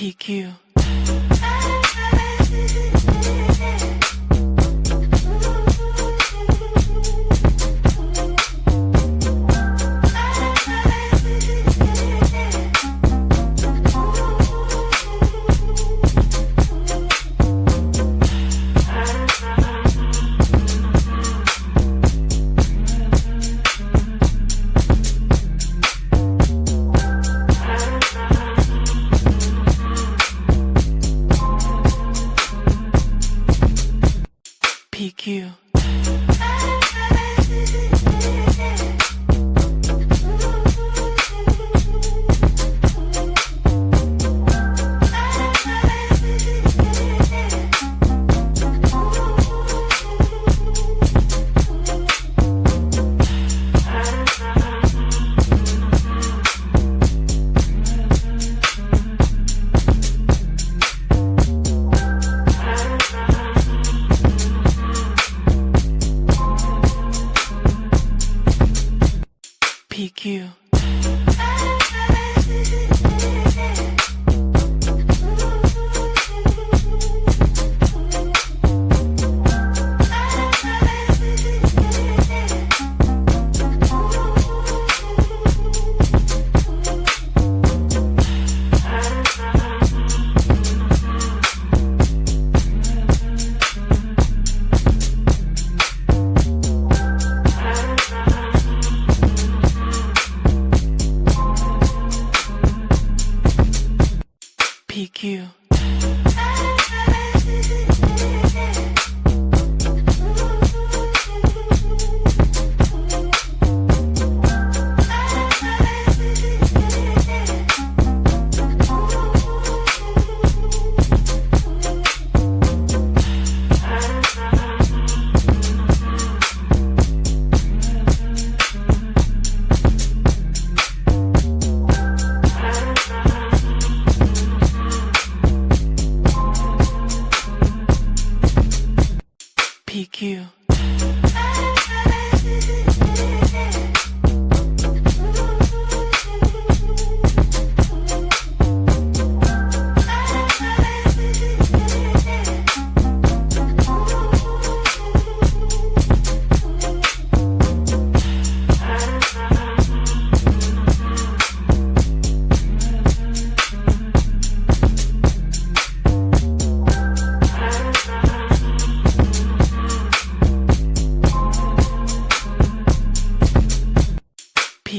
PQ. PQ. PQ. PQ. PQ. PQ.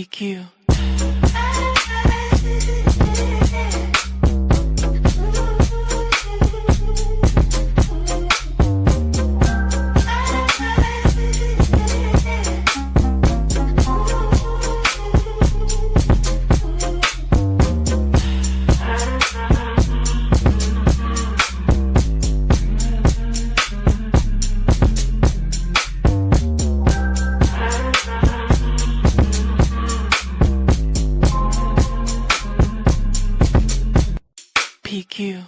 PQ. PQ.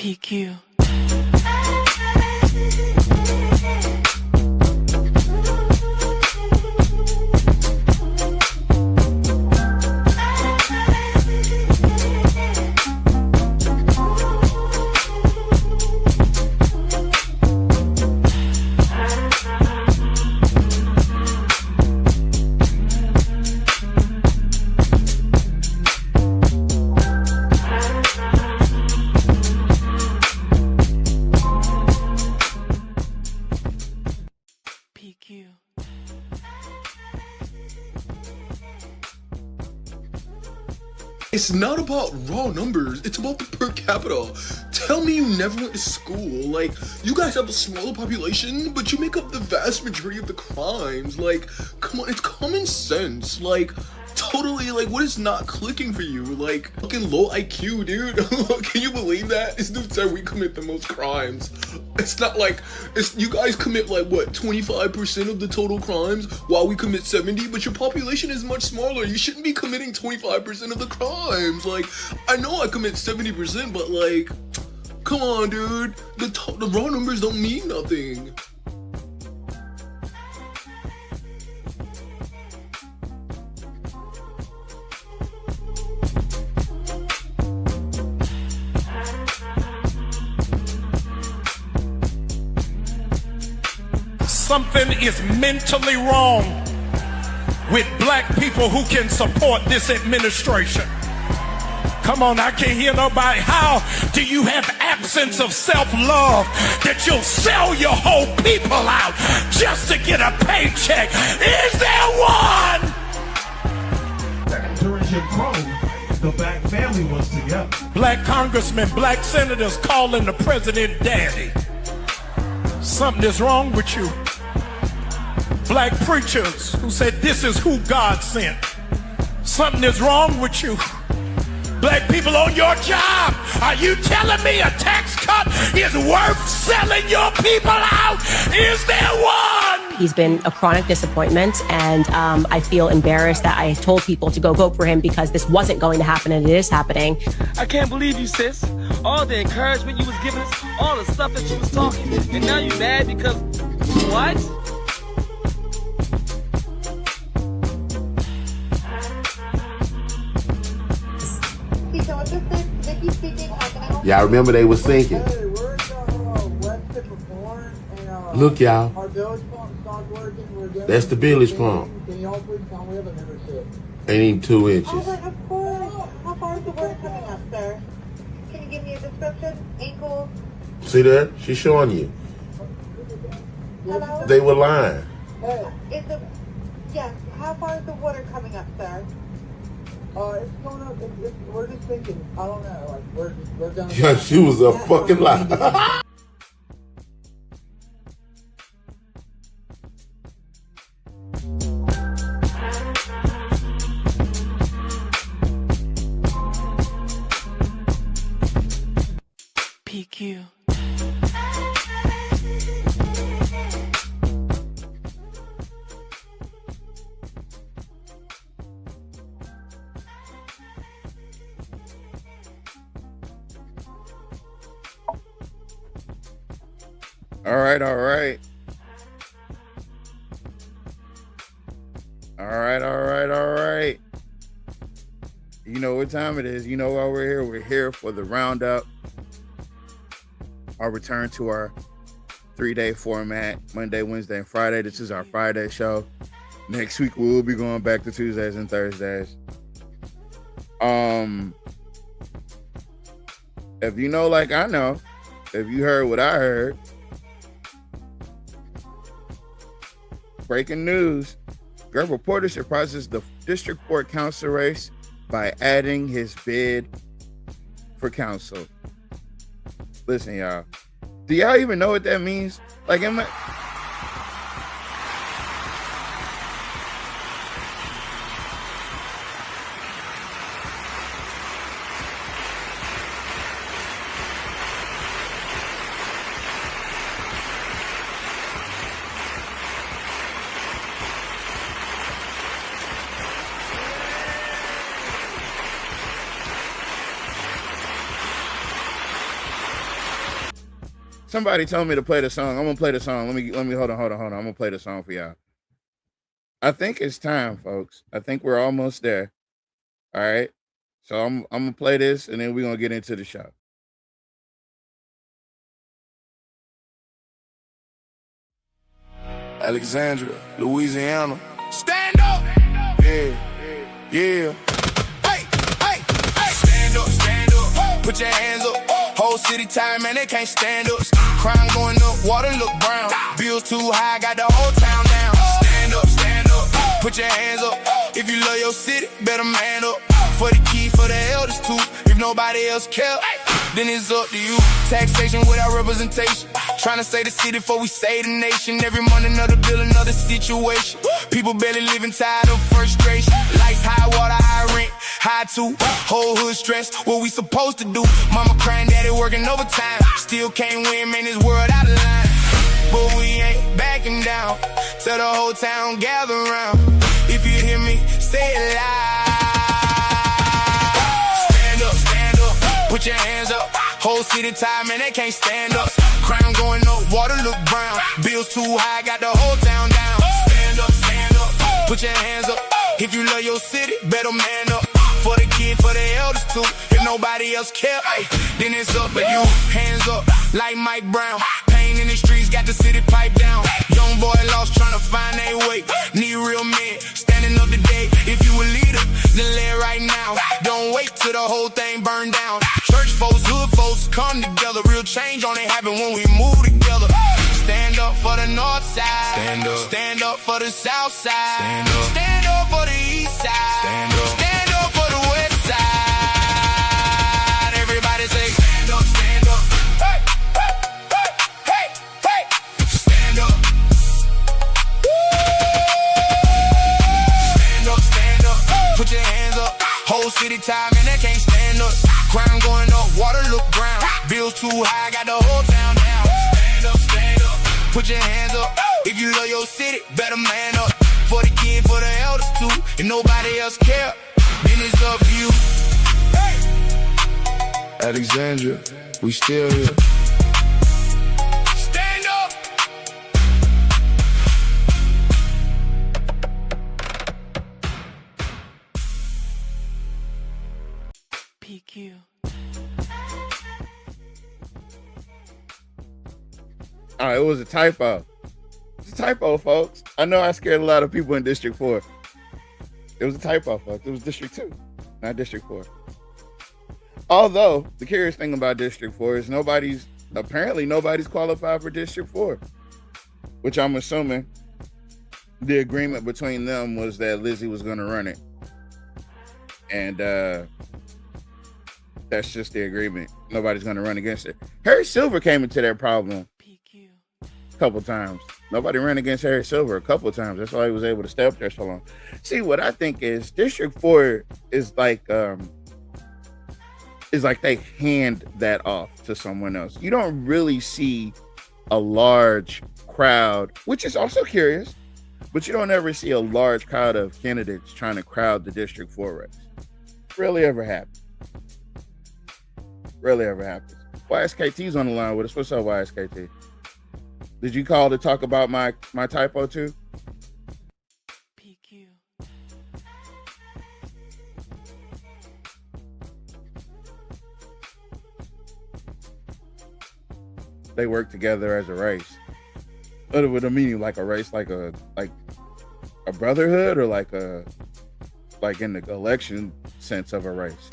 PQ. It's not about raw numbers, it's about the per capita. Tell me you never went to school. Like, you guys have a smaller population, but you make up the vast majority of the crimes. Like, come on, it's common sense. Like, totally, like, what is not clicking for you? Like, fucking low IQ, dude. Can you believe that? This dude said we commit the most crimes. It's not like, you guys commit, like, what, 25% of the total crimes while we commit 70, but your population is much smaller. You shouldn't be committing 25% of the crimes. Like, I know I commit 70%, but, like, come on, dude. The raw numbers don't mean nothing. Something is mentally wrong with black people who can support this administration. Come on, I can't hear nobody. How do you have absence of self-love that you'll sell your whole people out just to get a paycheck? Is there one? During Jim Crow, the black family was together. Black congressmen, black senators calling the president daddy. Something is wrong with you. Black preachers who said this is who God sent. Something is wrong with you. Black people on your job, are you telling me a tax cut is worth selling your people out? Is there one? He's been a chronic disappointment, and I feel embarrassed that I told people to go vote for him because this wasn't going to happen, and it is happening. I can't believe you, sis. All the encouragement you was giving us, all the stuff that you was talking, and now you mad because what? Y'all remember they was singing. Hey, we're west to perform, and Look, y'all. our village pump stopped working. We're getting That's the village pump. Can y'all please tell me the membership? Ain't even 2 inches. Oh, but of course. How far is the work coming up, sir? Can you give me a description? Ankles? See that? She's showing you. Hello? They were lying. Hey, Yes, how far is the water coming up, sir? it's going up. We're just thinking. I don't know. Like we're done. Yeah, she was a fucking lie. PQ. All right, all right. All right, all right, all right. You know what time it is. You know why we're here. We're here for the Roundup. Our return to our 3-day format, Monday, Wednesday, and Friday. This is our Friday show. Next week, we'll be going back to Tuesdays and Thursdays. If you know like I know, if you heard what I heard, breaking news, Greg Reporter surprises the district court council race by adding his bid for council. Listen, y'all. Do y'all even know what that means? Like, somebody told me to play the song. I'm gonna play the song. Let me hold on. I'm gonna play the song for y'all. I think it's time, folks. I think we're almost there. All right. So I'm gonna play this and then we're gonna get into the show. Alexandria, Louisiana. Stand up! Yeah, yeah. Hey, hey, hey! Stand up, stand up. Put your hands up. Whole city tired, man, they can't stand up. Crime going up, water look brown. Bills too high, got the whole town down. Stand up, stand up. Put your hands up. If you love your city, better man up. For the key, for the elders too. If nobody else care, then it's up to you. Taxation without representation. Trying to say the city before we say the nation. Every month another bill, another situation. People barely living, tired of frustration. Lights high water, high rent, high too. Whole hood stressed, what we supposed to do? Mama crying, daddy working overtime. Still can't win, man, this world out of line. But we ain't backing down. Tell the whole town gather around. If you hear me, say it loud. Stand up, put your hands up. Whole city tired, man, they can't stand up. Crime going up, water look brown. Bills too high, got the whole town down. Stand up, put your hands up. If you love your city, better man up. For the kid, for the elders too. If nobody else care, then it's up to you. Hands up, like Mike Brown. Pain in the streets, got the city pipe down. Young boy lost, trying to find their way. Need real men, standing up today. If you a leader, then lay it right now. Don't wait till the whole thing burn down. Church folks, hood folks, come together. Real change only happen when we move together. Stand up for the north side. Stand up for the south side. Stand up for the east side. Stand up for the west side. Everybody say stand up. Hey, hey, hey, hey. Stand up. Stand up. Put your hands up. Whole city tired, man, they can't stand up. Crime going up, water look brown. Bills too high, got the whole town down. Stand up. Put your hands up. If you love your city, better man up. For the kid, for the elders too. If nobody else care, then it's up to you. Hey. Alexandria, we still here. Stand up. PQ. All right, it was a typo. It's a typo, folks. I know I scared a lot of people in District 4. It was a typo, folks. It was District 2, not District 4. Although, the curious thing about District 4 is apparently nobody's qualified for District 4, which I'm assuming the agreement between them was that Lizzie was going to run it. And that's just the agreement. Nobody's going to run against it. Harry Silver came into that problem a couple times. Nobody ran against Harry Silver a couple of times. That's why he was able to stay up there so long. See, what I think is District 4 is like they hand that off to someone else. You don't really see a large crowd, which is also curious, but you don't ever see a large crowd of candidates trying to crowd the District 4 race. Rarely ever happens. Rarely ever happens. YSKT's on the line with us. What's up, YSKT? Did you call to talk about my typo too? PQ. They work together as a race. What would it mean? Like a race, like a brotherhood, or like in the election sense of a race?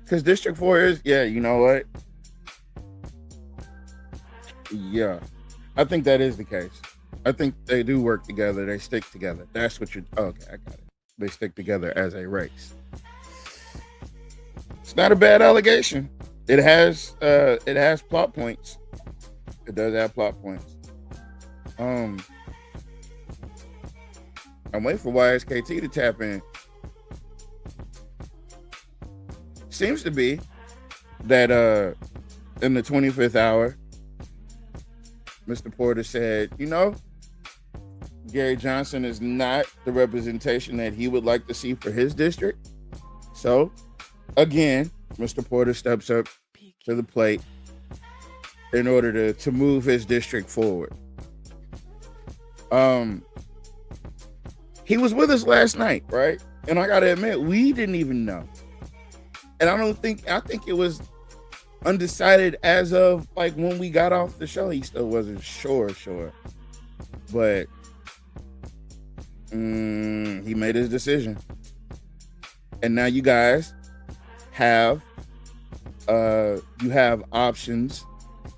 Because District 4 is, yeah, you know what? Yeah, I think that is the case. I think they do work together. They stick together. That's what you're, okay, I got it. They stick together as a race. It's not a bad allegation. It has plot points. It does have plot points. I'm waiting for YSKT to tap in. Seems to be that in the 25th hour, Mr. Porter said, you know, Gary Johnson is not the representation that he would like to see for his district. So, again, Mr. Porter steps up to the plate in order to move his district forward. He was with us last night, right? And I gotta admit, we didn't even know. And I think it was undecided as of like when we got off the show. He still wasn't sure. But he made his decision. And now you guys have options.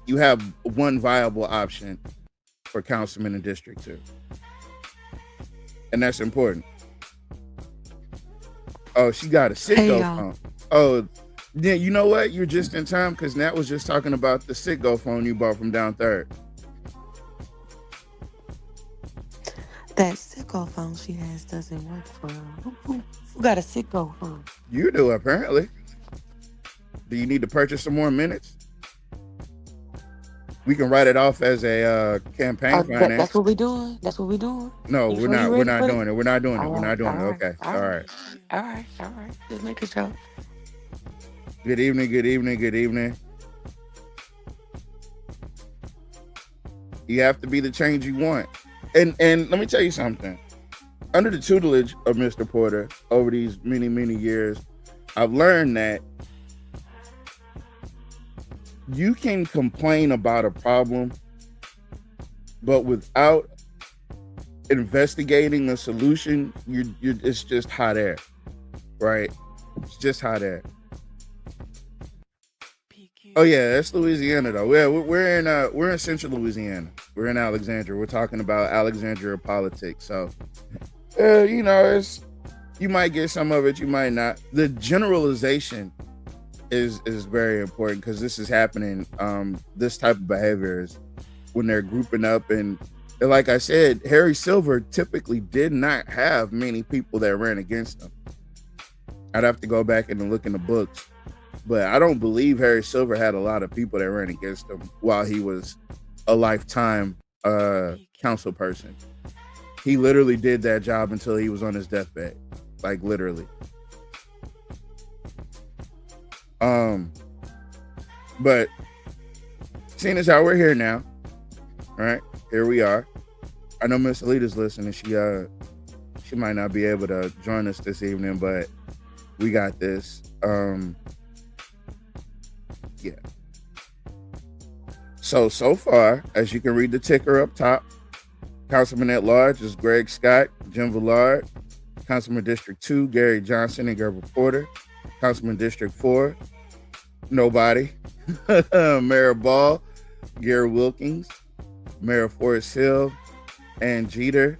You have one viable option for councilman in District 2. And that's important. Oh, she got a sicko phone. Oh, yeah, you know what? You're just in time because Nat was just talking about the sicko phone you bought from down third. That's Sicko phone she has doesn't work for her. Who got a sicko phone? You do, apparently. Do you need to purchase some more minutes? We can write it off as a campaign finance. That's what we doing? That's what we doing? No, we're not. We're not doing it. We're not doing it. We're not doing it. Okay. All right. Just make it show. Good evening. Good evening. Good evening. You have to be the change you want. And let me tell you something. Under the tutelage of Mr. Porter over these many, many years, I've learned that you can complain about a problem, but without investigating a solution, it's just hot air, right? It's just hot air. Oh yeah, that's Louisiana though. Yeah, we're in Central Louisiana. We're in Alexandria. We're talking about Alexandria politics. So, you might get some of it, you might not. The generalization is very important because this is happening. This type of behavior is when they're grouping up, and like I said, Harry Silver typically did not have many people that ran against him. I'd have to go back and look in the books, but I don't believe Harry Silver had a lot of people that ran against him while he was a lifetime council person. He literally did that job until he was on his deathbed, like literally. But seeing as how we're here now, right? Here we are. I know Miss Alita's listening. She might not be able to join us this evening, but we got this. Yeah. So far, as you can read the ticker up top, Councilman at Large is Greg Scott, Jim Villard. Councilman District 2, Gary Johnson and Gerber Porter. Councilman District 4, nobody. Mayor Ball, Gary Wilkins. Mayor of Forest Hill, Ann Jeter.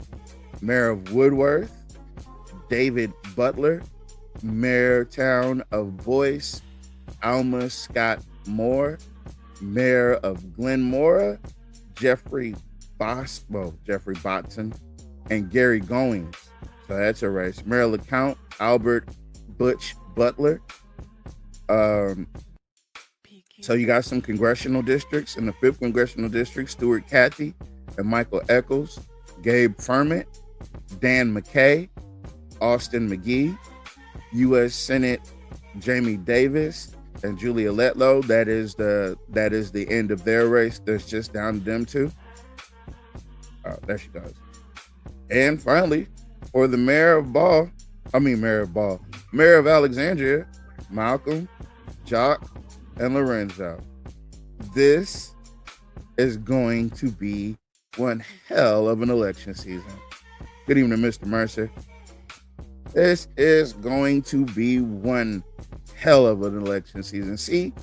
Mayor of Woodworth, David Butler. Mayor Town of Boyce, Alma Scott Moore. Mayor of Glenmora, Jeffrey Botson, and Gary Goings. So that's a race. Mayor LeCount, Albert Butch Butler. So you got some congressional districts. In the 5th congressional district, Stuart Cathy and Michael Eccles, Gabe Ferment, Dan McKay, Austin McGee, U.S. Senate Jamie Davis and Julia Letlow. That is the end of their race. There's just down to them two. Oh, there she goes. And finally, for the Mayor of Alexandria, Malcolm, Jock, and Lorenzo. This is going to be one hell of an election season. Good evening, Mr. Mercer. This is going to be one hell of an election season. See,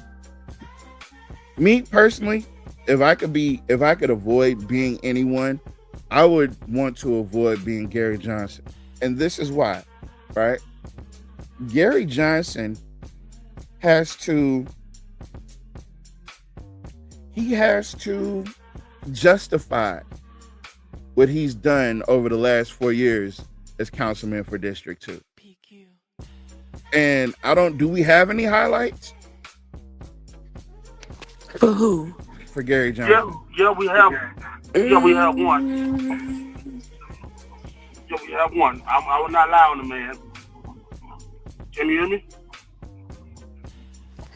me personally, if I could avoid being anyone, I would want to avoid being Gary Johnson. And this is why, right? Gary Johnson has to justify what he's done over the last 4 years as councilman for District 2. And do we have any highlights? For who? For Gary Johnson. Yeah, we have one. Yeah, we have one. I will not lie on the man. Can you hear me?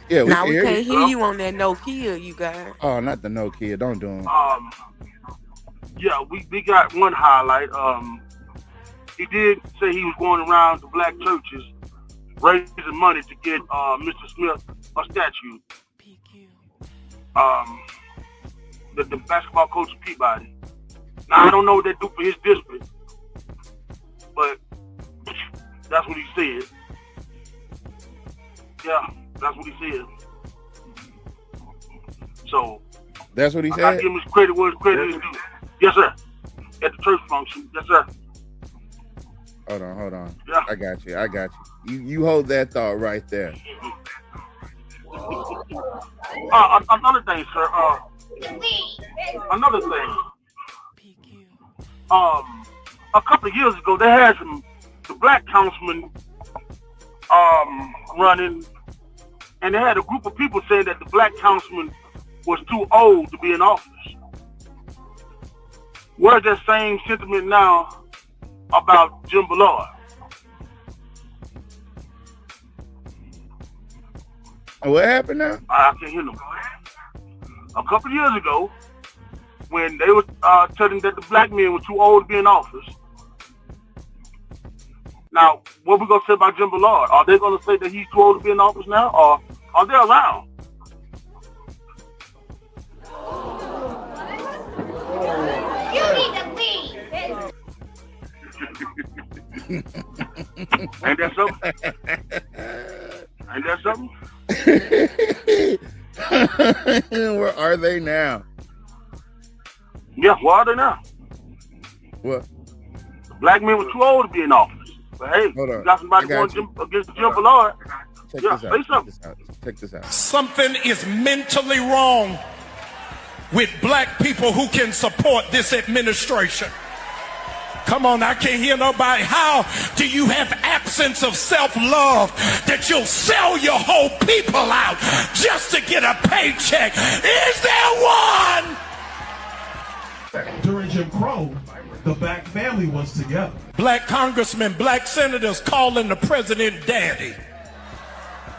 Yeah, we can't hear you on that Nokia you got. Oh, not the Nokia. Don't do them. Yeah, we got one highlight. He did say he was going around to black churches raising money to get Mr. Smith a statue. The basketball coach Peabody. Now I don't know what they do for his district, but that's what he said. Yeah, that's what he said. So that's what he said. I give him his credit where his credit is due. Yes, sir. At the church function. Yes, sir. Hold on. Yeah. I got you. You hold that thought right there. Another thing, sir. Another thing. a couple of years ago, they had the black councilman running, and they had a group of people saying that the black councilman was too old to be in office. Where's that same sentiment now about Jim Ballard? What happened now? I can't hear them. A couple of years ago, when they were telling that the black men were too old to be in office. Now, what we gonna say about Jim Ballard? Are they gonna say that he's too old to be in office now, or are they around? You need to leave. Ain't that something? Ain't that something? Where are they now? Yeah, where are they now? What? The black men were too old to be in office. But hey, you got somebody going against Jim Ballard. Check Yeah, this out. say something. Check this out. Something is mentally wrong with black people who can support this administration. Come on, I can't hear nobody. How do you have absence of self-love that you'll sell your whole people out just to get a paycheck? Is there one? During Jim Crow, the black family was together. Black congressmen, black senators calling the president daddy.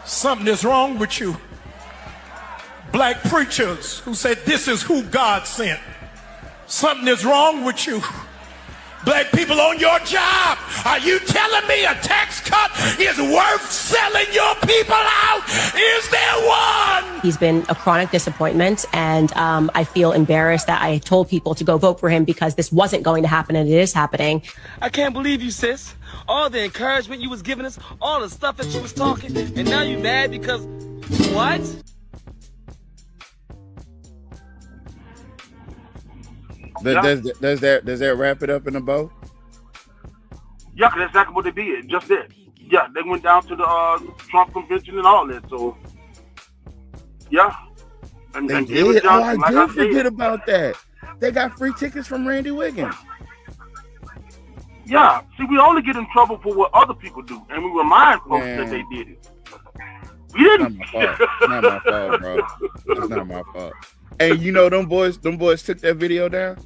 Something is wrong with you. Black preachers who said this is who God sent. Something is wrong with you. Black people on your job, are you telling me a tax cut is worth selling your people out? Is there one? He's been a chronic disappointment, and I feel embarrassed that I told people to go vote for him because this wasn't going to happen, and it is happening. I can't believe you, sis. All the encouragement you was giving us, all the stuff that you was talking, and now you mad because what? Does that wrap it up in a bow? Yeah, 'cause that's exactly what they did. Just that. Yeah, they went down to the Trump convention and all that. So, yeah. And They Jimmy did? Oh, Johnson, I like did forget about that. They got free tickets from Randy Wiggins. Yeah. See, we only get in trouble for what other people do, and we remind folks Man. that they did it. We didn't. Not my fault. Not my fault, bro. It's not my fault. And you know, them boys took that video down.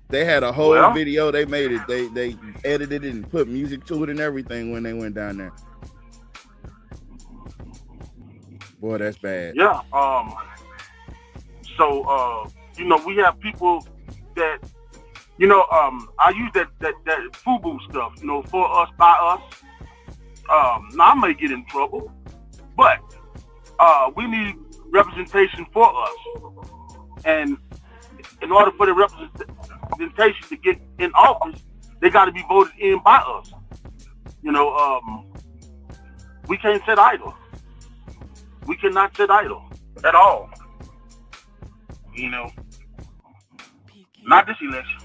They had a whole video. They made it. They edited it and put music to it and everything when they went down there. Boy, that's bad. Yeah. So, you know, we have people that, you know, I use that FUBU stuff, you know, for us, by us. Now I may get in trouble, but we need representation for us. And in order for the representation to get in office, they got to be voted in by us. You know, we can't sit idle. We cannot sit idle at all. You know, not this election.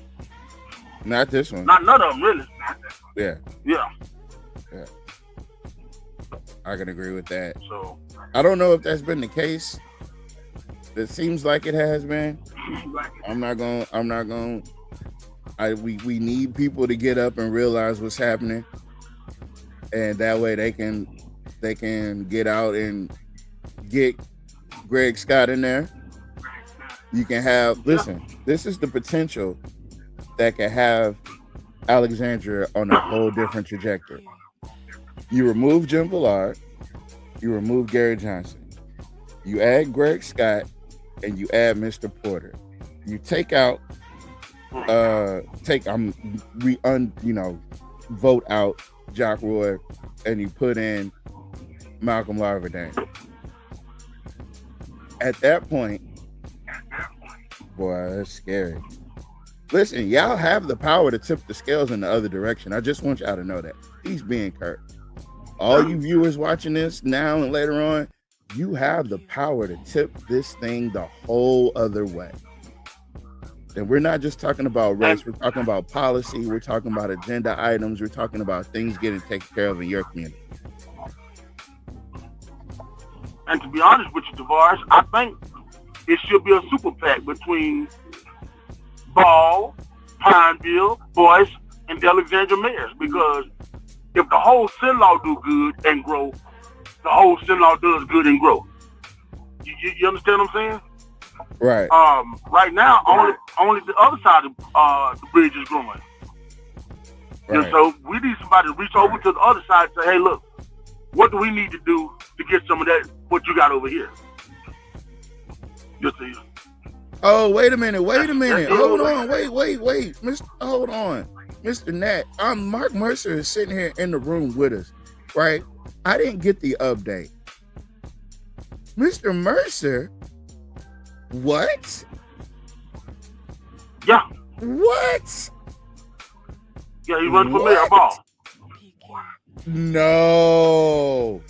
Not this one. Not none of them, really. Yeah. Yeah. Yeah. I can agree with that. So I don't know if that's been the case. It seems like it has been. We need people to get up and realize what's happening, and that way they can get out and get Greg Scott in there. You can have, listen, this is the potential that can have Alexandria on a whole different trajectory. You remove Jim Ballard, you remove Gary Johnson, you add Greg Scott, and you add Mr. Porter. You take out, vote out Jock Roy, and you put in Malcolm Larverdane. At that point, boy, that's scary. Listen, y'all have the power to tip the scales in the other direction. I just want y'all to know that. Please be encouraged. All you viewers watching this now and later on, you have the power to tip this thing the whole other way. And we're not just talking about race. We're talking about policy. We're talking about agenda items. We're talking about things getting taken care of in your community. And to be honest with you, Tavares, I think it should be a super PAC between Ball, Pineville, Boyce, and Alexandria mayors, because if the whole CenLa do good and grow, the whole CenLa does good and grow. You understand what I'm saying? Right. Right now, only the other side of the bridge is growing. Right. And so we need somebody to reach over to the other side and say, hey, look, what do we need to do to get some of that, what you got over here? You see? Oh, wait a minute. Hold on. Wait. Hold on. Mr. Nat, Mark Mercer is sitting here in the room with us, right? I didn't get the update. Mr. Mercer? What? Yeah. What? Yeah, he runs for mayor of Ball. No.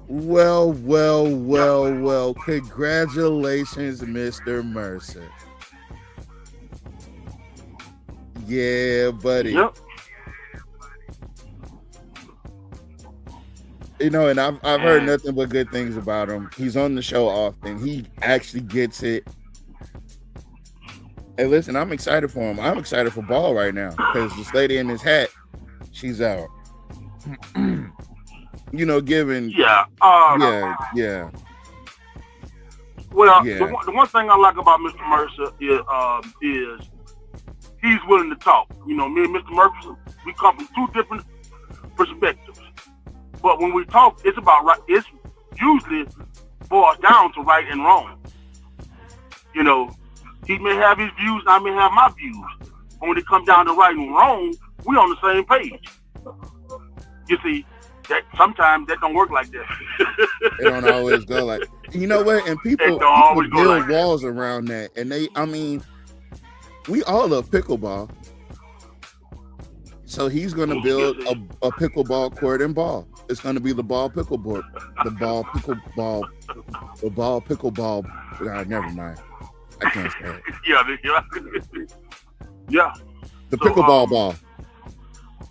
Well. Congratulations, Mr. Mercer. Yeah, buddy. Yep. You know, and I've heard nothing but good things about him. He's on the show often. He actually gets it. Hey, listen, I'm excited for him. I'm excited for Ball right now because this lady in his hat, she's out. You know, giving. Yeah. Yeah. Well, yeah. The one thing I like about Mr. Mercer is he's willing to talk. You know, me and Mr. Mercer, we come from two different perspectives. But when we talk, it's about right. It's usually boils down to right and wrong. You know, he may have his views, I may have my views. But when it comes down to right and wrong, we on the same page. You see, that sometimes that don't work like that. It don't always go like. You know what? And people build like walls around that, and we all love pickleball. So he's going to build a pickleball court and ball. It's going to be the ball pickleball. Never mind. I can't say it. Yeah. The pickleball ball.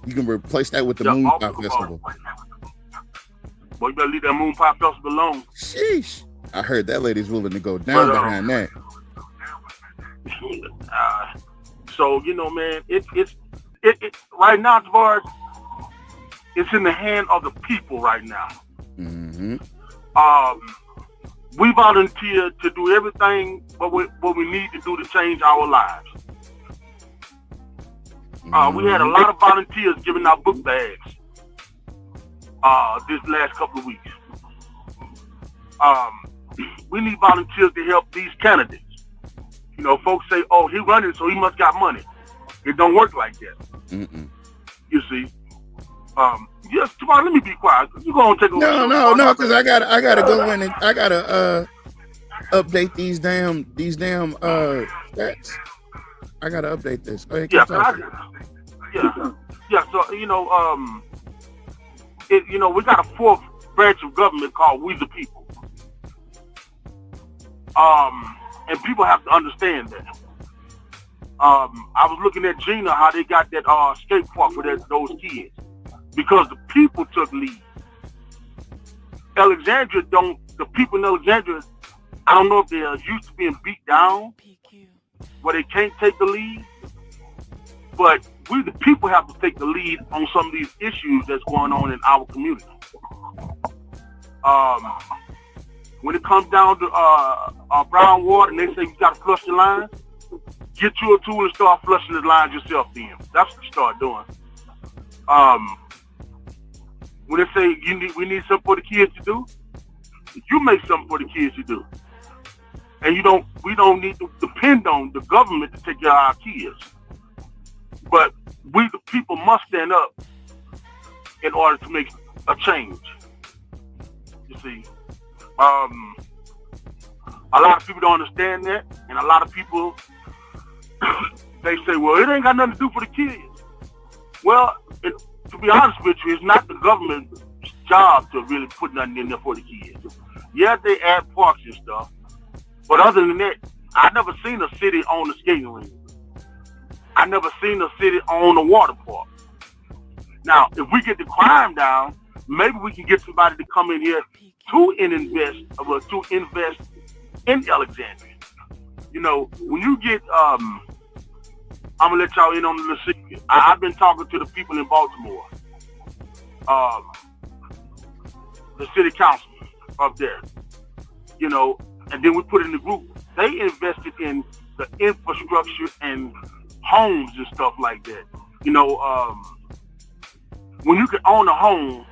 You can replace that with the Moon Pie Festival. Boy, you better leave that Moon Pie Festival alone. Sheesh. I heard that lady's willing to go down behind that. So, you know, man, it's right now, as far as it's in the hand of the people right now. Mm-hmm. We volunteer to do everything what we need to do to change our lives. We had a lot of volunteers giving out book bags this last couple of weeks. We need volunteers to help these candidates. You know, folks say, oh, he running, so he must got money. It don't work like that. Mm-mm. You see. Yes, come on, let me be quiet. You gonna take over? No, because I gotta go in and I gotta update these damn stats. I gotta update this. Go ahead, yeah. So you know, we got a fourth branch of government called We the People. And people have to understand that. I was looking at Gina, how they got that skate park for those kids, because the people took lead. The people in Alexandria, I don't know if they're used to being beat down, where they can't take the lead, but we the people have to take the lead on some of these issues that's going on in our community. When it comes down to brown water and they say you got to flush the lines, get you a tool and start flushing the lines yourself then. That's what you start doing. When they say we need something for the kids to do, you make something for the kids to do. And we don't need to depend on the government to take care of our kids. But we the people must stand up in order to make a change. You see. A lot of people don't understand that, and a lot of people they say, well, it ain't got nothing to do for the kids. Well, to be honest with you, it's not the government's job to really put nothing in there for the kids. Yeah, they add parks and stuff, but other than that, I never seen a city own a skating rink. I never seen a city own a water park. Now, if we get the crime down, maybe we can get somebody to come in here to invest in Alexandria. You know, when you get, I'm gonna let y'all in on the little secret. I've been talking to the people in Baltimore, the city council up there, you know, and then we put it in the group. They invested in the infrastructure and homes and stuff like that. You know, when you can own a home,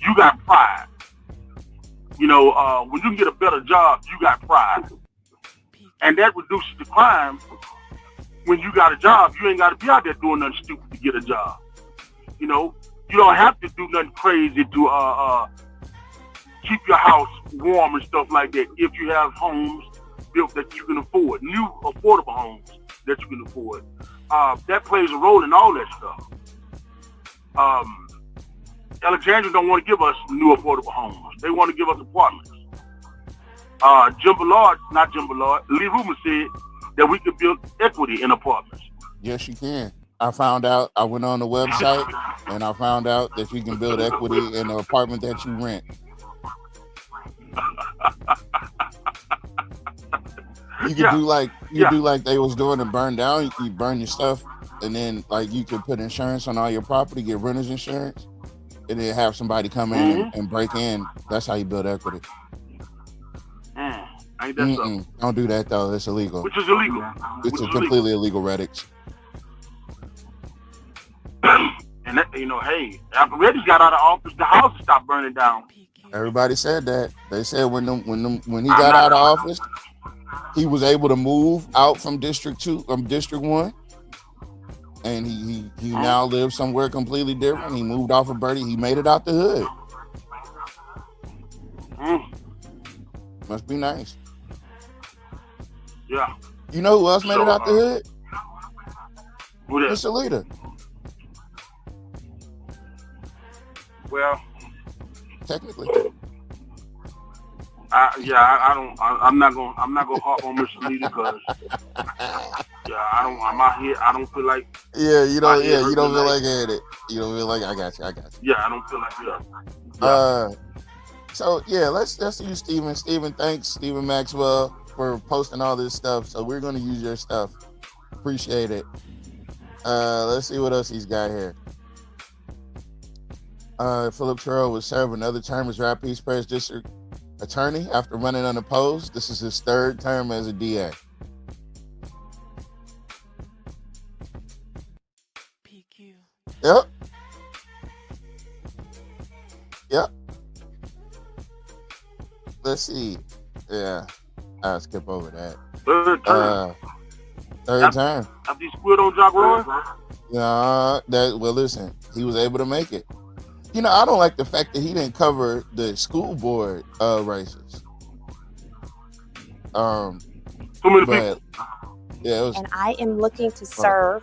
you got pride. You know, when you can get a better job, you got pride. And that reduces the crime. When you got a job, you ain't got to be out there doing nothing stupid to get a job. You know, you don't have to do nothing crazy to keep your house warm and stuff like that if you have homes built that you can afford, new affordable homes that you can afford. That plays a role in all that stuff. Alexandria don't want to give us new affordable homes. They want to give us apartments. Jim Ballard, Lee Rubin said that we could build equity in apartments. Yes, you can. I found out, I went on the website and I found out that you can build equity in the apartment that you rent. You could do like they was doing and burn down. You burn your stuff, and then like you could put insurance on all your property, get renter's insurance, and then have somebody come in and break in. That's how you build equity. Ain't that something? Don't do that though. It's illegal. Which is illegal. It's completely illegal, Reddix. And that, you know, hey, after Reddix got out of office, the houses stopped burning down. Everybody said that. They said when he got out of office, he was able to move out from District 1, and he now lives somewhere completely different. He moved off of Birdie. He made it out the hood. Must be nice. Yeah. You know who else made it out the hood? Who that? Mr. Leader. Well, technically. I'm not gonna harp on Mr. Leader because I'm out here. I don't feel like. Yeah, you don't feel like hearing it. You don't feel like I got you. Yeah, I don't feel like So yeah, let's use Steven. Steven, thanks, Steven Maxwell, for posting all this stuff. So we're gonna use your stuff. Appreciate it. Let's see what else he's got here. Philip Terrell will serve another term as Rapides Parish District Attorney after running unopposed. This is his third term as a DA. PQ. Yep. Let's see. Yeah, I'll skip over that. Third term. Third term. After he squid on Jock Roy? Well, listen, he was able to make it. You know, I don't like the fact that he didn't cover the school board races. Too many people. Yeah, and I am looking to serve.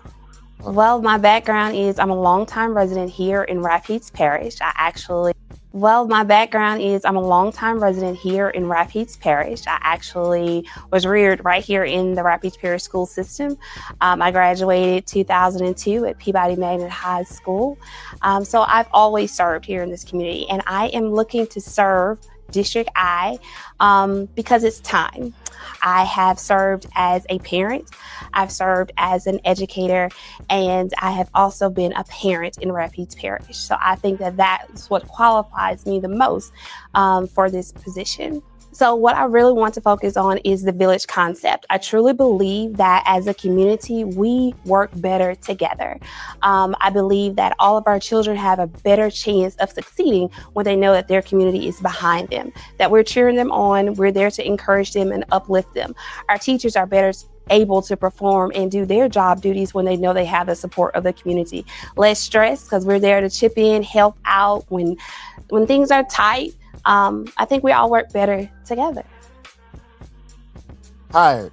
Well, my background is I'm a longtime resident here in Rapides Parish. I actually was reared right here in the Rapides Parish school system. I graduated 2002 at Peabody Magnet High School. So I've always served here in this community, and I am looking to serve District I because it's time. I have served as a parent, I've served as an educator, and I have also been a parent in Rapides Parish. So I think that that's what qualifies me the most for this position. So what I really want to focus on is the village concept. I truly believe that as a community, we work better together. I believe that all of our children have a better chance of succeeding when they know that their community is behind them, that we're cheering them on, we're there to encourage them and uplift them. Our teachers are better able to perform and do their job duties when they know they have the support of the community. Less stress because we're there to chip in, help out when things are tight. I think we all work better together. Hired.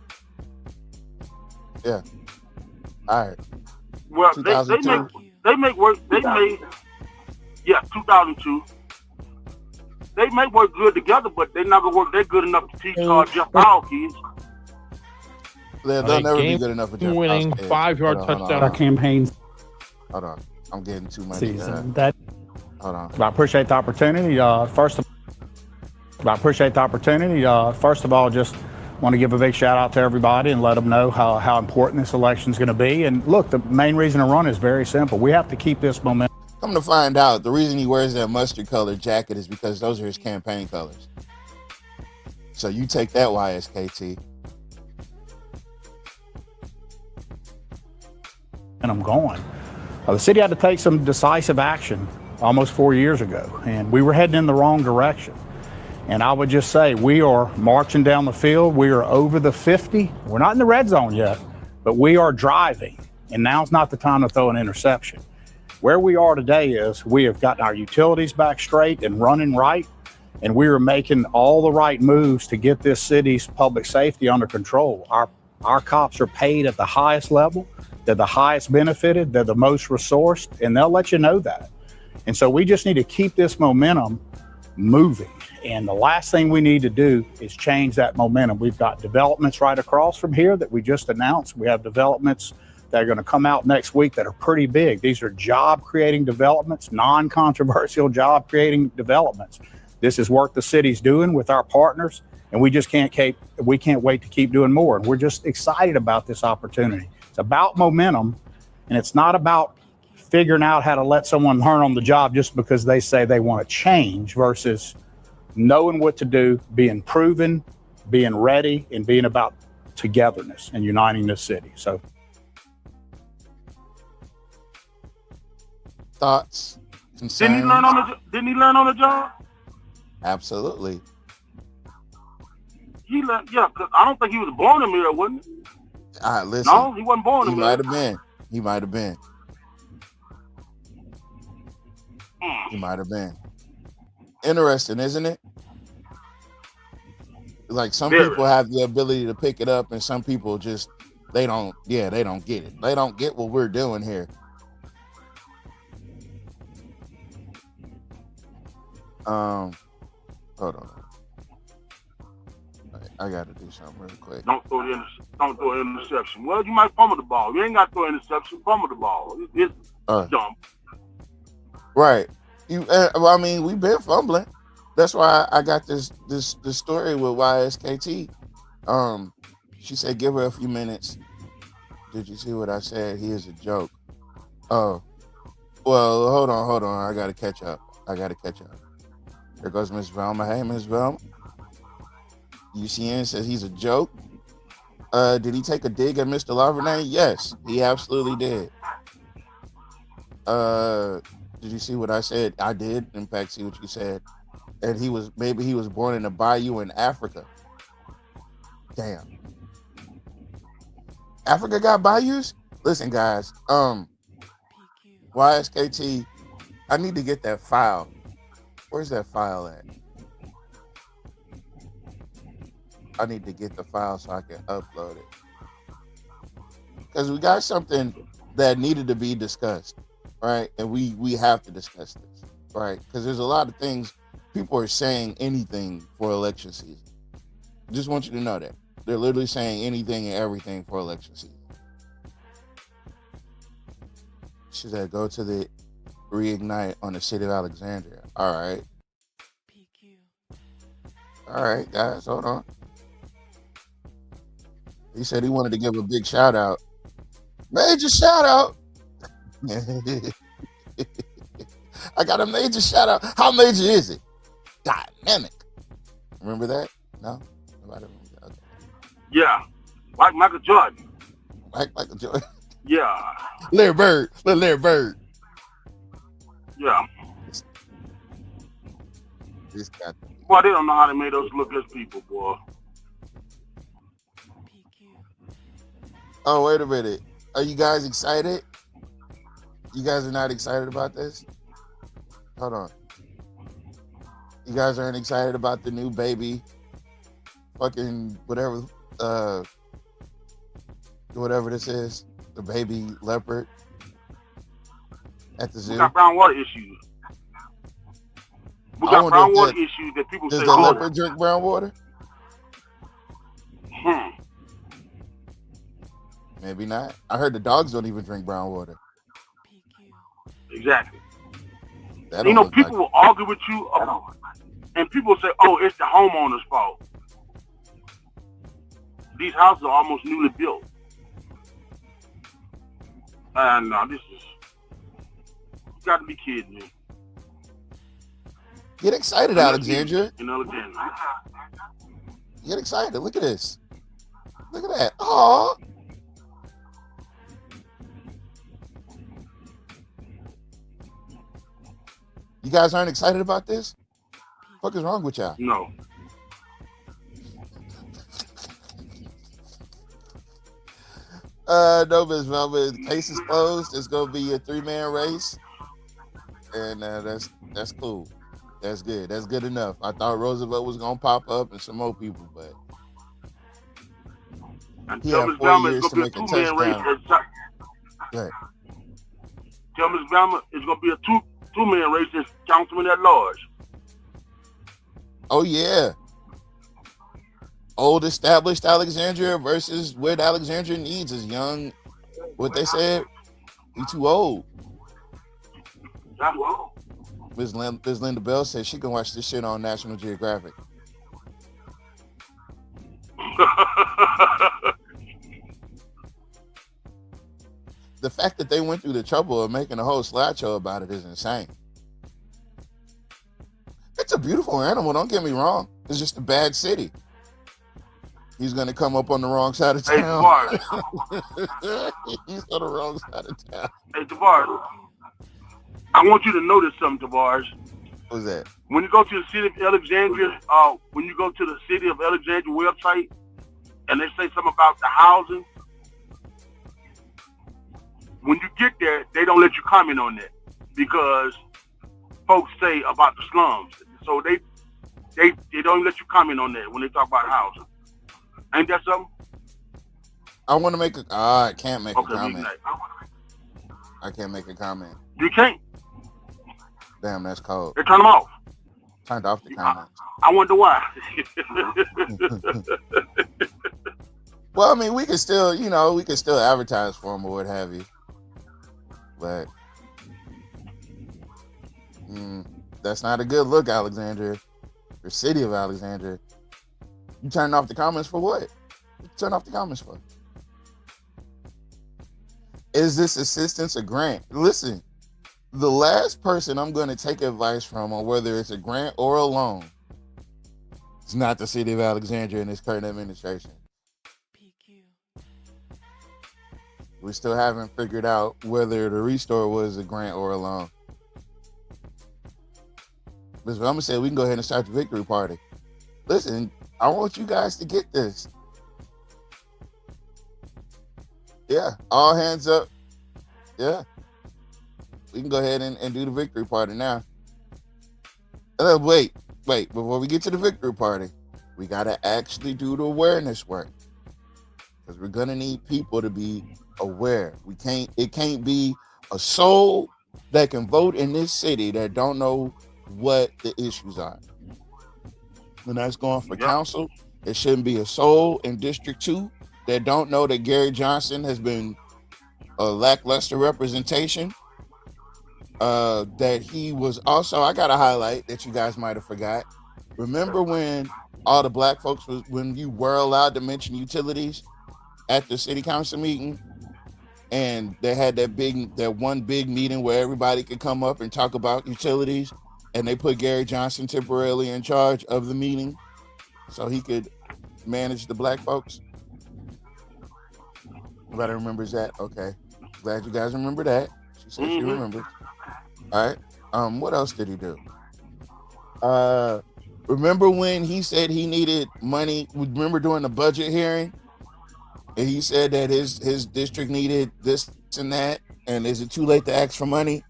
Yeah. Hired. Well, they make work. 2002. They make work good together, but they never work that good enough to teach Jeff Powell kids. They'll never be good enough for Jeff Powell. Winning 5-yard touchdown campaigns. Hold on. I'm getting too much. Hold on. I appreciate the opportunity. First of all, just Want to give a big shout out to everybody and let them know how important this election is going to be. And look, the main reason to run is very simple. We have to keep this momentum. Come to find out, the reason he wears that mustard colored jacket is because those are his campaign colors. So you take that, YSKT. And I'm going. The city had to take some decisive action almost 4 years ago, and we were heading in the wrong direction. And I would just say we are marching down the field. We are over the 50. We're not in the red zone yet, but we are driving. And now's not the time to throw an interception. Where we are today is we have gotten our utilities back straight and running right, and we are making all the right moves to get this city's public safety under control. Our cops are paid at the highest level. They're the highest benefited. They're the most resourced, and they'll let you know that. And so we just need to keep this momentum moving. And the last thing we need to do is change that momentum. We've got developments right across from here that we just announced. We have developments that are going to come out next week that are pretty big. These are job-creating developments, non-controversial job-creating developments. This is work the city's doing with our partners, and we just can't wait to keep doing more. And we're just excited about this opportunity. It's about momentum, and it's not about figuring out how to let someone learn on the job just because they say they want to change versus knowing what to do, being proven, being ready, and being about togetherness and uniting this city. So, thoughts, concerns? Didn't he learn on the job? Absolutely. He learned, yeah, because I don't think he was born in Mira, wasn't he? Listen. No, he wasn't born in He Mira. might have been. He might have been. He might have been. Interesting, isn't it? Like some people have the ability to pick it up, and some people just they don't get it. They don't get what we're doing here. Hold on. I gotta do something real quick. Don't throw an interception. Well, you might fumble the ball. You ain't got to throw an interception. Fumble the ball. It's dumb. Right. I mean, we've been fumbling. That's why I got this story with YSKT. She said, give her a few minutes. Did you see what I said? He is a joke. Oh, well, hold on. I gotta catch up. There goes Miss Velma. Hey, Miss Velma. UCN says he's a joke. Did he take a dig at Mr. Lavernay? Yes, he absolutely did. Did you see what I said? I did, in fact, see what you said. And maybe he was born in a bayou in Africa. Damn. Africa got bayous? Listen, guys, YSKT, I need to get that file. Where's that file at? I need to get the file so I can upload it. Because we got something that needed to be discussed, right? And we have to discuss this, right? Because there's a lot of things, people are saying anything for election season. Just want you to know that. They're literally saying anything and everything for election season. She said, go to the reignite on the city of Alexandria. All right. All right, guys, hold on. He said he wanted to give a big shout out. Major shout out. I got a major shout out. How major is it? Dynamic. Remember that? No? Nobody remember that? Okay. Yeah. Like Michael Jordan. Like Michael Jordan. Yeah. Larry Bird. Larry Bird. Yeah. This got to be. Boy, they don't know how to make us look as people, boy. Oh, wait a minute. Are you guys excited? You guys are not excited about this? Hold on. You guys aren't excited about the new baby fucking whatever this is? The baby leopard at the zoo? We got brown water issues. We got brown water issues that people say, does the leopard drink brown water? Maybe not. I heard the dogs don't even drink brown water. Exactly. You know, people will argue with you, and people say, oh, it's the homeowner's fault. these houses are almost newly built. And this is, you got to be kidding me. Get excited, Alexandria. In Alexandria. Get excited. Look at this. Look at that. Oh. You guys aren't excited about this? What the fuck is wrong with y'all? No. No, Miss Velma. The case is closed. It's gonna be a 3-man race, and that's cool. That's good. That's good enough. I thought Roosevelt was gonna pop up and some more people, but he had 4 years to make a touchdown. Right. Tell Ms. Bama it's gonna be a two-man race as councilman at large. Oh yeah. Old established Alexandria versus what Alexandria needs is young. What they said, you too old. Ms. Linda Bell said she can watch this shit on National Geographic. The fact that they went through the trouble of making a whole slideshow about it is insane. It's a beautiful animal, don't get me wrong. It's just a bad city. He's going to come up on the wrong side of town. Hey, He's on the wrong side of town. Hey, Tavares, I want you to notice something, Tavares. What's that? When you go to the city of Alexandria, when you go to the city of Alexandria website, and they say something about the housing, when you get there, they don't let you comment on that because folks say about the slums. So they don't let you comment on that when they talk about housing. Ain't that something? I want to make a. I can't make a Okay, comment. I can't make a comment. You can't. Damn, that's cold. They turn them off. Turned off the comments. I wonder why. Well, I mean, we can still, we can still advertise for them or what have you. But that's not a good look, Alexandria. The city of Alexandria. You turn off the comments for what? You turn off the comments for? Is this assistance a grant? Listen, the last person I'm going to take advice from on whether it's a grant or a loan, it's not the city of Alexandria and its current administration. We still haven't figured out whether the restore was a grant or a loan. Listen, I'm going to say we can go ahead and start the victory party. Listen, I want you guys to get this. Yeah, all hands up. Yeah. We can go ahead and do the victory party now. Wait. Before we get to the victory party, we got to actually do the awareness work. Because we're going to need people to be aware. It can't be a soul that can vote in this city that don't know what the issues are. When that's going for council, it shouldn't be a soul in District 2 that don't know that Gary Johnson has been a lackluster representation. That he was also, I got to highlight that you guys might have forgot. Remember when all the black folks when you were allowed to mention utilities at the city council meeting, and they had that one big meeting where everybody could come up and talk about utilities, and they put Gary Johnson temporarily in charge of the meeting so he could manage the black folks? Everybody remembers that? Okay. Glad you guys remember that. She said she remembers. All right. What else did he do? Remember when he said he needed money? Remember during the budget hearing? And he said that his district needed this and that, and is it too late to ask for money?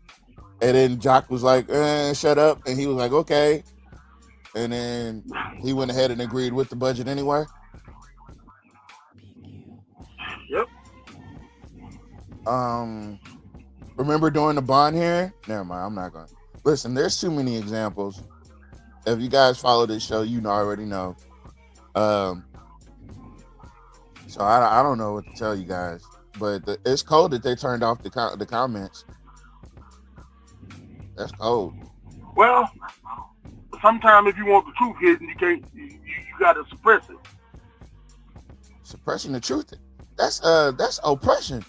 And then Jock was like, shut up. And he was like, okay. And then he went ahead and agreed with the budget anyway. Yep. Remember during the bond hearing? Never mind, I'm not going to. Listen, there's too many examples. If you guys follow this show, you already know. So I don't know what to tell you guys. But it's cold that they turned off the comments. That's cold. Well, sometimes if you want the truth hidden, you got to suppress it. Suppressing the truth. That's oppression.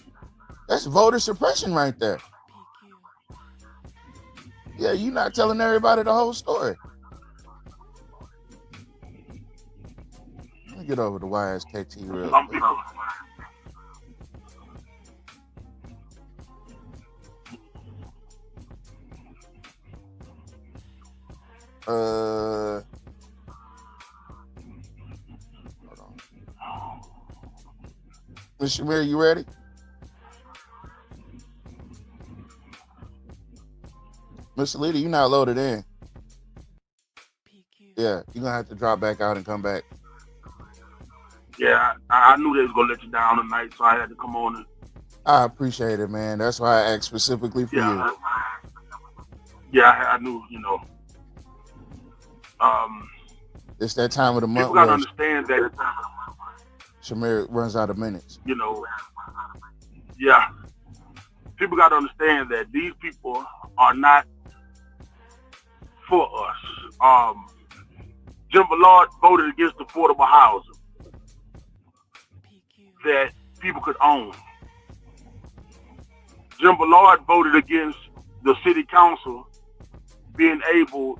That's voter suppression right there. Yeah, you're not telling everybody the whole story. Let me get over to YSKT real quick. Hold on. Miss Shamir, you ready? Miss Alita, you not loaded in. Yeah, you're gonna have to drop back out and come back. Yeah, I knew they was gonna let you down tonight, so I had to come on. And, I appreciate it, man. That's why I asked specifically for you. I knew, It's that time of the month people gotta where understand that Shamir runs out of minutes. Yeah, people gotta understand that these people are not for us. Jim Ballard voted against affordable housing that people could own. Jim Ballard voted against the city council being able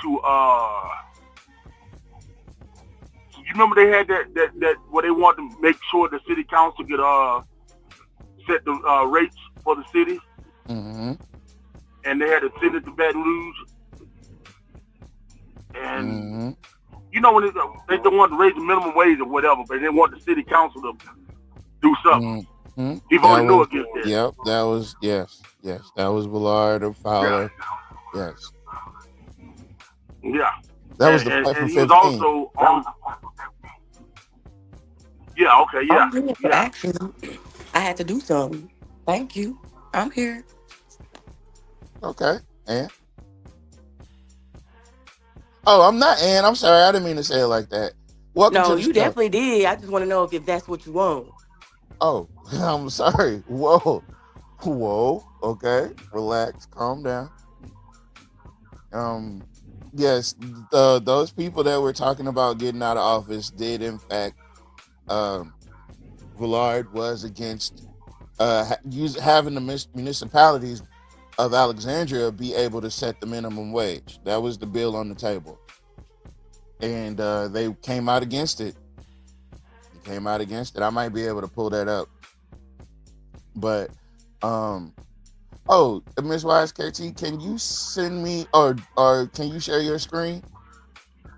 to. You remember they had that where they wanted to make sure the city council could set the rates for the city, Mm-hmm. and they had to send it to Baton Rouge. And when they don't want to raise the minimum wage or whatever, but they want the city council to do something. Mm-hmm. He voted no against that. Yep, that was yes, that was Ballard or Fowler. Yeah. Yes. Yeah. That was the fight for 15. He was also on. Yeah. Okay. Yeah. I'm here for action. I had to do something. Thank you. I'm here. Okay. And I'm not Ann. I'm sorry. I didn't mean to say it like that. Welcome to the show. Definitely did. I just want to know if that's what you want. Oh, I'm sorry. Whoa. Okay. Relax. Calm down. Yes, those people that were talking about getting out of office did, in fact, Villard was against having the municipalities of Alexandria be able to set the minimum wage. That was the bill on the table. And they came out against it. I might be able to pull that up. But, Ms. Wise KT, can you send me or can you share your screen?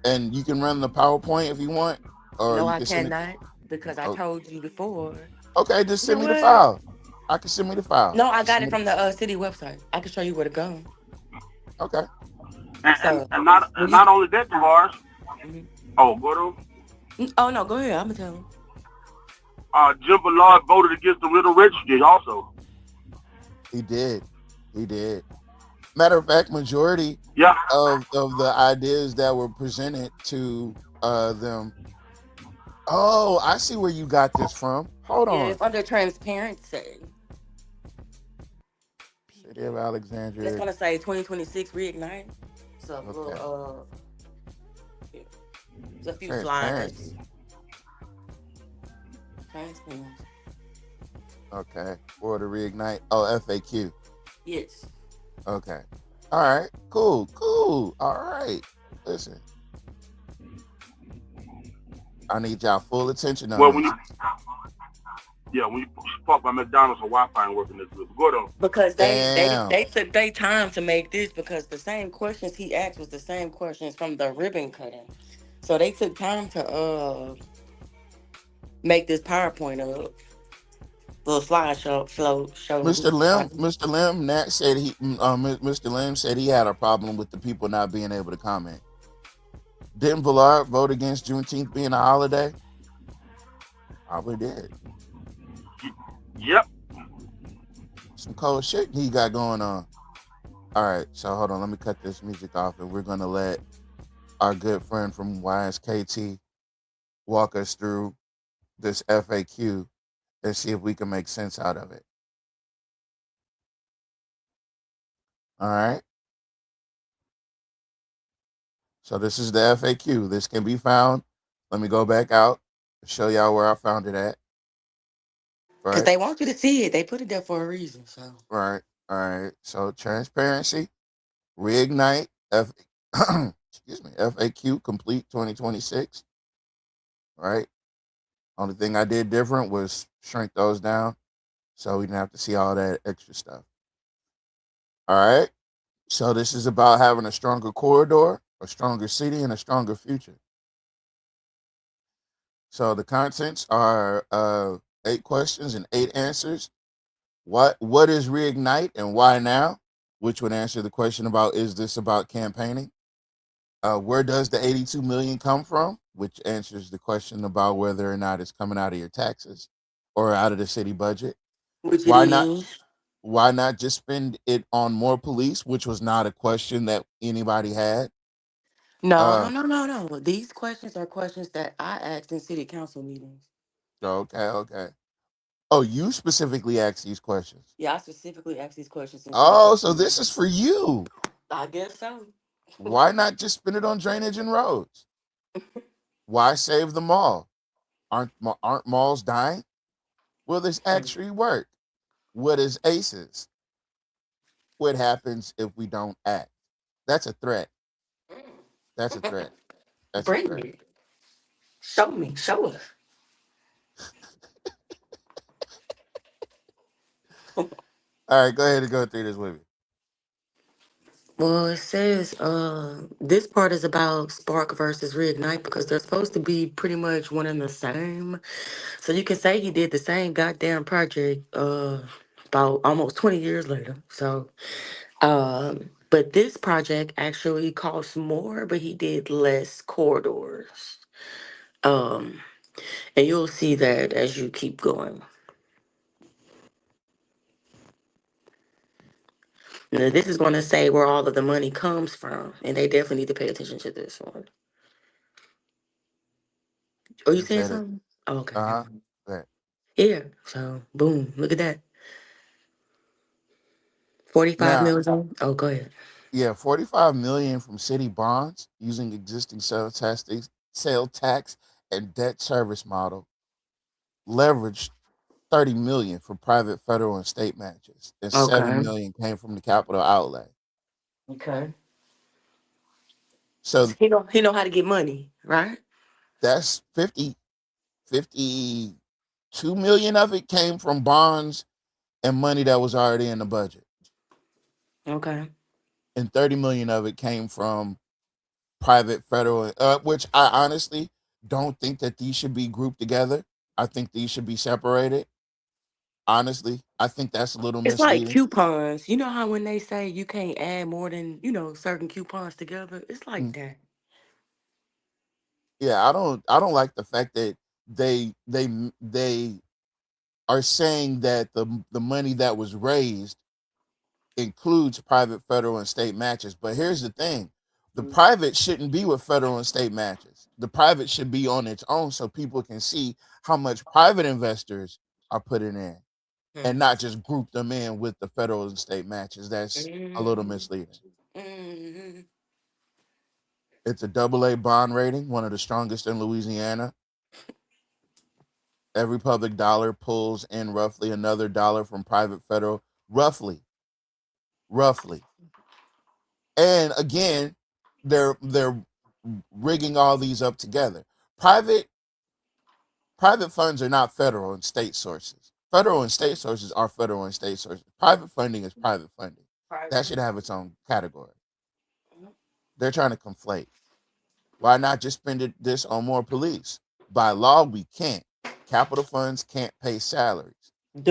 And you can run the PowerPoint if you want. Or No, you I can cannot because I told you before. Okay, just send me the file. I can send me the file. No, I got it from the city website. I can show you where to go. Okay. And not only that, Tavares. Mm-hmm. Oh, go to. Oh no, go ahead. I'm gonna tell him. Jim Ballard voted against the rental registry also. He did. Matter of fact, majority of the ideas that were presented to them. Oh, I see where you got this from. Hold on. It's under transparency. City of Alexandria. It's gonna say 2026 reignite. So little, there's a few slides. Transparency. Okay. For the reignite. Oh, FAQ. Yes. Okay. All right. Cool. All right. Listen. I need y'all full attention on this. When you park by McDonald's, or Wi-Fi ain't working this good. Go to. Because they took their time to make this because the same questions he asked was the same questions from the ribbon cutting. So they took time to make this PowerPoint up. Little slideshow show. Mr. Lim, Nat said Mr. Lim said he had a problem with the people not being able to comment. Didn't Villard vote against Juneteenth being a holiday? Probably did. Yep. Some cold shit he got going on. All right, so hold on. Let me cut this music off, and we're gonna let our good friend from YSKT walk us through this FAQ and see if we can make sense out of it. All right. So this is the FAQ. This can be found. Let me go back out Show y'all where I found it at. Because Right, they want you to see it. They put it there for a reason. So right, all right. So transparency, reignite, excuse me, FAQ complete 2026. Right. Only thing I did different was shrink those down, so we didn't have to see all that extra stuff. All right. So this is about having a stronger corridor, a stronger city, and a stronger future. So the contents are 8 questions and 8 answers. What is reignite and why now? Which would answer the question about is this about campaigning? Where does the 82 million come from? Which answers the question about whether or not it's coming out of your taxes or out of the city budget. which it Why not? is. Why not just spend it on more police? Which was not a question that anybody had. No, no, Uh, no, no, no. These questions are questions that I asked in city council meetings. okay, okay. Oh, you specifically asked these questions. Yeah, I specifically asked these questions in city Oh, council so this is meetings. for you. I guess so. Why not just spend it on drainage and roads? Why save the mall? Aren't malls dying? Will this actually work? What is ACEs? What happens if we don't act? That's a threat. That's a threat. That's a Bring threat. it. Show me. Show us. All right, go ahead and go through this with me. Well, it says this part is about Spark versus Reignite because they're supposed to be pretty much one and the same. So you can say he did the same goddamn project about almost 20 years later. So but this project actually costs more, but he did less corridors. Um and you'll see that as you keep going. Now, this is going to say where all of the money comes from, and they definitely need to pay attention to this one. Oh, you It saying said it. something? Oh, okay. Uh huh. Yeah. So, boom. Look at that. 45 Now, million. Oh, go ahead. yeah, 45 million from city bonds using existing sale tax and debt service model, leveraged 30 million for private, federal, and state matches, and 7 Okay. million came from the capital outlay. Okay. So He know how to get money, right? that's 52 million of it came from bonds and money that was already in the budget, Okay. and 30 million of it came from private, federal, which I honestly don't think that these should be grouped together. I think these should be separated. Honestly, I think that's a little It's like misleading. coupons. You know how when they say you can't add more than, certain coupons together? It's like Mm, that. yeah, I don't like the fact that they are saying that the money that was raised includes private, federal, and state matches. But here's the thing: the private shouldn't be with federal and state matches. The private should be on its own so people can see how much private investors are putting in, and Hmm. not just group them in with the federal and state matches. That's a little Mm-hmm. misleading. Mm-hmm. It's a double A bond rating, one of the strongest in Louisiana. Every public dollar pulls in roughly another dollar from private, federal, roughly, roughly. And again, they're rigging all these up together. Private private funds are not federal and state sources. Federal and state sources are federal and state sources. Private funding is private funding. That Private. should have its own category. They're trying to conflate. Why not just spend this on more police? By law, we can't. Capital funds can't pay salaries.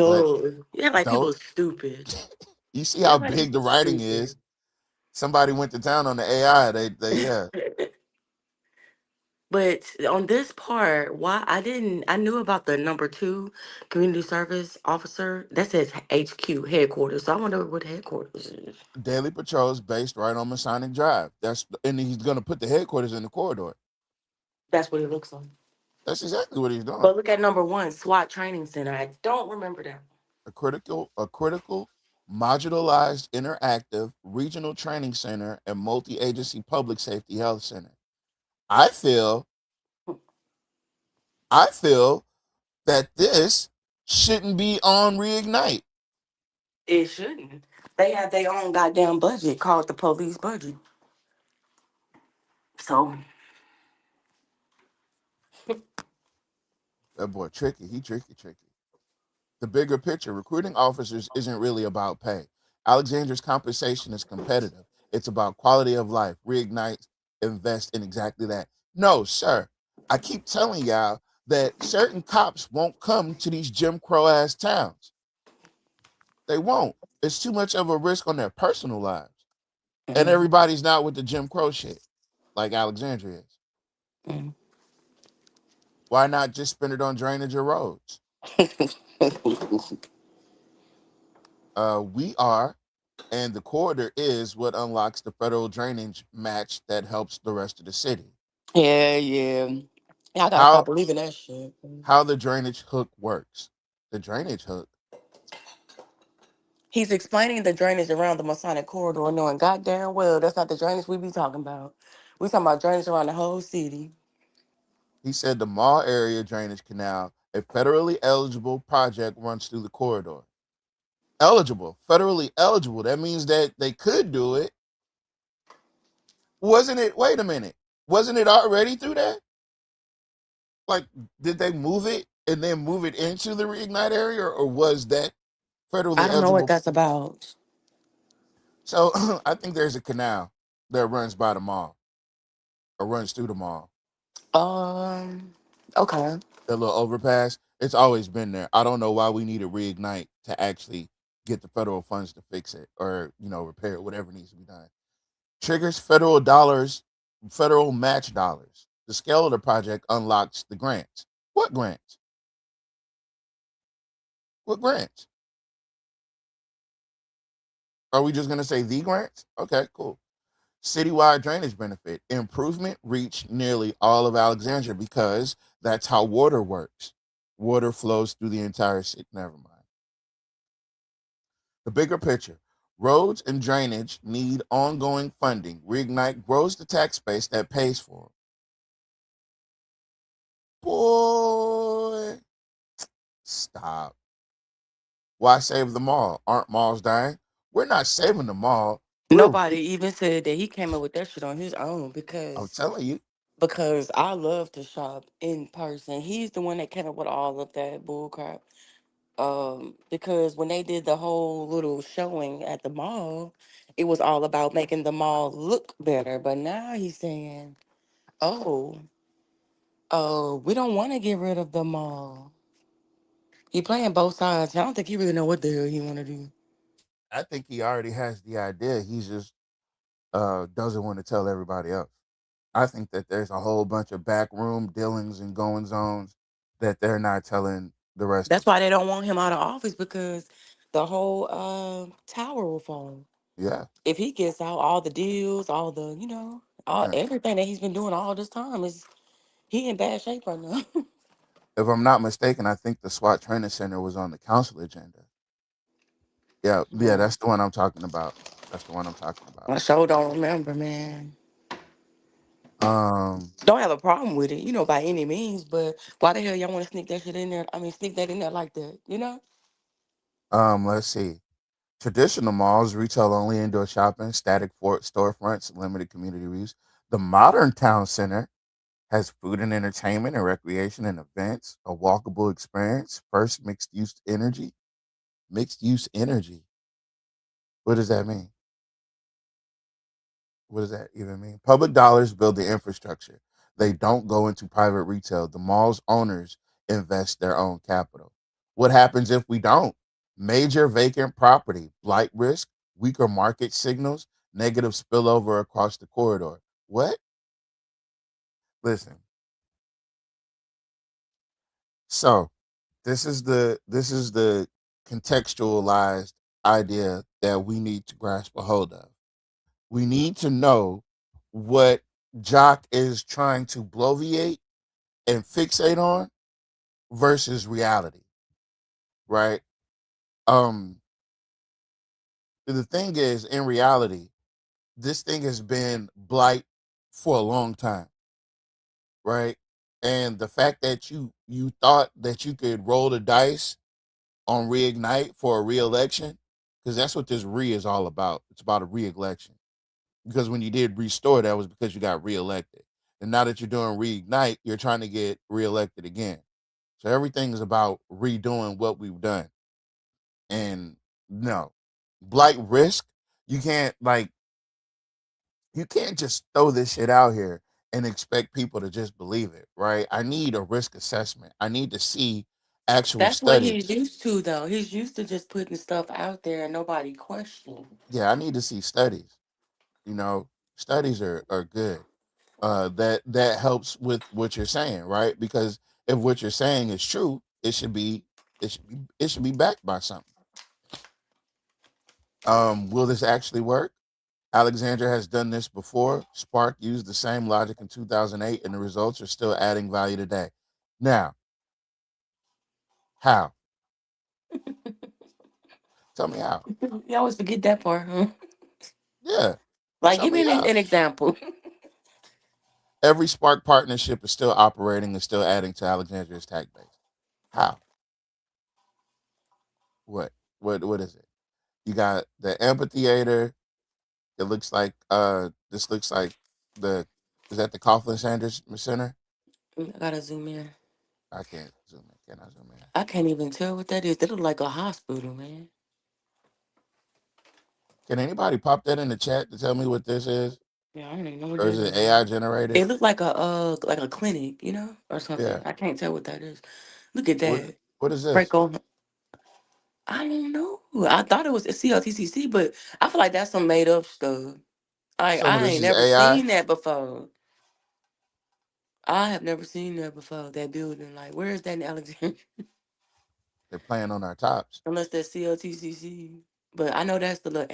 But Duh. Yeah, like don't people stupid. you see Yeah, how like big the people writing is? stupid. Somebody went to town on the AI. They yeah. But on this part, why I knew about the number two community service officer. That says HQ headquarters. So I wonder what headquarters is. Daily patrols based right on Masonic Drive. And he's gonna put the headquarters in the corridor. That's what it looks like. That's exactly what he's doing. But look at number one, SWAT training center. I don't remember that. A critical modularized interactive regional training center and multi-agency public safety health center. I feel I feel that this shouldn't be on Reignite. It shouldn't. They have their own goddamn budget called the police budget. So That boy tricky. He tricky. The bigger picture, recruiting officers isn't really about pay. Alexander's compensation is competitive. It's about quality of life. Reignite invest in exactly that. No, sir. I keep telling y'all that certain cops won't come to these Jim Crow ass towns. They won't. It's too much of a risk on their personal lives. And mm, everybody's not with the Jim Crow shit like Alexandria is. mm. Why not just spend it on drainage of roads? We are, and the corridor is what unlocks the federal drainage match that helps the rest of the city. Yeah, yeah. Y'all gotta How stop believing that shit. how the drainage hook works. The drainage hook. He's explaining the drainage around the Masonic corridor, knowing goddamn well that's not the drainage we be talking about. We talking about drainage around the whole city. He said the mall area drainage canal, a federally eligible project, runs through the corridor. Eligible, federally eligible. That means that they could do it. Wasn't it? Wait a minute. Wasn't it already through there? Like, did they move it and then move it into the reignite area, or was that I federally don't know what eligible? that's about. So I think there's a canal that runs by the mall or runs through the mall. Um, okay. That little overpass. It's always been there. I don't know why we need to reignite to actually get the federal funds to fix it or repair it, whatever needs to be done. Triggers federal dollars, federal match dollars. The scale of the project unlocks the grants. What grants? What grants? Are we just going to say the grants? Okay, cool. Citywide drainage benefit. Improvement reached nearly all of Alexandria because that's how water works. Water flows through the entire city. Never mind. The bigger picture. Roads and drainage need ongoing funding. Reignite grows the tax base that pays for them. Boy, stop. Why save the mall? Aren't malls dying? We're not saving the mall. We're Nobody even said that he came up with that shit on his own I'm because telling you. I love to shop in person. He's the one that came up with all of that bullcrap. Because when they did the whole little showing at the mall, it was all about making the mall look better. But now he's saying, "Oh, we don't want to get rid of the mall." He playing both sides. I don't think he really know what the hell he want to do. I think he already has the idea. He just doesn't want to tell everybody else. I think that there's a whole bunch of backroom dealings and goings ons that they're not telling the rest That's of us. why they don't want him out of office because the whole tower will fall. Yeah. If he gets out all the deals, all the all Yeah. everything that he's been doing all this time is he in bad shape right now. If I'm not mistaken, I think the SWAT training center was on the council agenda. Yeah, yeah, Mm. that's the one I'm talking about. That's the one I'm talking about. I sure don't remember, man. Um, Don't have a problem with it, by any means. But why the hell y'all want to sneak that shit in there? I mean, sneak that in there like that. let's see. Traditional malls, retail only indoor shopping, static storefronts, limited community use. The modern town center has food and entertainment and recreation and events, a walkable experience, first mixed use energy. Mixed use energy. What does that mean? What does that even mean? Public dollars build the infrastructure. They don't go into private retail. The mall's owners invest their own capital. What happens if we don't? Major vacant property, blight risk, weaker market signals, negative spillover across the corridor. What? Listen. So, this is the contextualized idea that we need to grasp a hold of. We need to know what Jock is trying to bloviate and fixate on versus reality, right? Um, the thing is, in reality, this thing has been blight for a long time, right? And the fact that you thought that you could roll the dice on reignite for a re-election, because that's what this re is all about. It's about a re-election. Because when you did restore, that was because you got reelected. And now that you're doing reignite, you're trying to get reelected again. So everything is about redoing what we've done. And no, blight risk, you can't like you can't just throw this shit out here and expect people to just believe it, right? I need a risk assessment. I need to see actual That's what he's studies. used to, though. He's used to just putting stuff out there and nobody questioning. Yeah, I need to see studies. You know, studies are good. That helps with what you're saying, right? Because if what you're saying is true, it should be backed by something. Will this actually work? Alexandra has done this before. Spark used the same logic in 2008, and the results are still adding value today. Now, how? Tell me how. You always forget that part, huh? Yeah, Like, show give me me how. an example. Every Spark partnership is still operating and still adding to Alexandria's tag base. How? What? What is it? You got the amphitheater. It looks like this looks like the is that the Coughlin Sanders Center? I gotta zoom in. I can't zoom in. Can I zoom in? I can't even tell what that is. That look like a hospital, man. Can anybody pop that in the chat to tell me what this is? Yeah, I don't even know what Or that is it is. AI generated? It looked like a clinic, or something. Yeah. I can't tell what that is. Look at What that. what is this? Break on. I don't know. I thought it was a CLTCC, but I feel like that's some made up stuff. Some of I this ain't is never AI. seen that before. I have never seen that before. That building, like, where is that in Alexandria? They're playing on our tops. Unless that's CLTCC. But I know that's the little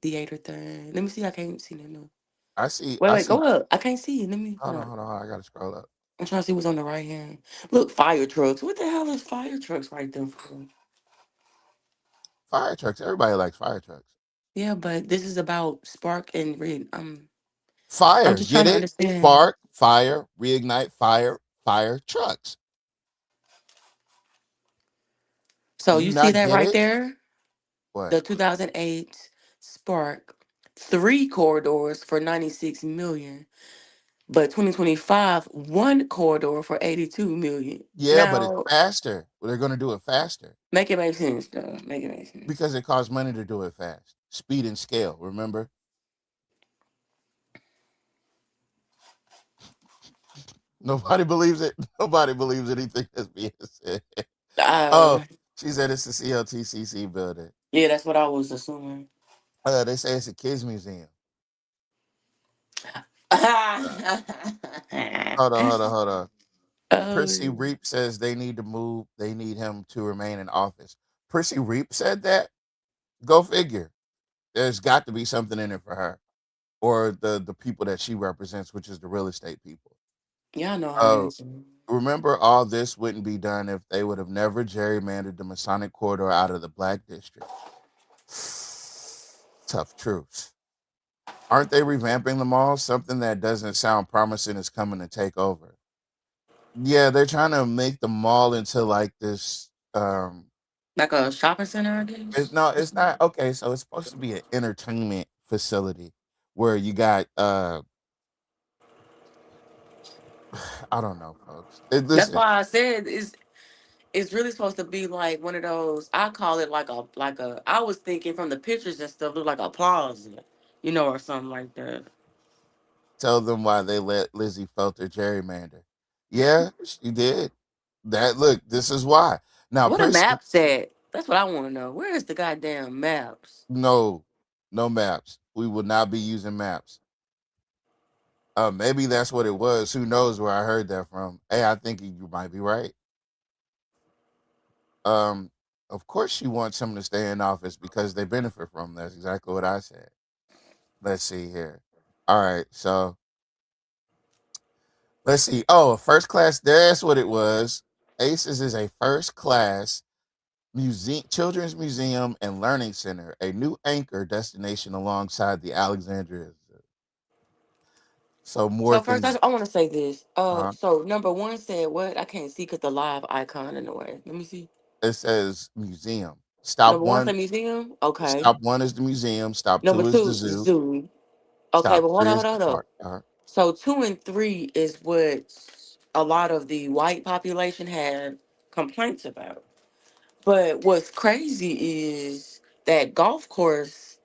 theater thing. Let me see. I can't see that. No. I see Wait, I wait, see go up. I can't see. Let me hold hold on, on. hold on, hold on. I gotta scroll up. I'm trying to see what's on the right hand. Look, fire trucks. What the hell is fire trucks right there for? Fire trucks. Everybody likes fire trucks. Yeah, but this is about Spark and Red. I'm Fire, just trying get to it? understand. Spark, fire, reignite, fire trucks. Do So you you see not that get right it? there? What? The 2008 Spark, 3 corridors for 96 million, but 2025 1 corridor for 82 million. Yeah, but it's Now, faster. Well, they're gonna do it faster make it make sense, though. Make it make sense. because it costs money to do it fast. Speed and scale. Remember? Nobody believes it. Nobody believes anything that's being said. Oh, Uh, she said it's the CLTCC building. yeah, that's what I was assuming. They say it's a kids museum. Hold on. Prissy Oh, Reap says they need to move. They need him to remain in office. Prissy Reap said that. Go figure. There's got to be something in it for her or the people that she represents, which is the real estate people. y'all know how Uh, niggas are. remember, all this wouldn't be done if they would have never gerrymandered the Masonic corridor out of the Black district. Tough truths. Aren't they revamping the mall? Something that doesn't sound promising is coming to take over. Yeah, they're trying to make the mall into like this. Like a shopping center, I It's guess. no, it's not okay. So it's supposed to be an entertainment facility where you got I don't know, folks. That's Listen, why I said it's really supposed to be like one of those. I call it like a. I was thinking from the pictures and stuff, look like a plaza, or something like that. tell them why they let Lizzie Felter gerrymander. Yeah, she did. That look, this is why. Now, What a Prissy, map at? That's what I want to know. Where is the goddamn maps? no, no maps. We will not be using maps. Maybe that's what it was. Who knows where I heard that from? Hey, I think you might be right. Um, of course she wants him to stay in office because they benefit from him. That's exactly what I said. Let's see here. All right, so let's see. Oh, a first class. That's what it was. ACES is a first class children's museum and learning center, a new anchor destination alongside the Alexandria. So more So first, things. I want to say this. Uh, So number one said what? I can't see because the live icon in the way. Let me see. it says museum. Stop Number one one. said museum. Okay. Stop one is the museum. Stop Number two is the two, zoo. zoo. Okay, Stop but hold three on, is hold the on, hold on. park. So two and three is what a lot of the white population had complaints about. But what's crazy is that golf course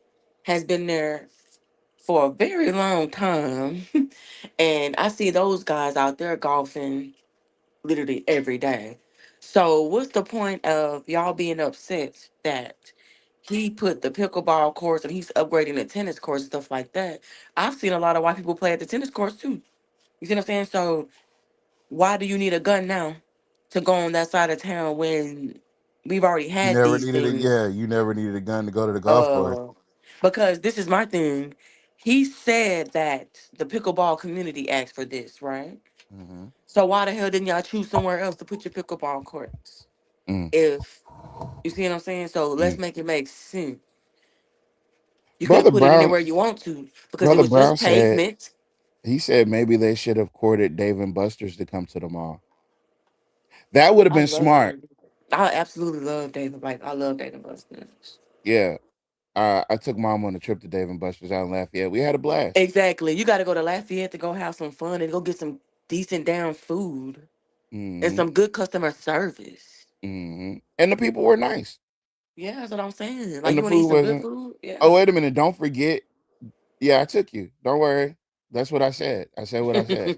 has been there for a very long time. And I see those guys out there golfing literally every day. So what's the point of y'all being upset that he put the pickleball course and he's upgrading the tennis course and stuff like that? I've seen a lot of white people play at the tennis course too. You see what I'm saying? So why do you need a gun now to go on that side of town when we've already You had never these needed a things? yeah. You never needed a gun to go to the golf course. Uh, because this is my thing. He said that the pickleball community asked for this, right? Mm-hmm. So why the hell didn't y'all choose somewhere else to put your pickleball courts? Mm, If you see what I'm saying, so let's mm. make it make sense. You could have Brother put it Brown. anywhere you want to because it Brother was Brown just said pavement. he said maybe they should have courted Dave and Buster's to come to the mall. That would have I been love smart. them. I absolutely love David. Like I love David Buster's. Yeah. I took mom on a trip to Dave and Buster's out in Lafayette. We had a blast. Exactly. You got to go to Lafayette to go have some fun and go get some decent down food and Hmm. some good customer service. And the people were nice. Yeah, that's what I'm saying. Like And you the want to eat food some good wasn't. food? Oh, Yeah. wait a minute. Don't forget. Yeah, I took you. Don't worry. That's what I said. I said what I said.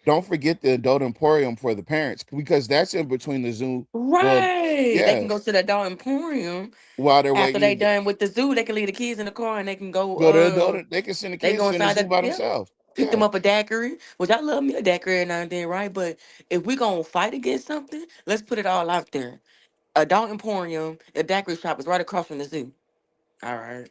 Don't forget the adult emporium for the parents because that's in between the zoo. Well, Right. They can yeah. go to the adult emporium While they're after they waiting to done with the zoo. They can leave the kids in the car and they can go. go to adult, they can send the They kids go to the inside zoo the by yeah. themselves. Pick them Yeah. up a daiquiri, which I love me a daiquiri every now and then, right? But if we gonna fight against something, let's put it all out there. Adult emporium, a daiquiri shop is right across from the zoo. All right.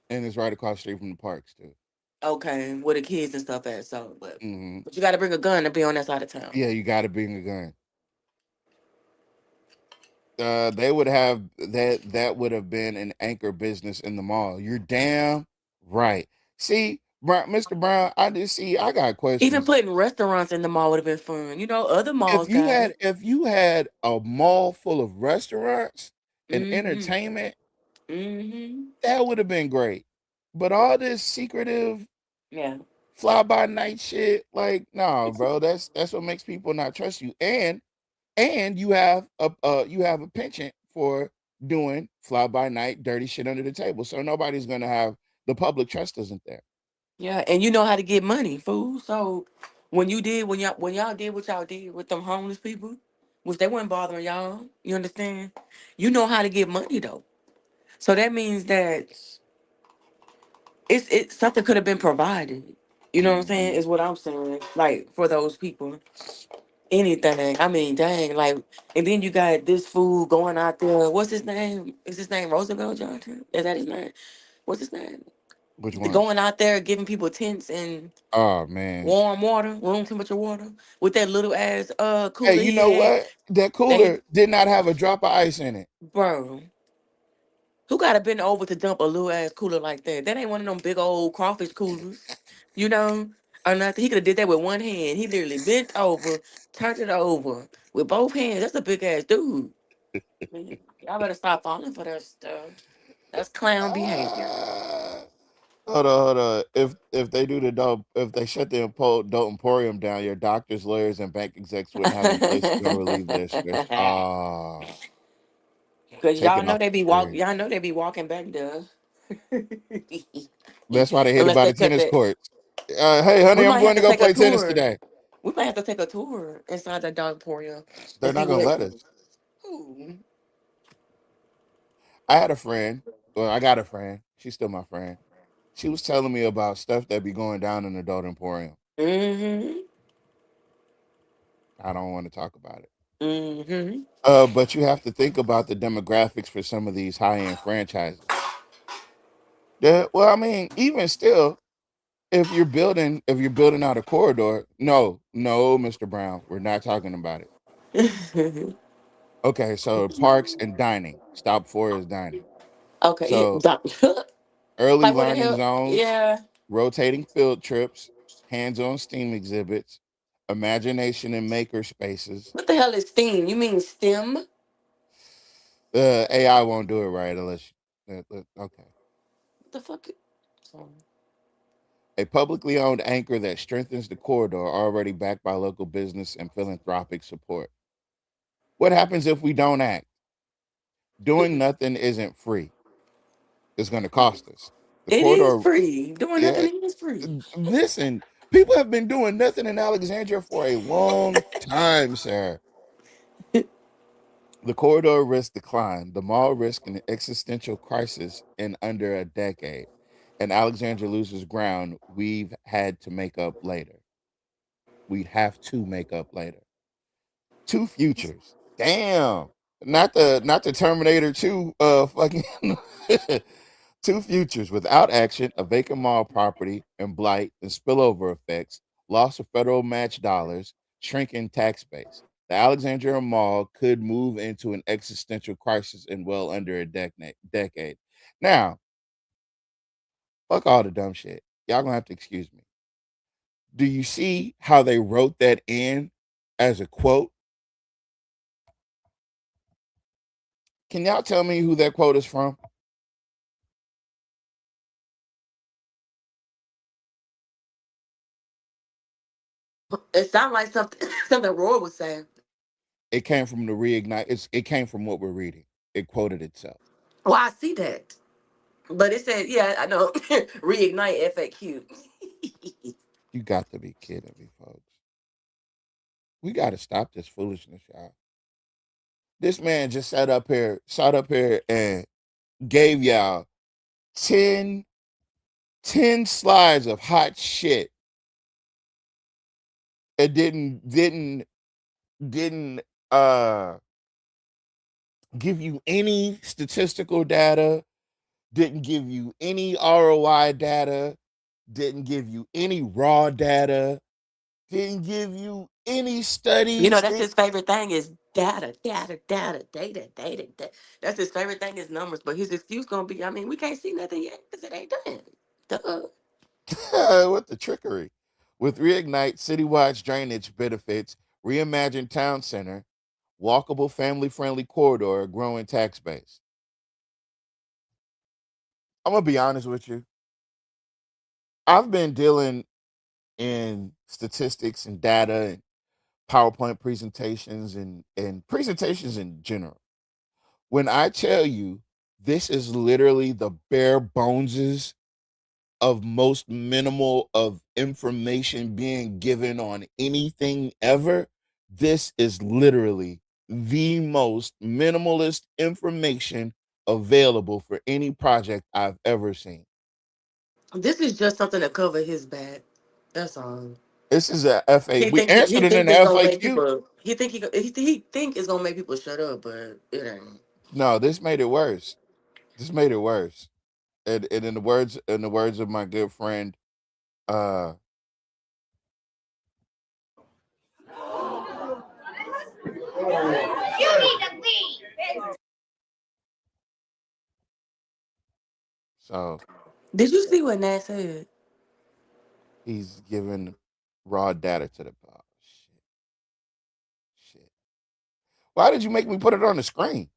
And it's right across the street from the parks too. Okay, where the kids and stuff at. So, Hmm. but you got to bring a gun to be on that side of town. Yeah, you got to bring a gun. They would have that. That would have been an anchor business in the mall. You're damn right. See, Mr. Brown, I just see. I got Even questions. putting restaurants in the mall would have been fun. You know, other malls got it. If you had a mall full of restaurants and Mm-hmm. entertainment, Mm-hmm. that would have been great. But all this secretive Yeah. fly by night shit, like, nah, bro, that's what makes people not trust you. And you have a penchant for doing fly by night dirty shit under the table. So nobody's gonna have the public trust isn't there. Yeah, and you know how to get money, fool. So when y'all did what y'all did with them homeless people, which they weren't bothering y'all, you understand? You know how to get money though. So that means that it's something could have been provided. You know what I'm saying? Hmm. Is what I'm saying. Like for those people. Anything. I mean, dang, like and then you got this fool going out there. What's his name? Is his name Roosevelt Johnson? Is that his name? What's his name? Which The one? going out there giving people tents and Oh man. warm water, room temperature water, with that little ass Hey, cooler you he know had. what? That That he, cooler did not have a drop of ice in it. bro, who got to bend over to dump a little ass cooler like that? That ain't one of them big old crawfish coolers, you know, or nothing. He could have did that with one hand. He literally bent over, turned it over with both hands. That's a big ass dude. Man, y'all better stop falling for that stuff. That's clown behavior. Ah, hold on. If they do the dope, if they shut the dope emporium down, your doctors, lawyers, and bank execs wouldn't have a place to go relieve their stress. Ah, Cause taking off the screen. y'all know they be walking back there. That's why they hate Unless about they the cut tennis that. courts. Hey, honey, We I'm might have going to to go take a play tennis tour. today. We might have to take a tour inside the dog emporium and They're see not gonna what. let us. Ooh. I had a friend. Well, I got a friend. She's still my friend. She was telling me about stuff that be going down in the adult emporium. Mm-hmm. I don't want to talk about it. Mm-hmm. But you have to think about the demographics for some of these high end franchises. Yeah, well, I mean, even still, if you're building out a corridor, no, Mr. Brown, we're not talking about it. Okay, so parks and dining. Stop for is dining. Okay. So Yeah. early Like what the learning hell? zones, Yeah. rotating field trips, hands-on STEAM exhibits, imagination and maker spaces. What the hell is STEAM? You mean STEM? AI won't do it right unless okay. What the fuck? Sorry. A publicly owned anchor that strengthens the corridor already backed by local business and philanthropic support. What happens if we don't act? Doing nothing isn't free. It's going to cost us. The It is corridor, free. Doing yeah. nothing is free. Listen, people have been doing nothing in Alexandria for a long time, sir. The corridor risks decline. The mall risks an existential crisis in under a decade. And Alexandria loses ground we've had to make up later. We have to make up later. Two futures. Damn. Not the Terminator 2 fucking two futures without action, a vacant mall property and blight and spillover effects, loss of federal match dollars, shrinking tax base. The Alexandria Mall could move into an existential crisis in well under a decade. Now, fuck all the dumb shit. Y'all gonna have to excuse me. Do you see how they wrote that in as a quote? Can y'all tell me who that quote is from? It sounds like something something Roy was saying. It came from the reignite. It came from what we're reading. It quoted itself. Well, I see that. But it said, yeah, I know. Reignite FAQ. You got to be kidding me, folks. We got to stop this foolishness, y'all. This man just sat up here and gave y'all 10, 10 slides of hot shit and didn't uh give you any statistical data, didn't give you any ROI data, didn't give you any raw data, didn't give you any You know, studies. that's his favorite thing is data, data, data, data, data, data. That's his favorite thing is numbers. But his excuse gonna be, I mean, we can't see nothing yet because it ain't done. Duh. What the trickery. With Reignite, citywide drainage benefits, reimagined town center, walkable family friendly corridor, growing tax base. I'm going to be honest with you. I've been dealing in statistics and data and PowerPoint presentations and presentations in general. When I tell you this is literally the bare boneses of most minimal of information being given on anything ever, this is literally the most minimalist information available for any project I've ever seen. This is just something to cover his back. That's all. This is a FA. He We think he answered it in think the it's gonna make FAQ. people. He think it's gonna make people shut up, but it ain't. No, this made it worse. This made it worse. And in the words of my good friend, uh, so Did you see what Nat said? he's giving raw data to the shit. Shit. Why did you make me put it on the screen?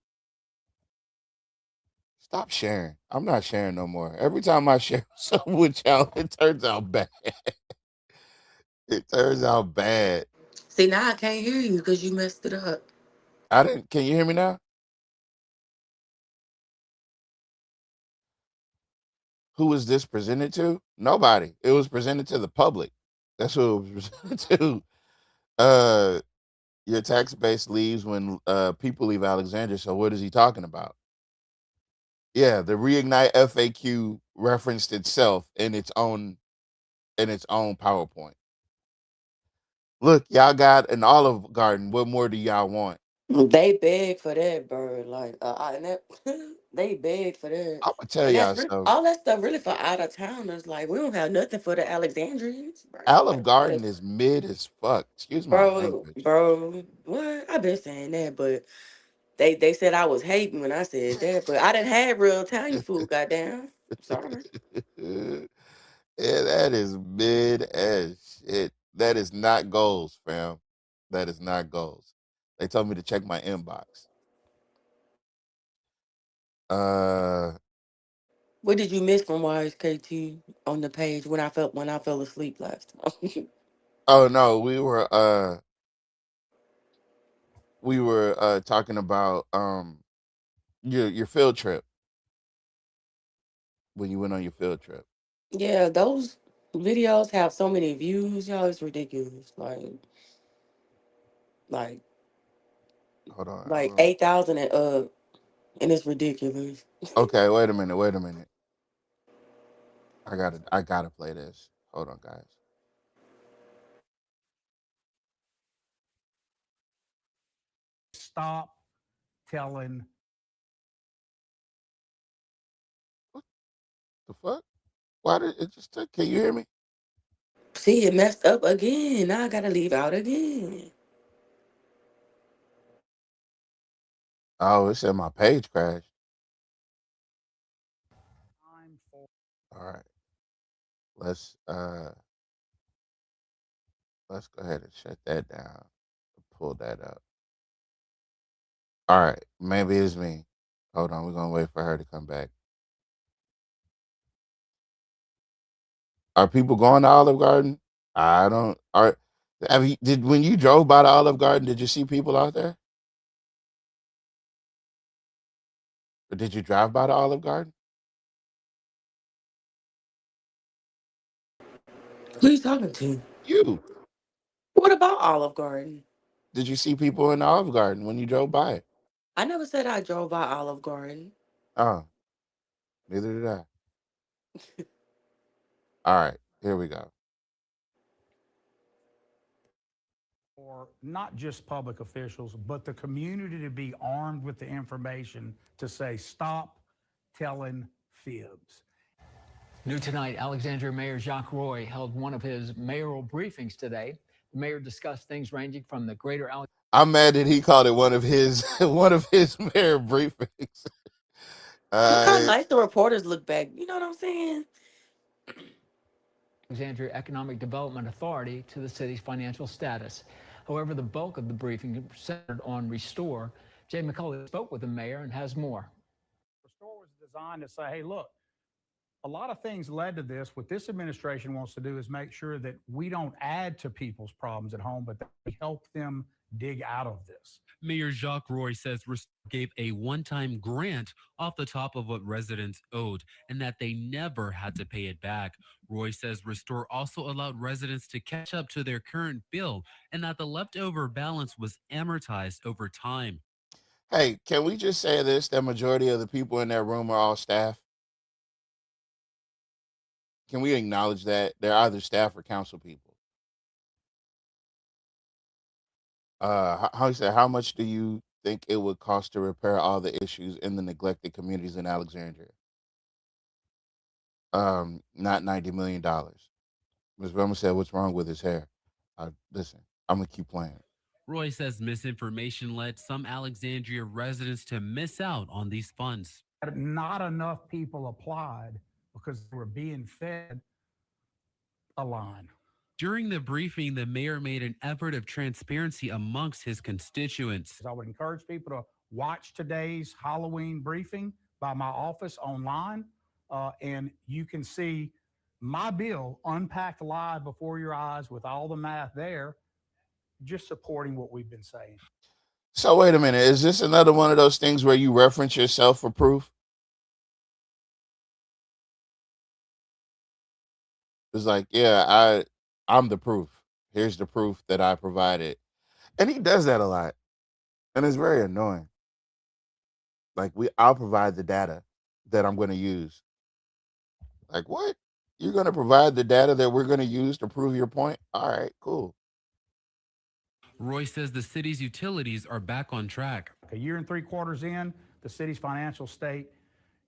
Stop sharing. I'm not sharing no more. Every time I share something with y'all, it turns out bad. It turns out bad. See, now I can't hear you because you messed it up. I didn't. Can you hear me now? Who was this presented to? Nobody. It was presented to the public. That's who it was presented to. Uh, your tax base leaves when people leave Alexandria. So what is he talking about? Yeah, the reignite FAQ referenced itself in its own PowerPoint. Look, y'all got an Olive Garden. What more do y'all want? They beg for that, bird. Like, and that, they beg for that, I'm gonna tell and that's y'all something. all that stuff really for out of towners. Like, we don't have nothing for the Alexandrians, bro. Olive Garden is mid as fuck. Excuse my language. Bro, what? I've been saying that, but they said I was hating when I said that, but I didn't have real Italian food. Goddamn, sorry. Yeah, that is mid as shit. That is not goals, fam. That is not goals. They told me to check my inbox. Uh What did you miss from YSKT on the page when I fell asleep last time? oh no, we were talking about your field trip when you went on your field trip. Yeah, those videos have so many views, y'all. It's ridiculous. Like Hold on. like 8,000 and up, and it's ridiculous. Okay, wait a minute. I gotta play this. Hold on, guys. Stop telling. What the fuck? Why did it just take? Can you hear me? See, it messed up again. Now I gotta leave out again. Oh, it said my page crashed. All right. Let's uh let's go ahead and shut that down. Pull that up. All right. Maybe it's me. Hold on, we're gonna wait for her to come back. Are people going to Olive Garden? I don't are have you did when you drove by the Olive Garden, did you see people out there? Or did you drive by the Olive Garden? Who you talking to? You. What about Olive Garden? Did you see people in the Olive Garden when you drove by it? I never said I drove by Olive Garden. Oh, neither did I. All right, here we go. For not just public officials, but the community to be armed with the information to say, stop telling fibs. New tonight, Alexandria Mayor Jacques Roy held one of his mayoral briefings today. The mayor discussed things ranging from the greater I'm mad that he called it one of his one of his mayor briefings. Look how nice the reporters look back. You know what I'm saying? Alexandria Economic Development Authority to the city's financial status. However, the bulk of the briefing centered on Restore. Jay McCulley spoke with the mayor and has more. Restore was designed to say, hey, look, a lot of things led to this. What this administration wants to do is make sure that we don't add to people's problems at home, but that we help them dig out of this. Mayor Jacques Roy says Restore gave a one-time grant off the top of what residents owed and that they never had to pay it back. Roy says Restore also allowed residents to catch up to their current bill and that the leftover balance was amortized over time. Hey, can we just say this? The majority of the people in that room are all staff. Can we acknowledge that they're either staff or council people? How you say? How much do you think it would cost to repair all the issues in the neglected communities in Alexandria? Not $90 million. Ms. Velma said, "What's wrong with his hair?" Listen, I'm gonna keep playing. Roy says misinformation led some Alexandria residents to miss out on these funds. Not enough people applied because they were being fed a line. During the briefing, the mayor made an effort of transparency amongst his constituents. I would encourage people to watch today's Halloween briefing by my office online, and you can see my bill unpacked live before your eyes with all the math there, just supporting what we've been saying. So wait a minute, is this another one of those things where you reference yourself for proof? It's like, yeah, I'm the proof. Here's the proof that I provided. And he does that a lot. And it's very annoying. Like I'll provide the data that I'm going to use. Like, what? You're going to provide the data that we're going to use to prove your point? All right, cool. Roy says the city's utilities are back on track. A year and 3/4 in, the city's financial state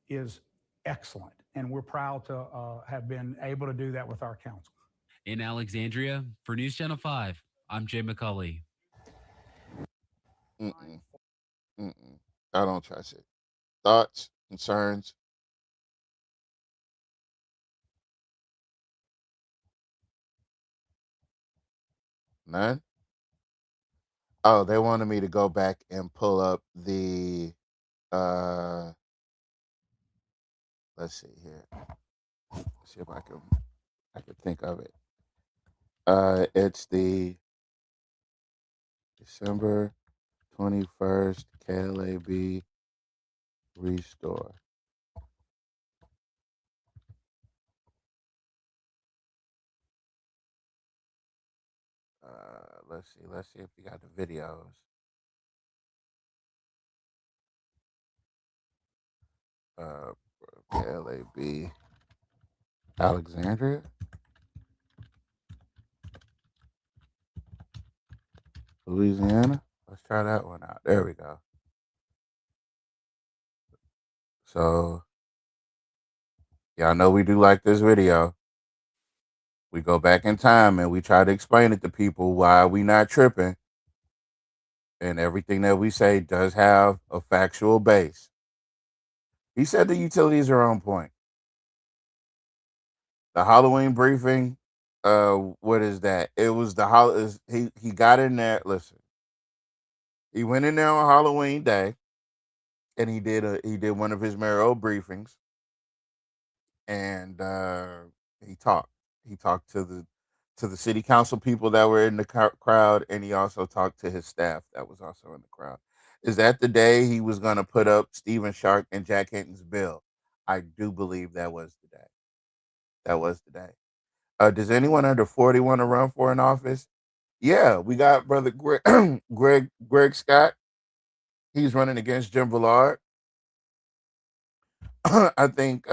is excellent, and we're proud to have been able to do that with our council. In Alexandria, for News Channel 5, I'm Jay McCulley. I don't trust it. Thoughts, concerns? None. Oh, they wanted me to go back and pull up the. uh Let's see here. See if I can think of it. It's the December 21st KLAB restore. Let's see if we got the videos. Uh, KLAB Alexandria, Louisiana. Let's try that one out. There we go. So y'all know we do like this video. We go back in time and we try to explain it to people why we not tripping. And everything that we say does have a factual base. He said the utilities are on point. The Halloween briefing, what is that? It was he got in there. Listen, he went in there on Halloween day, and he did one of his mayoral briefings, and he talked. He talked to the city council people that were in the crowd, and he also talked to his staff that was also in the crowd. Is that the day he was going to put up Stephen Shark and Jack Hinton's bill? I do believe that was the day. That was the day. Does anyone under 40 want to run for an office? Yeah, we got brother Greg Scott. He's running against Jim Villard. I think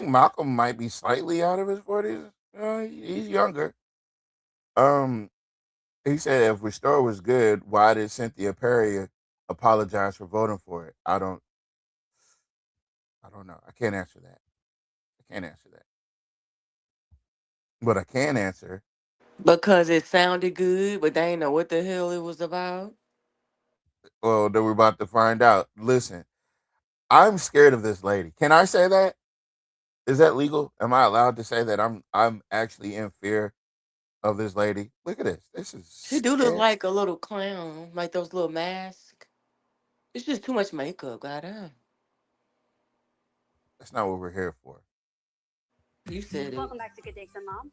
Malcolm might be slightly out of his 40s. He's younger. Um, he said if Restore was good, why did Cynthia Perry apologize for voting for it? I don't know. I can't answer that. I can't answer that. But I can answer. Because it sounded good, but they ain't know what the hell it was about. Well, that we're about to find out. Listen, I'm scared of this lady. Can I say that? Is that legal? Am I allowed to say that I'm actually in fear of this lady? Look at this. This is She do look scary. like a little clown, like those little masks. It's just too much makeup, goddamn. That's not what we're here for. You said it. Welcome back to Good Day CenLa.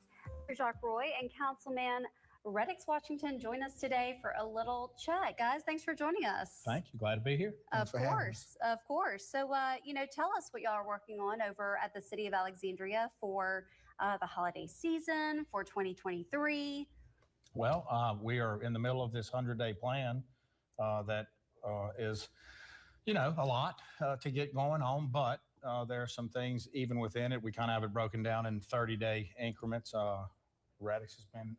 Jacques Roy and Councilman Reddix Washington join us today for a little chat. Guys, thanks for joining us. Thank you. Glad to be here. Of course, of course. So, tell us what y'all are working on over at the City of Alexandria for the holiday season for 2023. Well, we are in the middle of this 100-day plan that is, a lot to get going on, but there are some things even within it. We kind of have it broken down in 30-day increments. Radix has been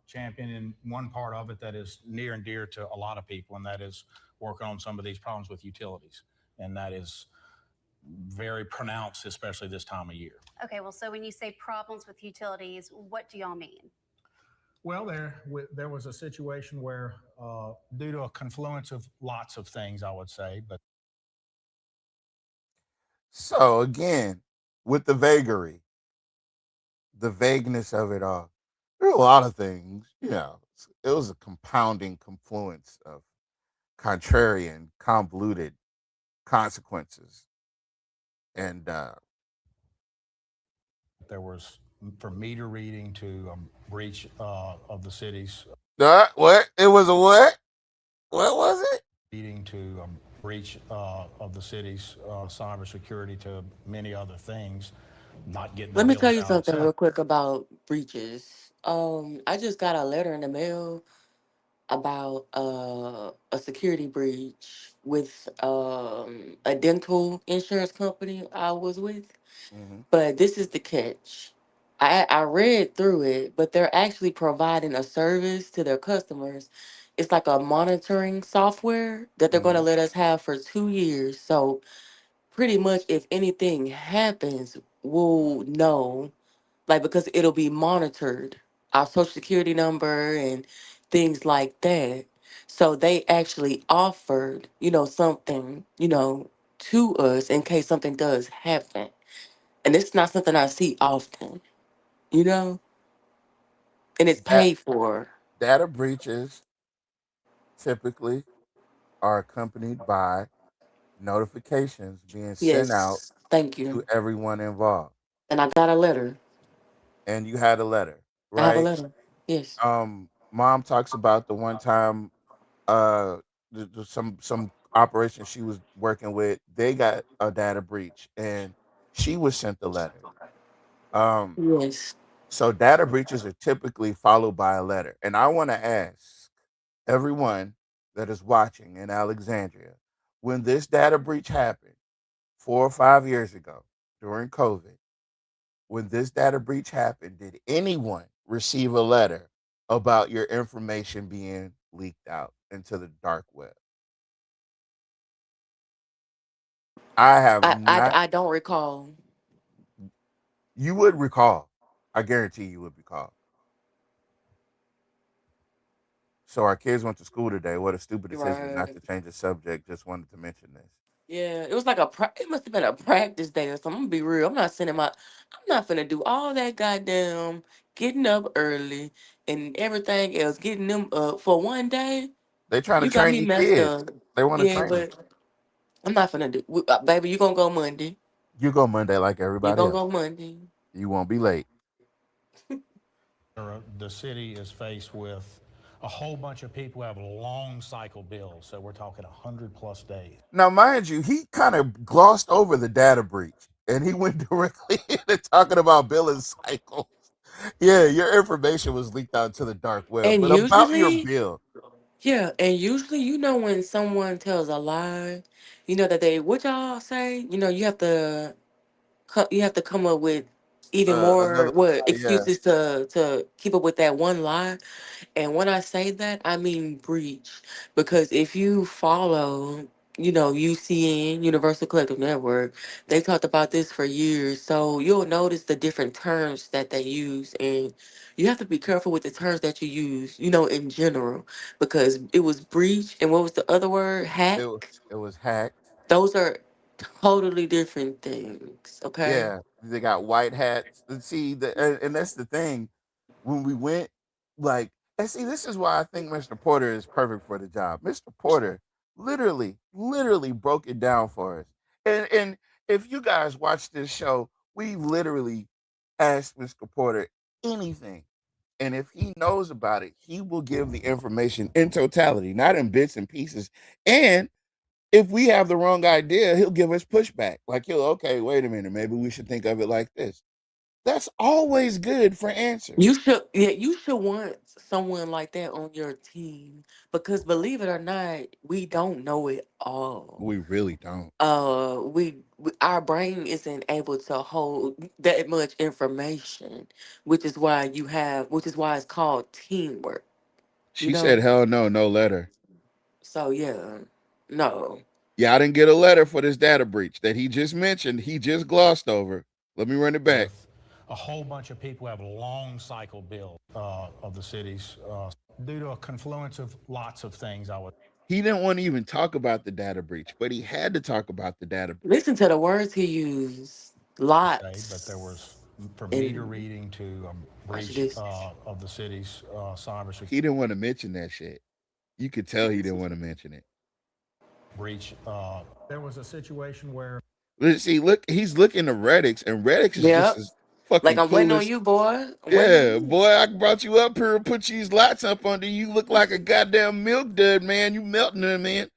championing one part of it that is near and dear to a lot of people, and that is working on some of these problems with utilities. And that is very pronounced, especially this time of year. Okay, well, so when you say problems with utilities, what do y'all mean? Well, there was a situation where, due to a confluence of lots of things, I would say, but So again, with the vagary, the vagueness of it all, there are a lot of things. It was a compounding confluence of contrarian, convoluted consequences, and there was from meter reading to a breach of the city's. what? It was a what? What was it? Leading to a breach of the city's cybersecurity to many other things, not getting the Let me bills tell you out. something real quick about breaches. I just got a letter in the mail about a security breach with a dental insurance company I was with. Mm-hmm. But this is the catch. I read through it, but they're actually providing a service to their customers. It's like a monitoring software that they're going to Mm-hmm. let us have for 2 years. So pretty much if anything happens, we'll know, like, because it'll be monitored, our social security number and things like that. So they actually offered, something, to us in case something does happen. And it's not something I see often, you know, and it's That paid for. Data breaches typically are accompanied by notifications being sent out Yes, thank to you. everyone involved. And I got a letter. And you had a letter, I have a right? letter. Yes. Mom talks about the one time uh some operation she was working with, they got a data breach and she was sent the letter. Um Yes. so data breaches are typically followed by a letter. And I want to ask everyone that is watching in Alexandria, when this data breach happened 4 or 5 years ago during COVID, when this data breach happened, did anyone receive a letter about your information being leaked out into the dark web? I have not. I don't recall. You would recall. I guarantee you would recall. So our kids went to school today. What a stupid decision not Right. to change the subject. Just wanted to mention this. Yeah, it was like it must have been a practice day or something. I'm gonna be real. I'm not finna do all that goddamn getting up early and everything else, getting them up for one day. They trying to You got train me your messed kids. up. They want to Yeah, train them. but I'm not finna do. Baby, you gonna go Monday. You go Monday like You everybody gonna else. go Monday. You won't be late. The city is faced with a whole bunch of people who have long cycle bills. So we're talking 100 plus days. Now, mind you, he kind of glossed over the data breach and he went directly into talking about billing cycles. Yeah, your information was leaked out to the dark web, And but about your usually, bill, yeah, and usually, when someone tells a lie, that what y'all say, you have to come up with even more another, what yeah, excuses to keep up with that one lie. And when I say that, I mean breach. Because if you follow, UCN, Universal Collective Network, they talked about this for years. So you'll notice the different terms that they use. And you have to be careful with the terms that you use, in general. Because it was breach. And what was the other word? it wa- Hack. it was hacked. Those are totally different things. Okay. Yeah, they got white hats. And see, and that's the thing. When we went, like, and see, this is why I think Mr. Porter is perfect for the job. Mr. Porter literally broke it down for us. And if you guys watch this show, we literally asked Mr. Porter anything. And if he knows about it, he will give the information in totality, not in bits and pieces. And if we have the wrong idea, he'll give us pushback. Like, okay, wait a minute, maybe we should think of it like this. That's always good for answers. You should want someone like that on your team because believe it or not, we don't know it all. We really don't. Our brain isn't able to hold that much information, which is why it's called teamwork, you She said, know? hell no, no letter. So yeah, no. Yeah, I didn't get a letter for this data breach that he just mentioned. He just glossed over. Let me run it back. With a whole bunch of people who have long cycle bills of the cities due to a confluence of lots of things. He didn't want to even talk about the data breach, but he had to talk about the data breach. Listen to the words he used. Say, but there was Lots. from meter And reading to a watch breach this. of the city's cybersecurity. He didn't want to mention that shit. You could tell he didn't want to mention it. Breach. There was a situation where See, look, he's looking at Reddix, and Reddix is just Yep. as Like fucking I'm waiting on clueless. you, boy. I'm waiting on Yeah, you. boy, I brought you up here and put these lights up under you. You look like a goddamn milk dud, man. You melting there, man.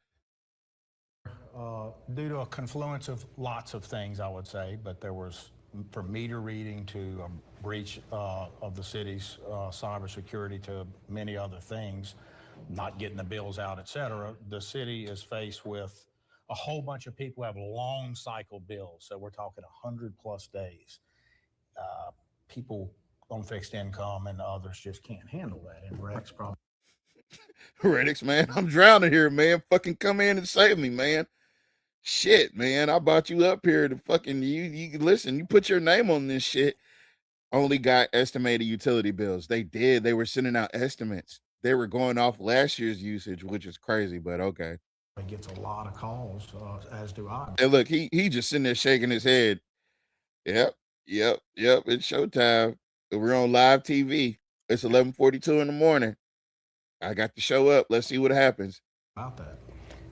due to a confluence of lots of things, I would say, but there was from meter reading to a breach of the city's cybersecurity to many other things, not getting the bills out, et cetera. The city is faced with a whole bunch of people who have long cycle bills. So we're talking 100 plus days. People on fixed income and others just can't handle that. And Rex probably. Reddix, man, I'm drowning here, man. Fucking come in and save me, man. Shit, man, I brought you up here to fucking you listen, you put your name on this shit. Only got estimated utility bills. They did. They were sending out estimates. They were going off last year's usage, which is crazy, but okay. He gets a lot of calls, as do I. And look, he just sitting there shaking his head. Yep, yep. It's showtime. We're on live TV. It's 11:42 in the morning. I got to show up. Let's see what happens. About that.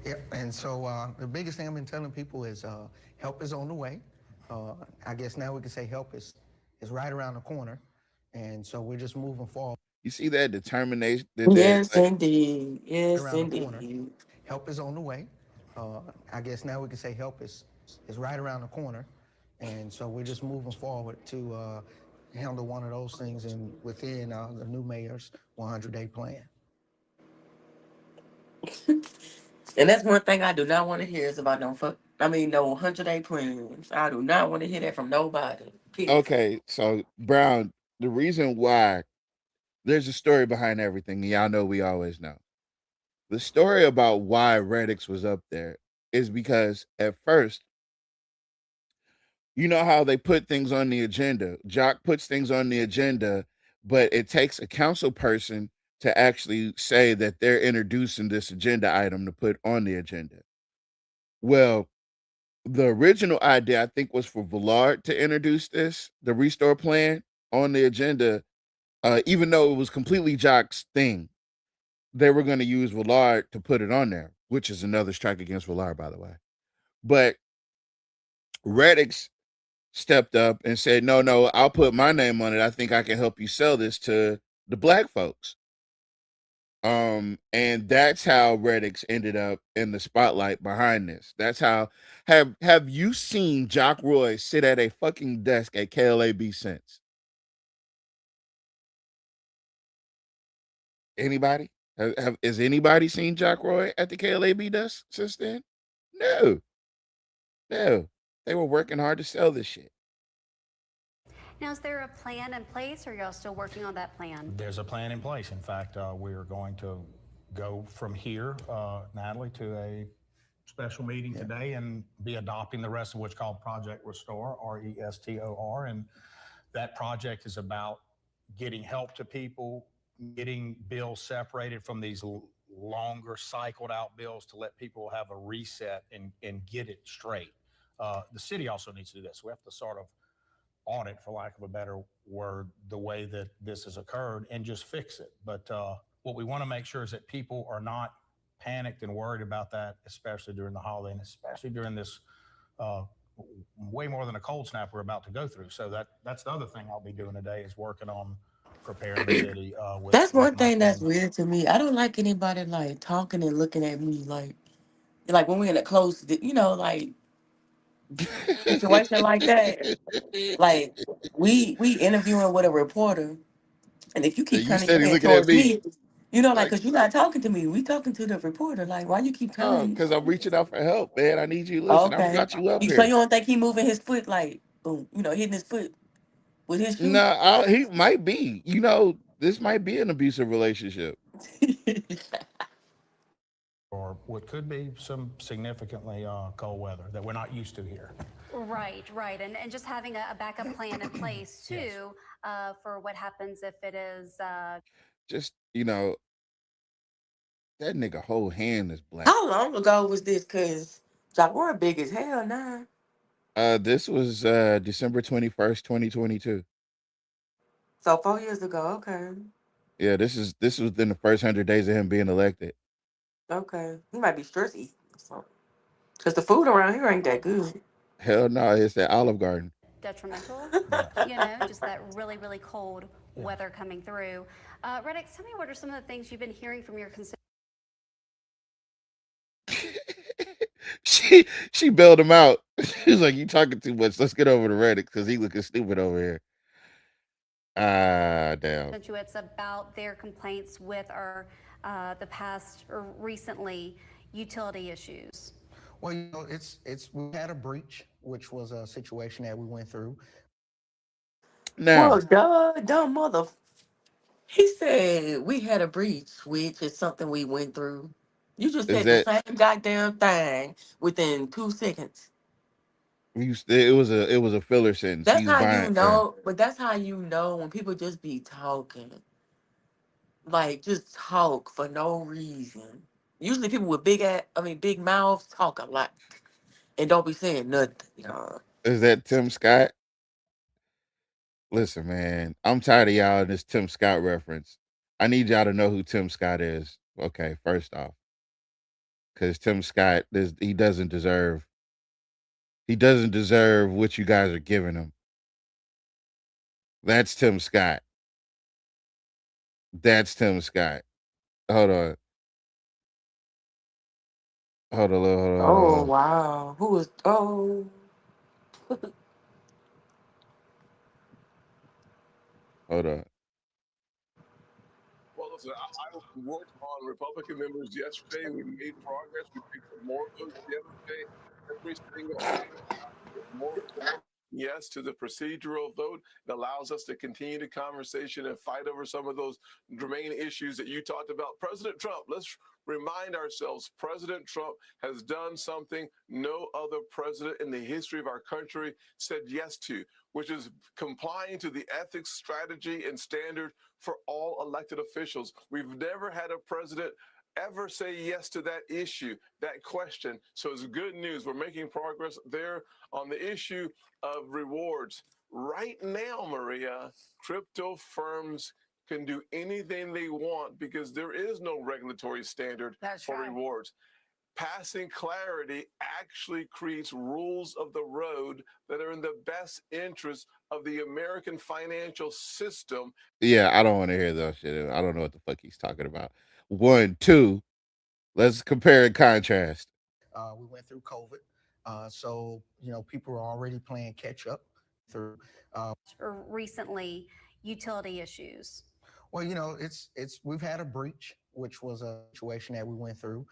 Yeah, and so the biggest thing I've been telling people is help is on the way. I guess now we can say help is right around the corner, and so we're just moving forward. You see that determination? That Yes, like, indeed. Yes, Around the corner, indeed. help is on the way. I guess now we can say help is right around the corner, and so we're just moving forward to handle one of those things and within the new mayor's 100-day plan. And that's one thing I do not want to hear is about no fuck. I mean, no 100-day plans. I do not want to hear that from nobody. Period. okay, so Brown, the reason why there's a story behind everything, and y'all know we always know. The story about why Reddix was up there is because at first, you know how they put things on the agenda. Jock puts things on the agenda, but it takes a council person to actually say that they're introducing this agenda item to put on the agenda. Well, the original idea, I think, was for Villard to introduce this, the restore plan on the agenda, even though it was completely Jock's thing. They were going to use Villard to put it on there, which is another strike against Villard, by the way. But Reddix stepped up and said, no, I'll put my name on it. I think I can help you sell this to the black folks. And that's how Reddix ended up in the spotlight behind this. That's how have you seen Jock Roy sit at a fucking desk at KLAB since? Anybody? Has anybody seen Jock Roy at the KLAB desk since then? No. No. They were working hard to sell this shit. Now, is there a plan in place, or are y'all still working on that plan? There's a plan in place. In fact, we are going to go from here, Natalie, to a special meeting today and be adopting the rest of what's called Project Restore, RESTOR. And that project is about getting help to people, getting bills separated from these longer cycled out bills to let people have a reset and get it straight. The city also needs to do this. We have to sort of audit, for lack of a better word, the way that this has occurred and just fix it. But what we want to make sure is that people are not panicked and worried about that, especially during the holiday and especially during this way more than a cold snap we're about to go through. So that's the other thing I'll be doing today is working on preparing the city. That's one thing that's weird to me. I don't like anybody like talking and looking at me like when we're in a close, like situation like that. Like we interviewing with a reporter, and if you keep You turning your steady head looking at towards me me, like, because you're not talking to me, we talking to the reporter. Like, why you keep oh, turning? because I'm reaching out for help, man. I need you. Listen, I Okay, brought you up so you here. don't think he moving his foot like boom, hitting his foot with his shoe? No, he might be. This might be an abusive relationship. or what could be some significantly cold weather that we're not used to here. Right. And just having a backup plan in place, too, for what happens if it is. Just, that nigga whole hand is black. How long ago was this? Cause we're big as hell now. This was December 21st, 2022. So 4 years ago. Okay. Yeah, this was within the first 100 days of him being elected. Okay. He might be stress eating. Cause the food around here ain't that good. Hell no, it's that Olive Garden. Detrimental, just that really, really cold weather coming through. Reddix, tell me what are some of the things you've been hearing from your constituents? she bailed him out. She was like, "You talking too much. Let's get over to Reddit because he looking stupid over here." Damn. Constituents about their complaints with the past or recently utility issues. Well, we had a breach, which was a situation that we went through. Now, Dumb mother. He said we had a breach, which is something we went through. You just is said the that same goddamn thing within 2 seconds. it was a filler sentence. That's He was how you buying. Yeah. know, but that's how you know when people just be talking. Like just talk for no reason. Usually people with big mouths talk a lot and don't be saying nothing. Is that Tim Scott? Listen, man, I'm tired of y'all in this Tim Scott reference. I need y'all to know who Tim Scott is. Okay, first off, because Tim Scott, he doesn't deserve what you guys are giving him. That's Tim Scott. That's Tim Scott. Hold on. Hold on, hold on, hold Oh on. wow, who was? Oh, Hold on. Well, listen, I worked on Republican members yesterday. We made progress. We picked up more votes yesterday. Every single more yes to the procedural vote. It allows us to continue the conversation and fight over some of those germane issues that you talked about. President Trump, let's remind ourselves, President Trump has done something no other president in the history of our country said yes to, which is complying to the ethics, strategy, and standard for all elected officials. We've never had a president ever say yes to that issue, that question. So it's good news. We're making progress there on the issue of rewards. Right now, Maria, crypto firms can do anything they want because there is no regulatory standard for rewards. Passing clarity actually creates rules of the road that are in the best interest of the American financial system. Yeah, I don't want to hear that shit. I don't know what the fuck he's talking about. One, two. Let's compare and contrast. We went through COVID, so people are already playing catch up through. Or recently, utility issues. Well, it's we've had a breach, which was a situation that we went through.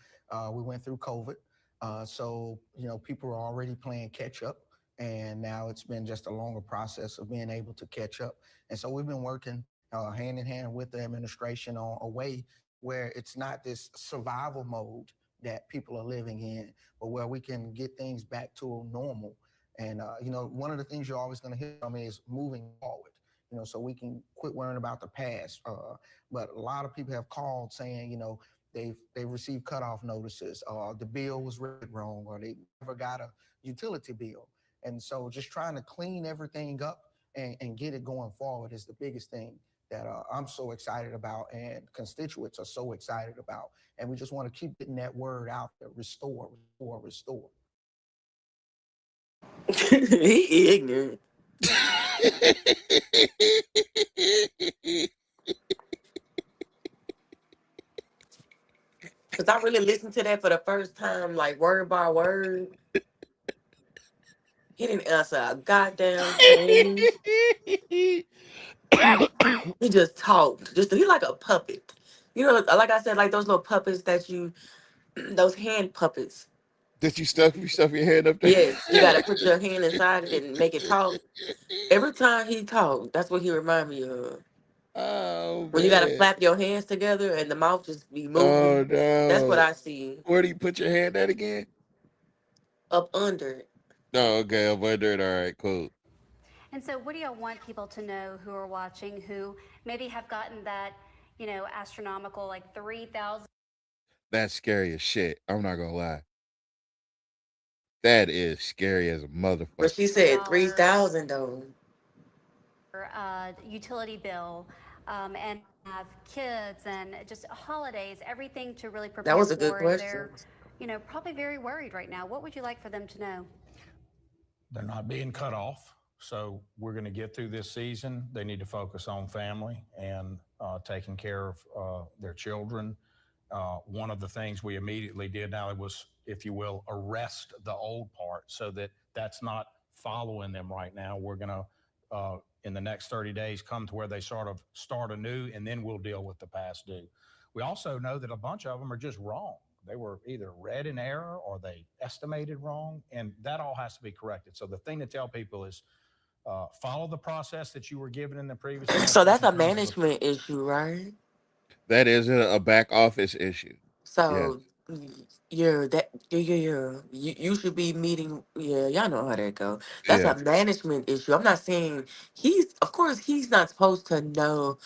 We went through COVID, so people are already playing catch up, and now it's been just a longer process of being able to catch up. And so we've been working hand in hand with the administration on a way where it's not this survival mode that people are living in, but where we can get things back to normal. And one of the things you're always going to hear from me is moving forward. So we can quit worrying about the past. But a lot of people have called saying, they've received cutoff notices, the bill was read wrong, or they never got a utility bill. And so just trying to clean everything up and get it going forward is the biggest thing that I'm so excited about, and constituents are so excited about. And we just want to keep getting that word out there: restore, restore, restore. he ignorant. Cause I really listened to that for the first time, like word by word. He didn't answer a goddamn thing. He just talked. Just he like a puppet. Like I said, like those little puppets that you, those hand puppets. Did you stuff your hand up there? Yes, you gotta put your hand inside it and make it talk. Every time he talked, that's what he remind me of. Oh When you gotta man. flap your hands together and the mouth just be Oh moving. That's what no. I see. Where do you put your hand at again? Up under it. Oh, okay. I'm under it. All right, cool. And so, what do y'all want people to know who are watching who maybe have gotten that, astronomical, like 3,000? That's scary as shit. I'm not gonna lie. That is scary as a But motherfucker. she said 3,000 though. Utility bill, and have kids and just holidays, everything to really That prepare was a good for. And question. they're, probably very worried right now. What would you like for them to know? They're not being cut off. So we're going to get through this season. They need to focus on family and taking care of their children. One of the things we immediately did now was, if you will, arrest the old part so that that's not following them right now. We're going to, in the next 30 days, come to where they sort of start anew, and then we'll deal with the past due. We also know that a bunch of them are just wrong. They were either read in error or they estimated wrong, and that all has to be corrected. So the thing to tell people is follow the process that you were given in the previous So that's administration a in terms of management issue, right? That is a back office issue. Yes. So you should be meeting. Yeah, y'all know how that go. That's Yeah. a management issue. I'm not saying of course he's not supposed to know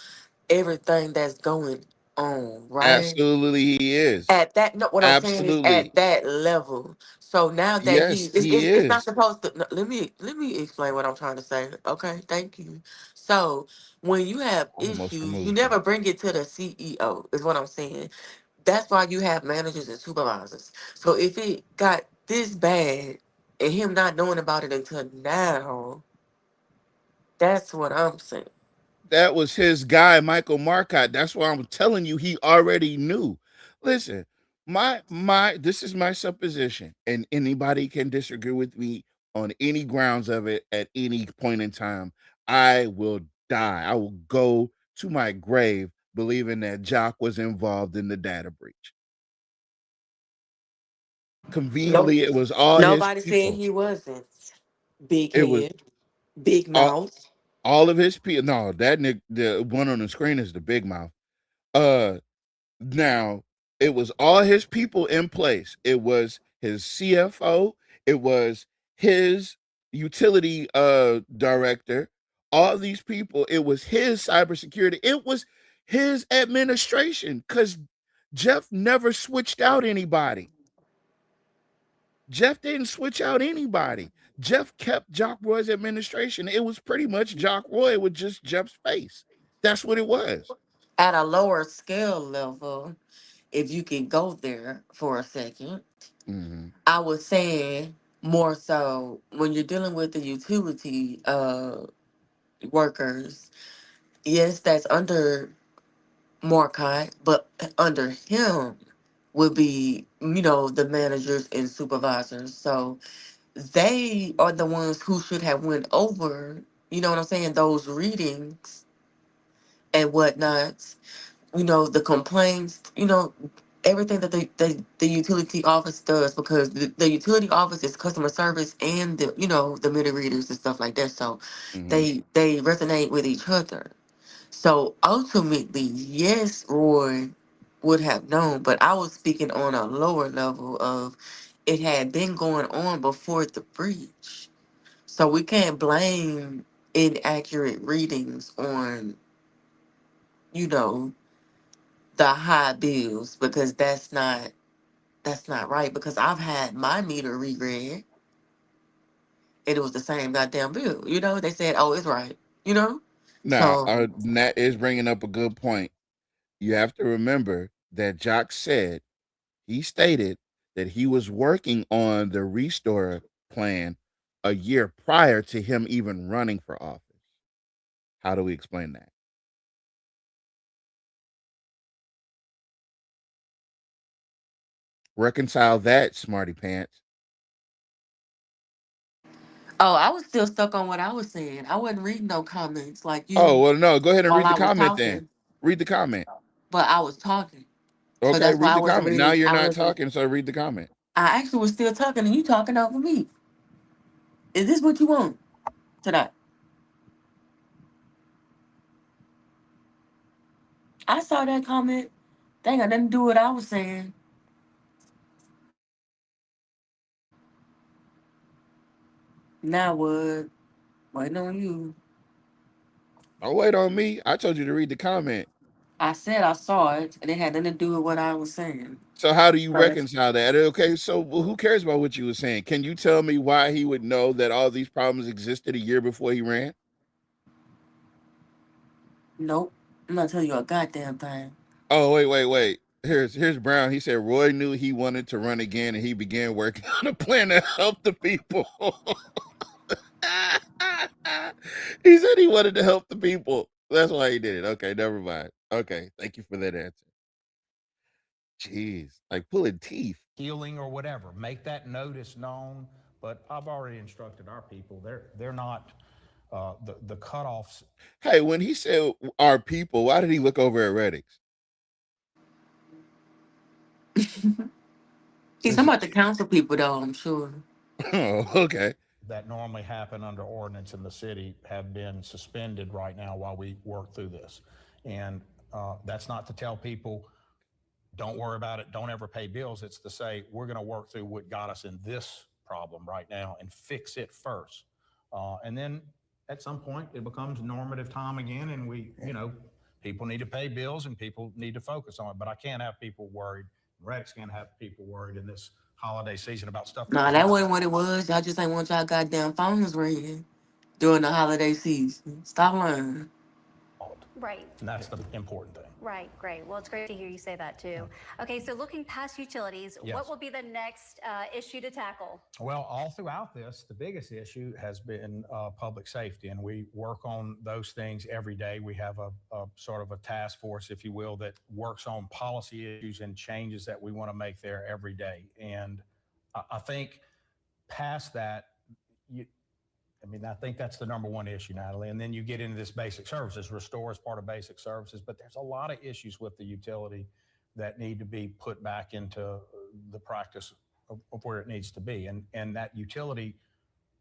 everything that's going on, right? Absolutely he is. At that, no, what I'm saying is Absolutely. at that level. So now that Yes, he it's not is. supposed to. No, let me explain what I'm trying to say. Okay, thank you. So when you have Almost issues, you removed him. never bring it to the CEO. Is what I'm saying. That's why you have managers and supervisors. So if it got this bad and him not knowing about it until now, that's what I'm saying. That was his guy, Michael Marcotte. That's why I'm telling you, he already knew. Listen, my this is my supposition, and anybody can disagree with me on any grounds of it at any point in time. I will die. I will go to my grave believing that Jock was involved in the data breach. Nope. Conveniently, it was all his Nobody said people. he wasn't. Big It was head, big all mouth. all of his people. No, that Nick, the one on the screen is the big mouth. Uh Now, it was all his people in place. It was his CFO, it was his utility director, all these people, it was his cybersecurity, it was his administration cuz Jeff never switched out anybody. Jeff didn't switch out anybody. Jeff kept Jock Roy's administration. It was pretty much Jock Roy with just Jeff's face. That's what it was. At a lower scale level, if you can go there for a second, Mhm. I was saying more so when you're dealing with the utility workers, yes, that's under Marcotte, but under him would be, the managers and supervisors. So they are the ones who should have went over, you know what I'm saying, those readings and whatnot, the complaints, everything that the utility office does, because the utility office is customer service and the meter readers and stuff like that. So Mhm. they resonate with each other. So ultimately, yes, Roy would have known, but I was speaking on a lower level of it had been going on before the breach. So we can't blame inaccurate readings on, you know, the high bills, because that's not right, because I've had my meter reread and it was the same goddamn bill. They said, "Oh, it's right." You know? Now, So Nat is bringing up a good point. You have to remember that Jock said, he stated that he was working on the Restore plan a year prior to him even running for office. How do we explain that? Reconcile that, smarty pants. I was still stuck on what I was saying. I wasn't reading no comments like Oh, you well, no, go ahead and while read the I was comment then. talking, Read the comment. but I was talking. So Okay, that's why read I the wasn't comment. Now reading. you're I not wasn't talking, so read the comment. I actually was still talking and you talking over me. Is this what you want tonight? I saw that comment. They ain't got nothing to do with what I was saying. Now what? Waiting on you. Don't wait on me. I told you to read the comment. I said I saw it, and it had nothing to do with what I was saying. So how do you So that's reconcile that? Okay, so who cares about what you were saying? Can you tell me why he would know that all these problems existed a year before he ran? nope. I'm not telling you a goddamn thing. Oh, wait. Here's Brown. He said Roy knew he wanted to run again, and he began working on a plan to help the people. He said he wanted to help the people. That's why he did it. Okay, never mind. Okay, thank you for that answer. Jeez, like pulling teeth. Healing or whatever. Make that notice known. But I've already instructed our people. They're not the cutoffs. Hey, when he said our people, why did he look over at Reddix? He's talking about the council people, though, I'm sure. Oh, okay. That normally happen under ordinance in the city have been suspended right now while we work through this. And that's not to tell people, don't worry about it, don't ever pay bills. It's to say, we're going to work through what got us in this problem right now and fix it first. And then at some point, it becomes normative time again. And people need to pay bills and people need to focus on it. But I can't have people worried. Rex can't have people worried in this holiday season about stuff that Nah, was that not. wasn't what it was. Y'all just ain't want y'all goddamn phones ringing during the holiday season. Stop lying. Right. And that's the important thing. Right, great. Well, it's great to hear you say that too. Okay, so looking past utilities, Yes. what will be the next issue to tackle? Well, all throughout this, the biggest issue has been public safety, and we work on those things every day. We have a sort of a task force, if you will, that works on policy issues and changes that we want to make there every day. And I think past that, you, I mean, I think that's the number one issue, Natalie. And then you get into this basic services. Restore is part of basic services, but there's a lot of issues with the utility that need to be put back into the practice of where it needs to be. And that utility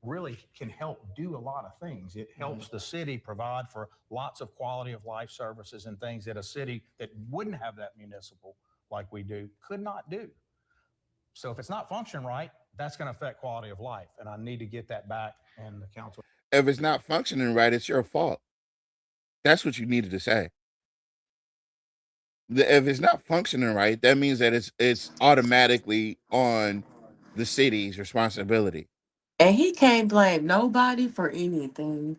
really can help do a lot of things. It helps the city provide for lots of quality of life services and things that a city that wouldn't have that municipal like we do could not do. So if it's not functioning right, that's going to affect quality of life. And I need to get that back. And the council. If it's not functioning right, it's your fault. That's what you needed to say. If it's not functioning right, that means that it's automatically on the city's responsibility. And he can't blame nobody for anything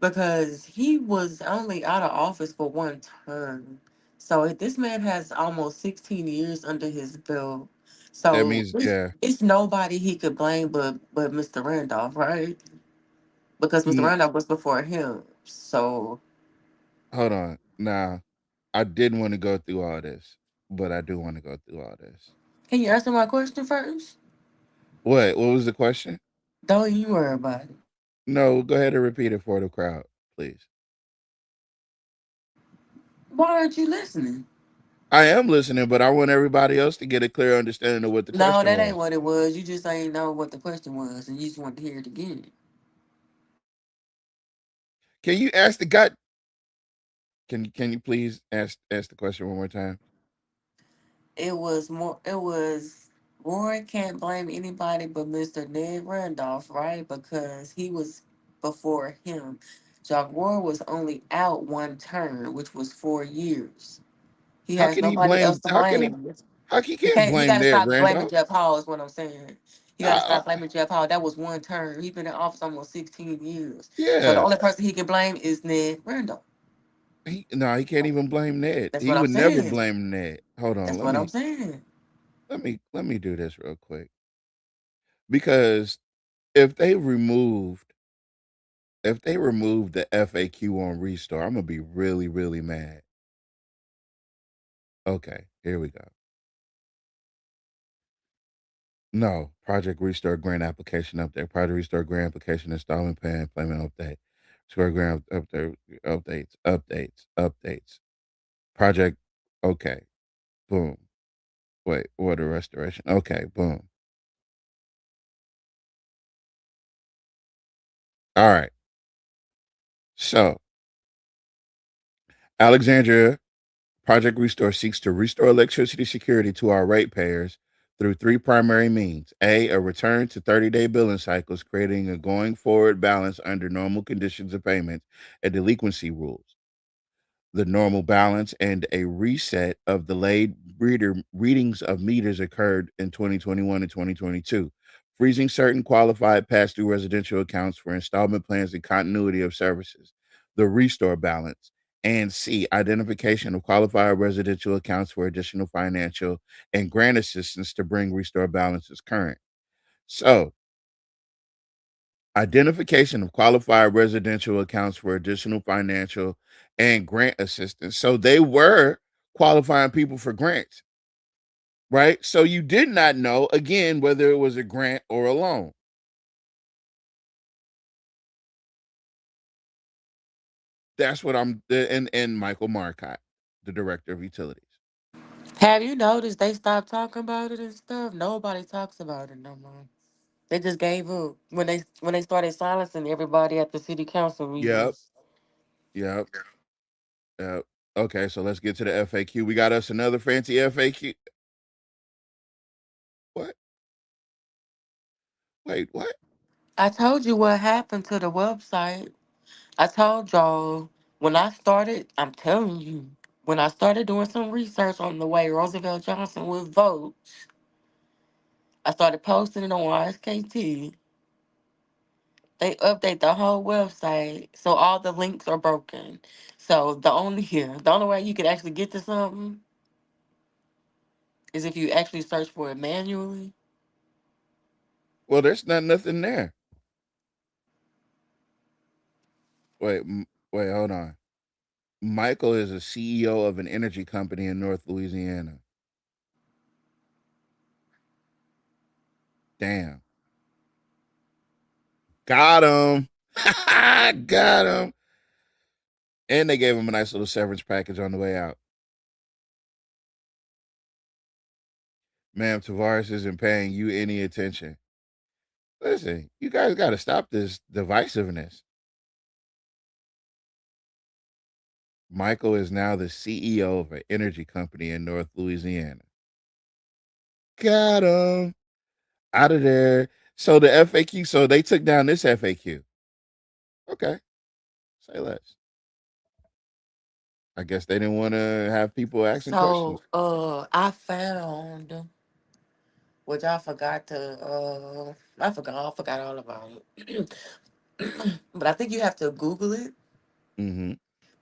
because he was only out of office for one term. So this man has almost 16 years under his belt. That So means, yeah. it's nobody he could blame but Mr. Randolph, right? Because Mr. Mm, Randolph was before him. So hold on. Nah, I didn't want to go through all this, but I do want to go through all this. can you answer my question first? What was the question? Don't you worry about it. No, go ahead and repeat it for the crowd, please. Why aren't you listening? I am listening, but I want everybody else to get a clear understanding of what the No, question that ain't was. what it was. You just ain't know what the question was, and you just wanted to hear it again. Can you ask the guy? Can you please ask the question one more time? It was more. It was Warren can't blame anybody but Mr. Ned Randolph, right? Because he was before him. Jock Warren was only out one term, which was 4 years. He How has can he nobody else blame? to blame. How he He can't can't. He blame got to Ned stop blaming Randolph? Jeff Hall. Is what I'm saying. He got to Uh, stop blaming Jeff Hall. That was one term. He's been in office almost 16 years. So the yeah, only person he can blame is Ned Randolph. no, he can't even blame Ned. That's He what I'm would never saying. blame Ned. Hold on, That's what I'm saying. let me do this real quick because if they removed the FAQ on Restore, I'm gonna be really mad. Okay, here we go. No, Project Restore grant application update. Project Restore grant application installment plan payment update. Square grant update updates. Project. Okay, boom. Wait, water restoration. Okay, boom. All right. So Alexandria Project Restore seeks to restore electricity security to our ratepayers through three primary means. A return to 30-day billing cycles, creating a going forward balance under normal conditions of payment and delinquency rules. The normal balance and a reset of delayed readings of meters occurred in 2021 and 2022, freezing certain qualified pass through residential accounts for installment plans and continuity of services. The restore balance. And C, identification of qualified residential accounts for additional financial and grant assistance to bring restore balances current. So, identification of qualified residential accounts for additional financial and grant assistance. So they were qualifying people for grants, right? So you did not know, again, whether it was a grant or a loan. That's what and Michael Marcotte, the director of utilities. Have you noticed they stopped talking about it and stuff? Nobody talks about it no more. They just gave up when they started silencing everybody at the city council Yep. meetings. Yep. Yep. Okay, so let's get to the FAQ. We got us another fancy FAQ. What? Wait, what? I told you what happened to the website. I told y'all when I started. I'm telling you, when I started doing some research on the way Roosevelt Johnson would vote, I started posting it on YSKT. They update the whole website, so all the links are broken. So the only way you could actually get to something is if you actually search for it manually. Well, there's not nothing there. Wait, wait, hold on. Michael is a CEO of an energy company in North Louisiana. Damn. Got him. Got him. And they gave him a nice little severance package on the way out. Ma'am, Tavares isn't paying you any attention. Listen, you guys got to stop this divisiveness. Michael is now the CEO of an energy company in North Louisiana. Got him. Out of there. So the FAQ, so they took down this FAQ. Okay. Say less. I guess they didn't want to have people asking questions. So I found, which I forgot to I forgot all about it. But I think you have to Google it, Mm-hmm.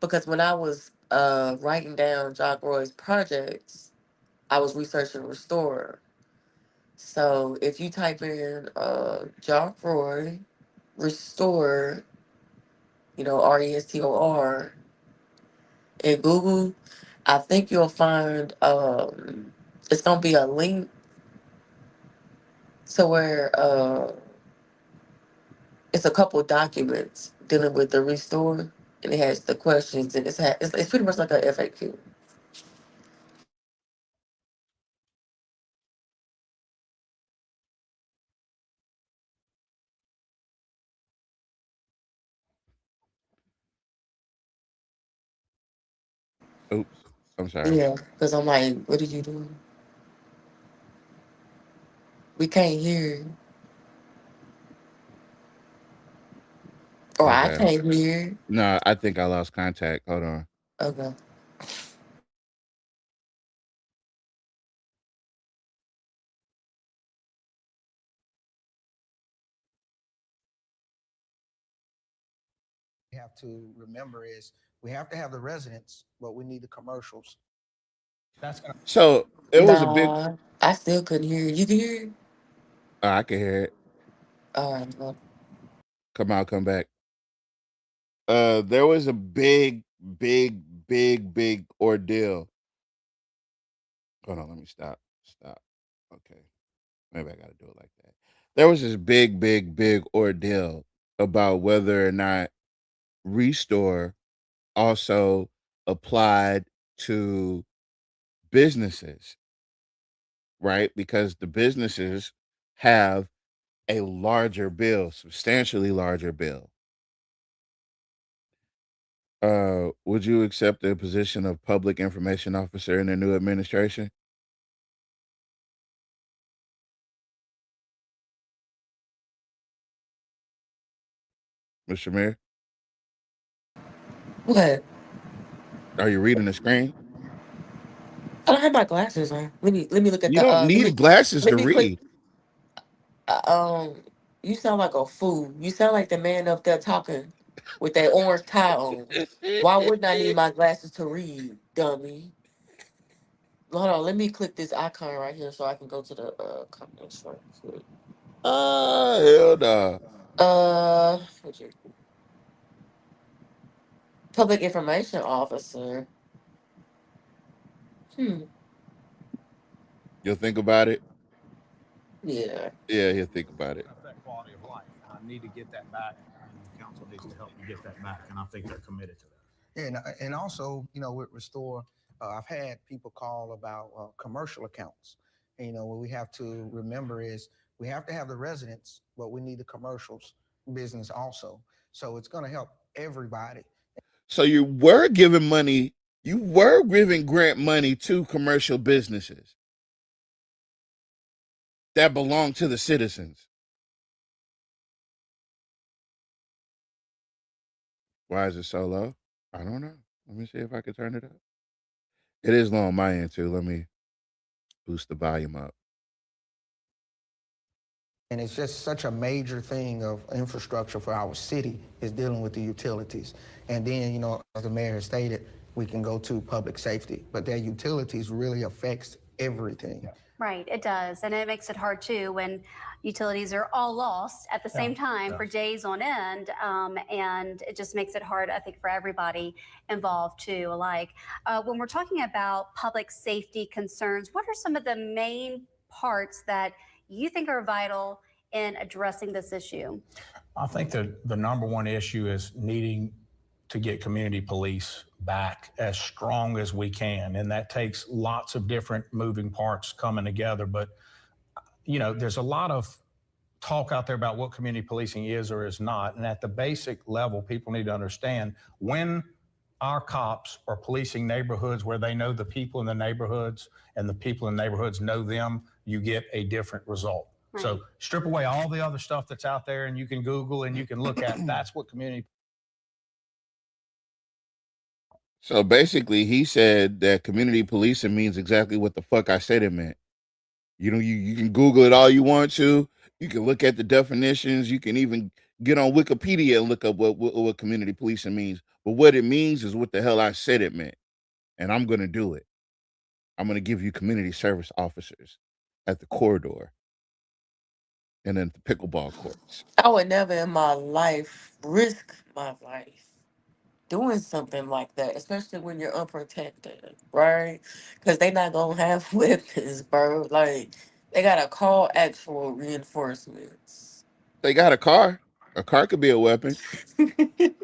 because when I was writing down Jock Roy's projects, I was researching Restore. So if you type in Jock Roy Restore, Restor in Google, I think you'll find it's gonna be a link to where it's a couple documents dealing with the restore, and it has the questions, and it's pretty much like a FAQ. Oops. I'm sorry. Yeah, because I'm like, what did you do? We can't hear, or I Okay. can't hear. No, I think I lost contact. Hold on. Okay. We have to remember is we have to have the residents, but we need the commercials. That's gonna. So it was a big. Nah, I still couldn't hear. You can hear? I can hear it. All right. Well, Come out, come back. There was a big ordeal. Hold on, let me stop. Stop. Okay. Maybe I gotta do it like that. There was this big ordeal about whether or not Restore also applied to businesses, right? Because the businesses have a larger bill, substantially larger bill. Would you accept the position of public information officer in the new administration? Mr. Mayor, what? are you reading the screen? I don't have my glasses on. Let me look at You the don't need glasses let to me click. read. Uh, um, you sound like a fool. You sound like the man up there talking with that orange tie on. Why wouldn't I need my glasses to read, dummy? Hold on, let me click this icon right here so I can go to the comments right quick. Ah, hell no. What's your public information officer. Hmm. You'll think about it. Yeah. Yeah, he'll think about it. Affect quality of life. And I need to get that back, and the council needs to help me get that back. And I think they're committed to that. Yeah, and also, with Restore, I've had people call about commercial accounts. And, what we have to remember is we have to have the residents, but we need the commercials business also. So it's going to help everybody. So you were giving grant money to commercial businesses that belong to the citizens. Why is it so low? I don't know. Let me see if I can turn it up. It is low on my end too. Let me boost the volume up. And it's just such a major thing of infrastructure for our city is dealing with the utilities. And then, you know, as the mayor has stated, we can go to public safety, but their utilities really affects everything. Right, it does. And it makes it hard too when utilities are all lost at the same time for days on end. And it just makes it hard, I think, for everybody involved too, alike. When we're talking about public safety concerns, what are some of the main parts that you think are vital in addressing this issue? I think the number one issue is needing to get community police back as strong as we can. And that takes lots of different moving parts coming together. But, you know, there's a lot of talk out there about what community policing is or is not. And at the basic level, people need to understand when our cops are policing neighborhoods where they know the people in the neighborhoods and the people in the neighborhoods know them, you get a different result. Right. So strip away all the other stuff that's out there and you can Google and you can look at. That's what community. So basically, he said that community policing means exactly what the fuck I said it meant. You know, you can Google it all you want to. You can look at the definitions. You can even get on Wikipedia and look up what community policing means. But what it means is what the hell I said it meant. And I'm going to do it. I'm going to give you community service officers at the corridor and then the pickleball courts. I would never in my life risk my life doing something like that, especially when you're unprotected, right? Because they not gonna have weapons, bro. Like they gotta call actual reinforcements. They got a car. A car could be a weapon.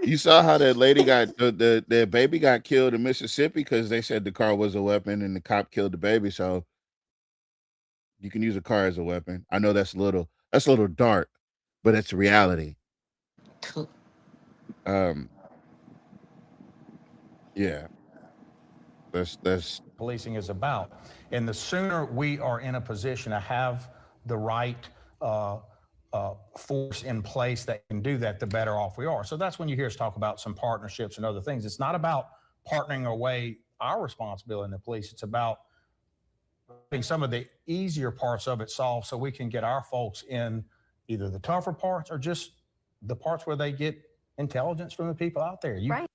You saw how that lady got their baby got killed in Mississippi because they said the car was a weapon and the cop killed the baby. So you can use a car as a weapon. I know that's a little dark, but it's reality. Yeah. That's Policing is about. And the sooner we are in a position to have the right force in place that can do that, the better off we are. So that's when you hear us talk about some partnerships and other things. It's not about partnering away our responsibility in the police. It's about having some of the easier parts of it solved so we can get our folks in either the tougher parts or just the parts where they get intelligence from the people out there. Right.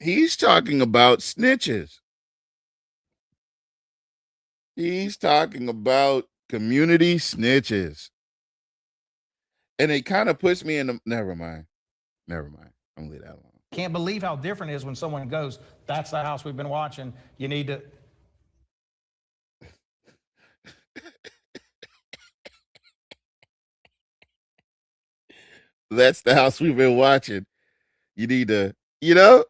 He's talking about snitches. He's talking about community snitches. And it kind of puts me in the never mind. I'm gonna leave that alone. Can't believe how different it is when someone goes, that's the house we've been watching. You need to. That's the house we've been watching. You need to, you know.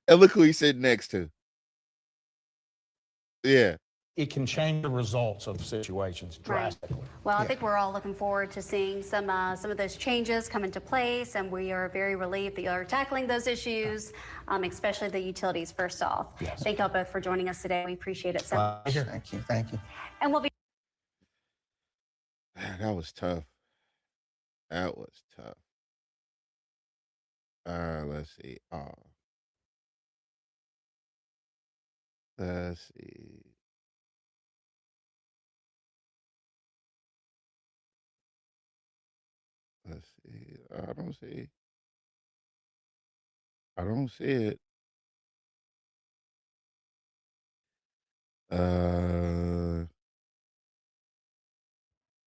And look who he's sitting next to. Yeah. It can change the results of situations drastically. Right. Well, I think we're all looking forward to seeing some of those changes come into place, and we are very relieved that you are tackling those issues, especially the utilities. First off, yes. Thank y'all both for joining us today. We appreciate it so much. Thank you. And we'll be. That was tough. Let's see. Let's see. I don't see it. I'm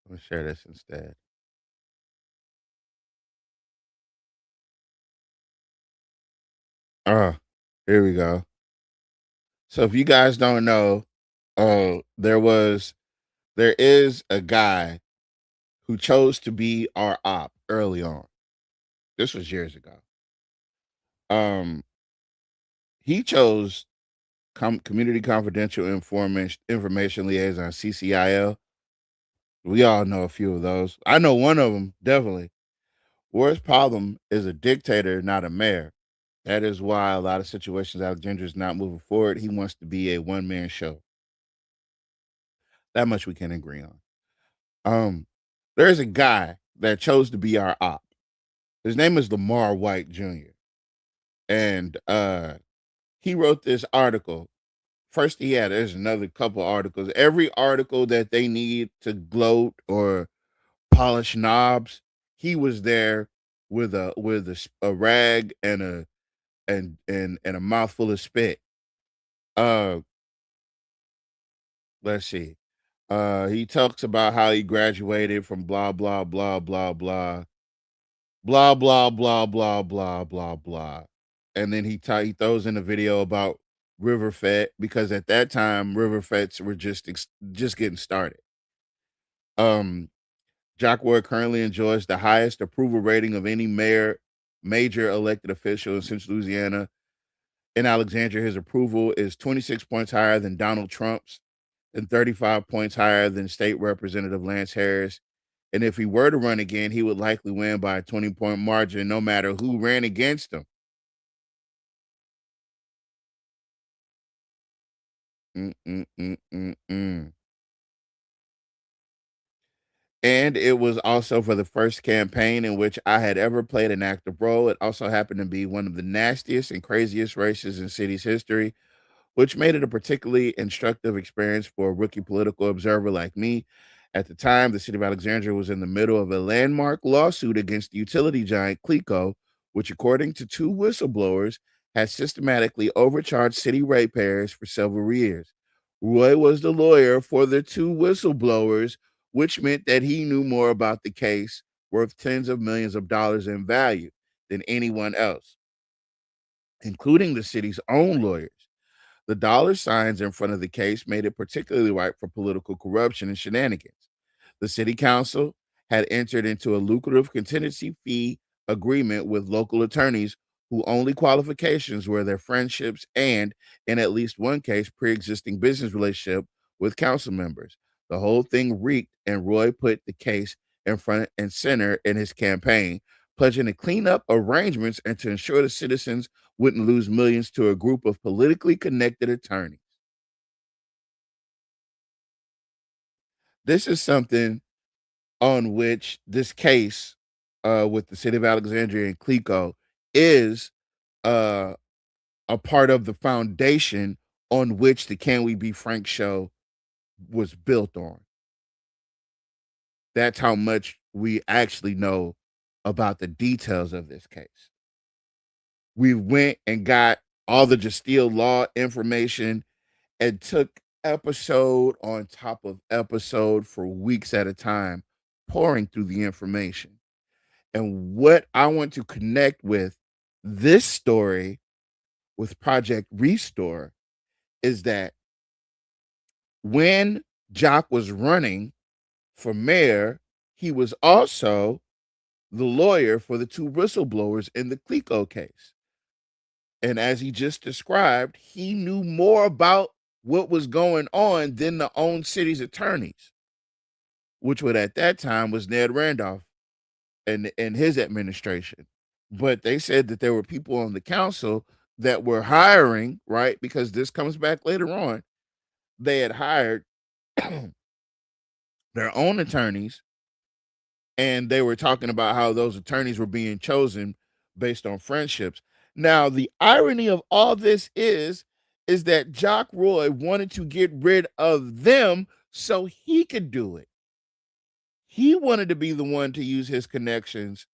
gonna share this instead. Here we go. So if you guys don't know, there is a guy who chose to be our op early on. This was years ago. He chose Community Confidential Information Liaison, CCIL. We all know a few of those. I know one of them, definitely. Worst problem is a dictator, not a mayor. That is why a lot of situations Alexandria is not moving forward. He wants to be a one-man show. That much we can agree on. There's a guy that chose to be our op. His name is Lamar White Jr. And he wrote this article First, yeah, there's another couple articles. Every article that they need to gloat or polish knobs, he was there with a rag and and a mouthful of spit. Uh, let's see. He talks about how he graduated from blah blah blah blah blah blah blah blah blah blah blah blah, and then he throws in a video about River Fed because at that time River Feds were just getting started. Um, Jack Ward currently enjoys the highest approval rating of any major elected official in Central Louisiana. In Alexandria, his approval is 26 points higher than Donald Trump's and 35 points higher than State Representative Lance Harris. And if he were to run again, he would likely win by a 20-point margin, no matter who ran against him. Mm-mm-mm-mm-mm. And it was also for the first campaign in which I had ever played an active role. It also happened to be one of the nastiest and craziest races in city's history, which made it a particularly instructive experience for a rookie political observer like me. At the time, the city of Alexandria was in the middle of a landmark lawsuit against the utility giant Clico, which, according to two whistleblowers, had systematically overcharged city ratepayers for several years. Roy was the lawyer for the two whistleblowers, which meant that he knew more about the case, worth tens of millions of dollars in value, than anyone else, including the city's own lawyers. The dollar signs in front of the case made it particularly ripe for political corruption and shenanigans. The city council had entered into a lucrative contingency fee agreement with local attorneys whose only qualifications were their friendships and, in at least one case, pre-existing business relationship with council members. The whole thing reeked, and Roy put the case in front and center in his campaign, pledging to clean up arrangements and to ensure the citizens wouldn't lose millions to a group of politically connected attorneys. This is something on which this case with the city of Alexandria and Clico is uh, a part of the foundation on which the Can We Be Frank show was built on. That's how much we actually know about the details of this case. We went and got all the Jastille law information and took episode on top of episode for weeks at a time, pouring through the information. And what I want to connect with this story with Project Restore is that when Jock was running for mayor, he was also the lawyer for the two whistleblowers in the Clico case. And as he just described, he knew more about what was going on than the own city's attorneys, which would at that time was Ned Randolph and his administration. But they said that there were people on the council that were hiring, right? Because this comes back later on. They had hired their own attorneys, and they were talking about how those attorneys were being chosen based on friendships. Now, the irony of all this is that Jock Roy wanted to get rid of them so he could do it. He wanted to be the one to use his connections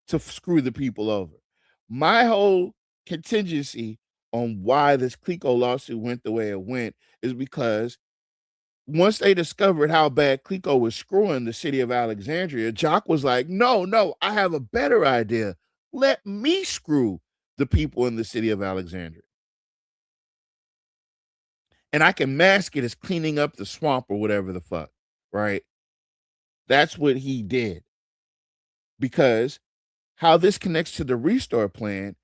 to screw the people over. My whole contingency on why this Clico lawsuit went the way it went is because once they discovered how bad Clico was screwing the city of Alexandria, Jock was like, no, I have a better idea. Let me screw the people in the city of Alexandria. And I can mask it as cleaning up the swamp or whatever the fuck, right? That's what he did. Because how this connects to the Restore plan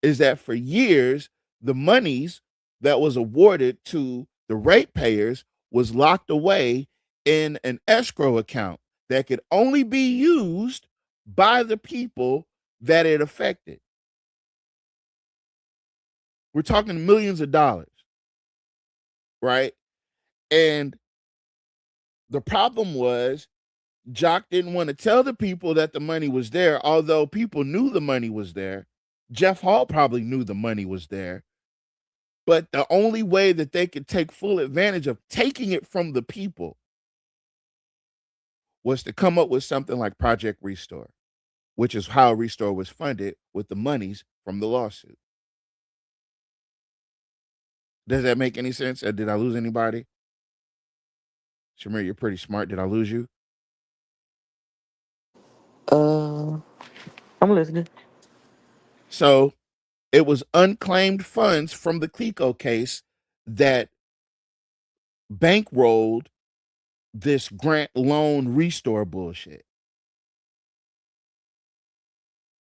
is that for years, the monies that was awarded to the ratepayers was locked away in an escrow account that could only be used by the people that it affected. We're talking millions of dollars, right? And the problem was Jock didn't want to tell the people that the money was there, although people knew the money was there. Jeff Hall probably knew the money was there. But the only way that they could take full advantage of taking it from the people was to come up with something like Project Restore, which is how Restore was funded with the monies from the lawsuit. Does that make any sense? Did I lose anybody? Shamir, you're pretty smart. Did I lose you? I'm listening. So it was unclaimed funds from the Clico case that bankrolled this grant loan restore bullshit.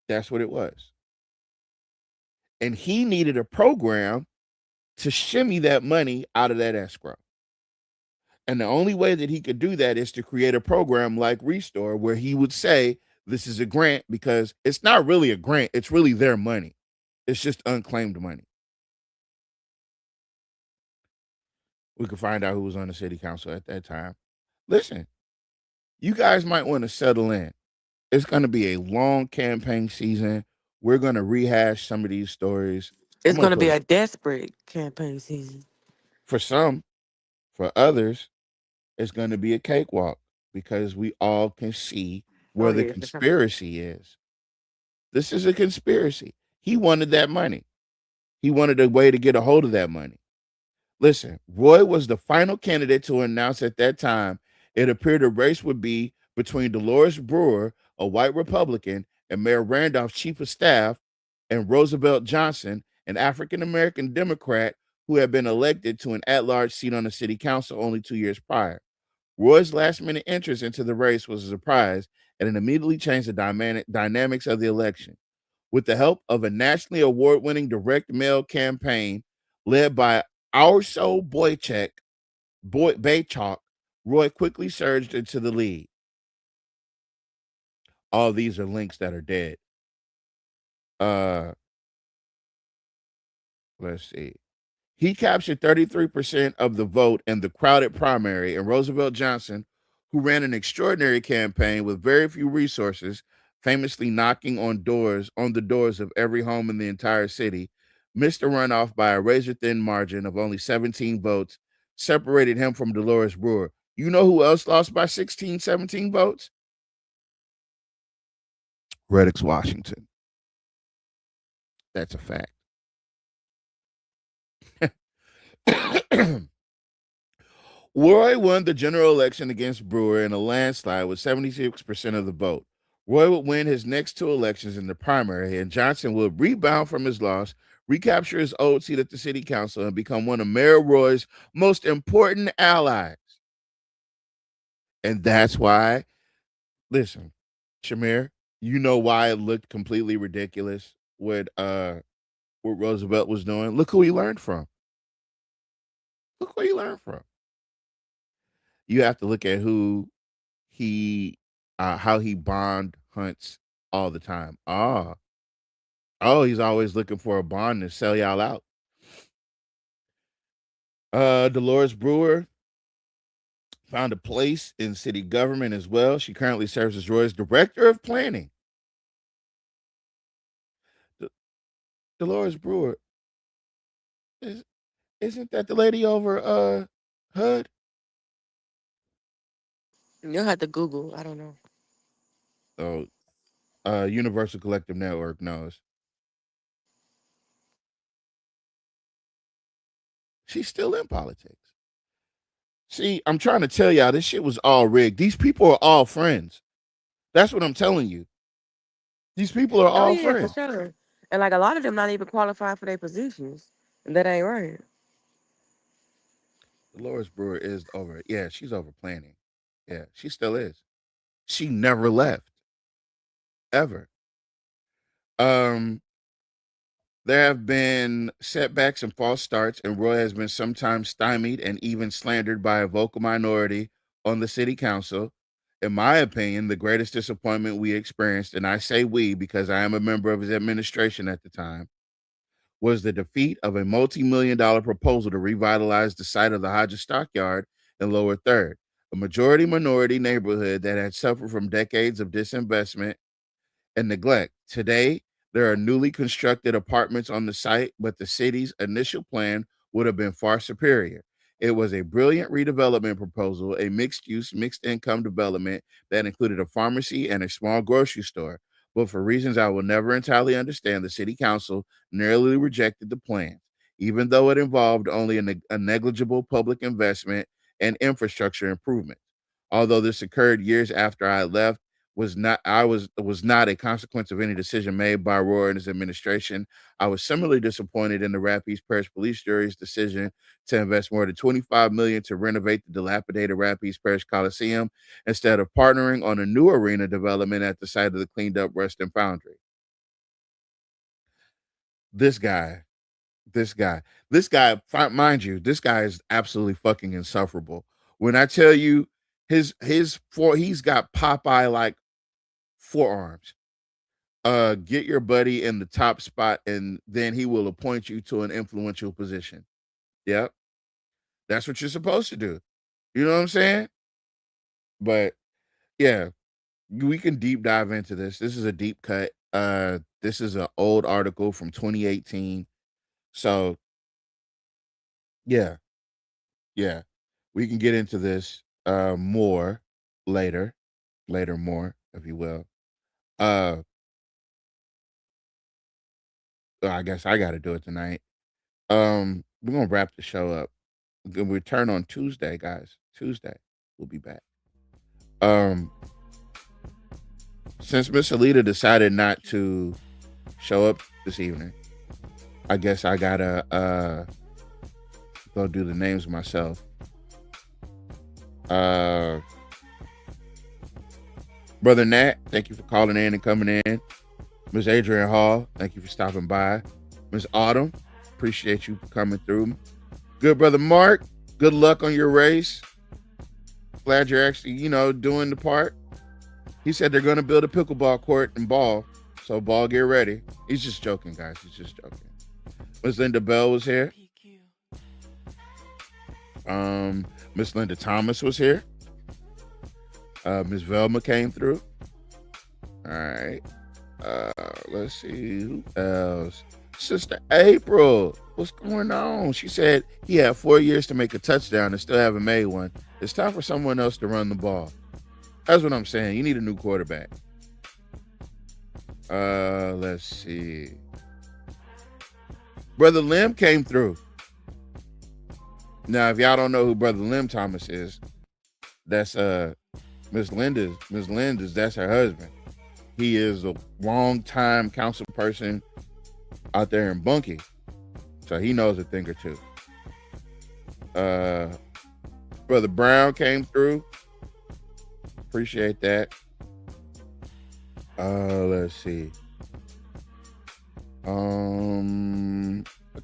That's what it was. And he needed a program to shimmy that money out of that escrow. And the only way that he could do that is to create a program like Restore where he would say, this is a grant, because it's not really a grant. It's really their money. It's just unclaimed money. We could find out who was on the city council at that time. Listen, you guys might want to settle in. It's going to be a long campaign season. We're going to rehash some of these stories. It's going to be a desperate campaign season. For some, for others, it's going to be a cakewalk because we all can see where the conspiracy is. This is a conspiracy. He wanted that money. He wanted a way to get a hold of that money. Listen, Roy was the final candidate to announce at that time. It appeared a race would be between Dolores Brewer, a white Republican, and Mayor Randolph's chief of staff, and Roosevelt Johnson, an African-American Democrat who had been elected to an at-large seat on the city council only 2 years prior. Roy's last-minute entrance into the race was a surprise, and it immediately changed the dynamics of the election. With the help of a nationally award-winning direct mail campaign led by our soul Baychak, Roy quickly surged into the lead. All these are links that are dead. Let's see. He captured 33% of the vote in the crowded primary, and Roosevelt Johnson, who ran an extraordinary campaign with very few resources, famously knocking on the doors of every home in the entire city, missed a runoff by a razor-thin margin of only 17 votes, separated him from Dolores Brewer. You know who else lost by 16, 17 votes? Reddix Washington. That's a fact. Roy won the general election against Brewer in a landslide with 76% of the vote. Roy would win his next two elections in the primary, and Johnson would rebound from his loss, recapture his old seat at the city council, and become one of Mayor Roy's most important allies. And that's why, listen, Shamir, you know why it looked completely ridiculous what Roosevelt was doing? Look who he learned from. Look who he learned from. You have to look at who how he bond hunts all the time. He's always looking for a bond to sell y'all out. Dolores Brewer found a place in city government as well. She currently serves as Roy's director of planning. Dolores Brewer, isn't that the lady over HUD? You'll have to Google. I don't know. Oh, Universal Collective Network knows. She's still in politics. See, I'm trying to tell y'all this shit was all rigged. These people are all friends. That's what I'm telling you. These people are all friends. For sure. And like a lot of them not even qualified for their positions. And that ain't right. Dolores Brewer is over. Yeah, she's over planning. Yeah, she still is. She never left. Ever. There have been setbacks and false starts, and Roy has been sometimes stymied and even slandered by a vocal minority on the city council. In my opinion, the greatest disappointment we experienced, and I say we because I am a member of his administration at the time, was the defeat of a multi-million-dollar proposal to revitalize the site of the Hodges Stockyard in Lower Third, a majority-minority neighborhood that had suffered from decades of disinvestment and neglect. Today, There are newly constructed apartments on the site, but the city's initial plan would have been far superior. It was a brilliant redevelopment proposal, a mixed use, mixed income development that included a pharmacy and a small grocery store. But for reasons I will never entirely understand, the city council narrowly rejected the plans, even though it involved only a negligible public investment and infrastructure improvement. Although this occurred years after I left, was not a consequence of any decision made by Roy and his administration. I was similarly disappointed in the Rapides Parish Police Jury's decision to invest more than $25 million to renovate the dilapidated Rapides Parish Coliseum instead of partnering on a new arena development at the site of the cleaned up Reston Foundry. This guy, mind you, this guy is absolutely fucking insufferable. When I tell you he's got Popeye like forearms. Get your buddy in the top spot, and then he will appoint you to an influential position. Yep. That's what you're supposed to do. You know what I'm saying? But yeah, we can deep dive into this. This is a deep cut. This is an old article from 2018. So yeah, yeah. We can get into this more later. Later more, if you will. I guess I gotta do it tonight. We're gonna wrap the show up. We'll return on Tuesday, guys. Tuesday, we'll be back. Since Miss Alita decided not to show up this evening, I guess I gotta go do the names myself. Brother Nat, thank you for calling in and coming in. Miss Adrian Hall, thank you for stopping by. Miss Autumn, appreciate you coming through. Good brother Mark, good luck on your race. Glad you're actually, doing the part. He said they're going to build a pickleball court and ball, so ball, get ready. He's just joking, guys. He's just joking. Miss Linda Bell was here. Miss Linda Thomas was here. Miss Velma came through. All right. Let's see who else. Sister April, what's going on? She said he had 4 years to make a touchdown and still haven't made one. It's time for someone else to run the ball. That's what I'm saying. You need a new quarterback. Let's see. Brother Lim came through. Now, if y'all don't know who Brother Lim Thomas is, that's Miss Linda's, that's her husband. He is a long-time council person out there in Bunkie. So he knows a thing or two. Brother Brown came through. Appreciate that. Let's see. I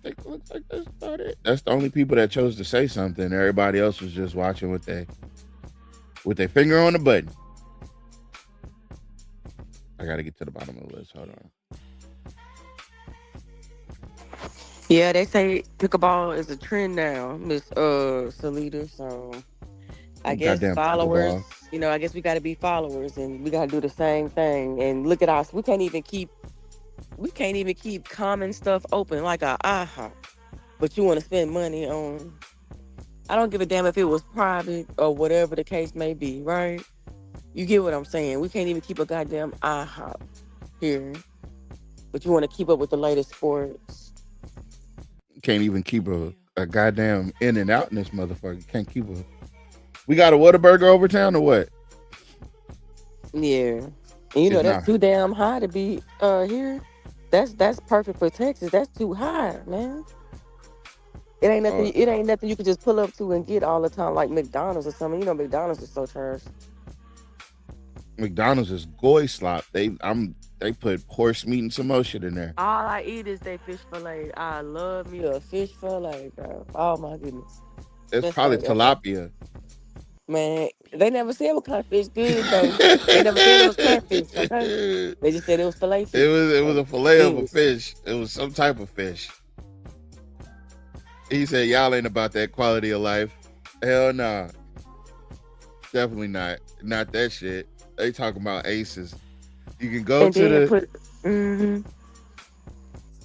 think it looks like that's about it. That's the only people that chose to say something. Everybody else was just watching with their finger on the button. I gotta get to the bottom of the list. Hold on. Yeah, they say pickleball is a trend now, Miss Salita. So I guess Goddamn followers, pickleball. I guess we got to be followers, and we got to do the same thing. And look at us, we can't even keep common stuff open like our IHOP, but you want to spend money on. I don't give a damn if it was private or whatever the case may be, right? You get what I'm saying? We can't even keep a goddamn IHOP here, but you want to keep up with the latest sports. Can't even keep a goddamn in and out in this motherfucker. Can't keep a. We got a Whataburger over town or what? Yeah, and that's too damn high to be here. That's perfect for Texas. That's too high, man. It ain't nothing. It ain't nothing you can just pull up to and get all the time, like McDonald's or something. McDonald's is so trash. McDonald's is goy slop. They put horse meat and some more shit in there. All I eat is their fish fillet. I love me a fish fillet, bro. Oh my goodness. It's probably tilapia. Man, they never said what kind of fish good though. They never said it was catfish. Okay? They just said it was fillet fish. It was a fillet of a fish. It was some type of fish. He said, y'all ain't about that quality of life. Hell nah. Definitely not. Not that shit. They talking about aces. You can go to the...